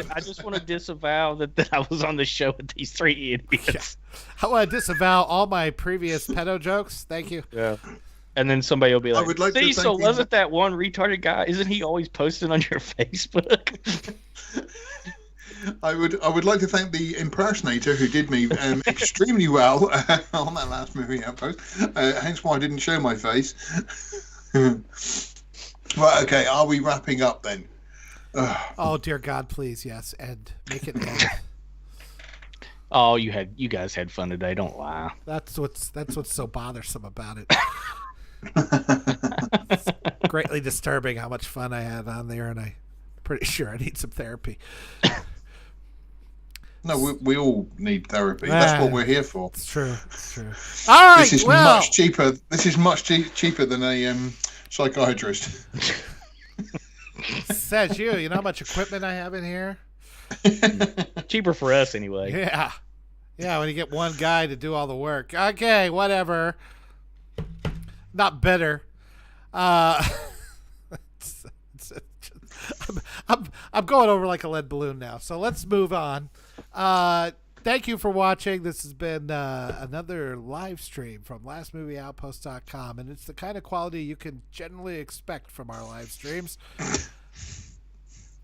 I just want to disavow that I was on the show with these three idiots. I want to disavow all my previous pedo jokes. Thank you. Yeah. And then somebody will be like, Cecil, wasn't that one retarded guy? Isn't he always posting on your Facebook? I would like to thank the impersonator who did me extremely well on that last movie Outpost. Hence why I didn't show my face. Right, okay, are we wrapping up then? Oh dear God, please, yes, Ed, make it end. Oh, you guys had fun today. Don't lie. That's what's so bothersome about it. greatly disturbing how much fun I had on there, and I'm pretty sure I need some therapy. No, we all need therapy. That's what we're here for. It's true. All right, this is much cheaper. This is much cheaper than a psychiatrist. Says you. You know how much equipment I have in here? Cheaper for us, anyway. Yeah. Yeah, when you get one guy to do all the work. Okay, whatever. Not bitter. I'm going over like a lead balloon now. So let's move on. Thank you for watching. This has been another live stream from lastmovieoutpost.com, and it's the kind of quality you can generally expect from our live streams.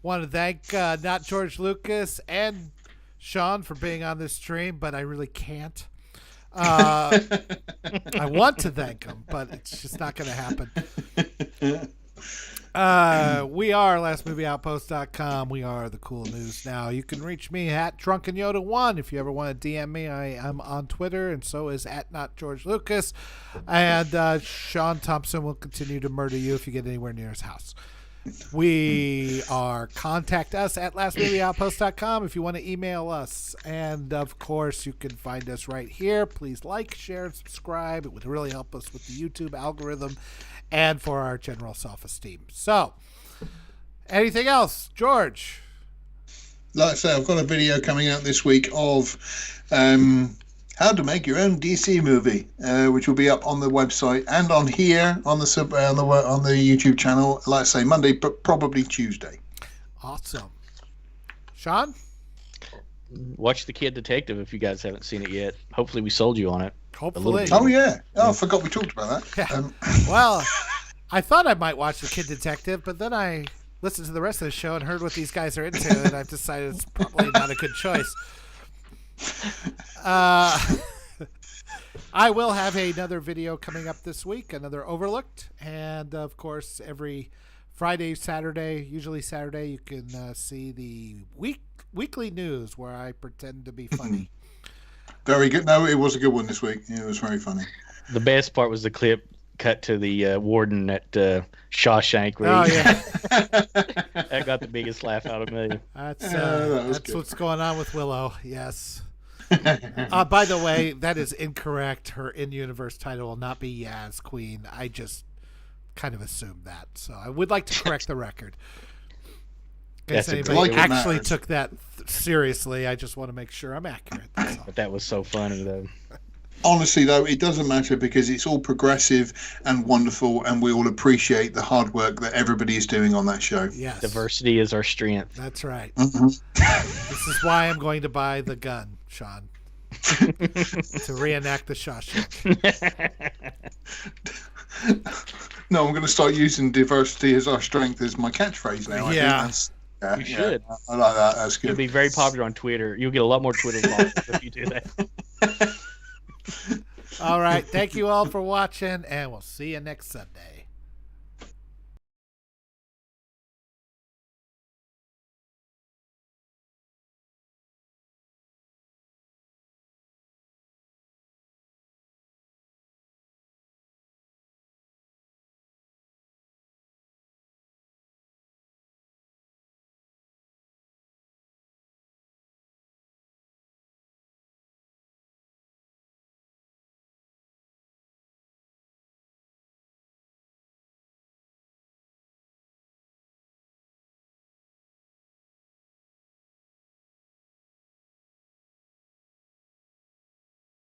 Want to thank not George Lucas and Shawn for being on this stream, but I really can't. I want to thank them, but it's just not going to happen. We are lastmovieoutpost.com. We are the cool news now. You can reach me at DrunkenYoda1 if you ever want to DM me. I am on Twitter, and so is at not George Lucas. And Sean Thompson will continue to murder you if you get anywhere near his house. We are contact us at lastmovieoutpost.com if you want to email us. And of course, you can find us right here. Please like, share, and subscribe. It would really help us with the YouTube algorithm and for our general self-esteem. So, anything else, George? Like I say, I've got a video coming out this week of how to make your own DC movie, which will be up on the website and on here on the YouTube channel. Like I say, Monday, probably Tuesday. Awesome, Shawn. Watch The Kid Detective if you guys haven't seen it yet. Hopefully, we sold you on it. Hopefully. Oh yeah. Oh, I forgot we talked about that. Yeah. Well, I thought I might watch The Kid Detective, but then I listened to the rest of the show and heard what these guys are into, and I've decided it's probably not a good choice. I will have another video coming up this week, another Overlooked, and of course every Friday, Saturday, usually Saturday, you can see the weekly news where I pretend to be funny. Very good. No, it was a good one this week. It was very funny. The best part was the clip cut to the warden at Shawshank. That got the biggest laugh out of me. That's what's going on with Willow. Yes. By the way, that is incorrect. Her in-universe title will not be Yaz Queen. I just kind of assumed that. So I would like to correct the record. In case anybody actually took that seriously, I just want to make sure I'm accurate. But that was so funny, though. Honestly, though, it doesn't matter because it's all progressive and wonderful, and we all appreciate the hard work that everybody is doing on that show. Yes. Diversity is our strength. That's right. Mm-hmm. This is why I'm going to buy the gun, Shawn. To reenact the Shawshank. No, I'm going to start using diversity as our strength as my catchphrase now. Yeah. You should. I like that. That's good. You'll be very popular on Twitter. You'll get a lot more Twitter followers if you do that. All right. Thank you all for watching, and we'll see you next Sunday.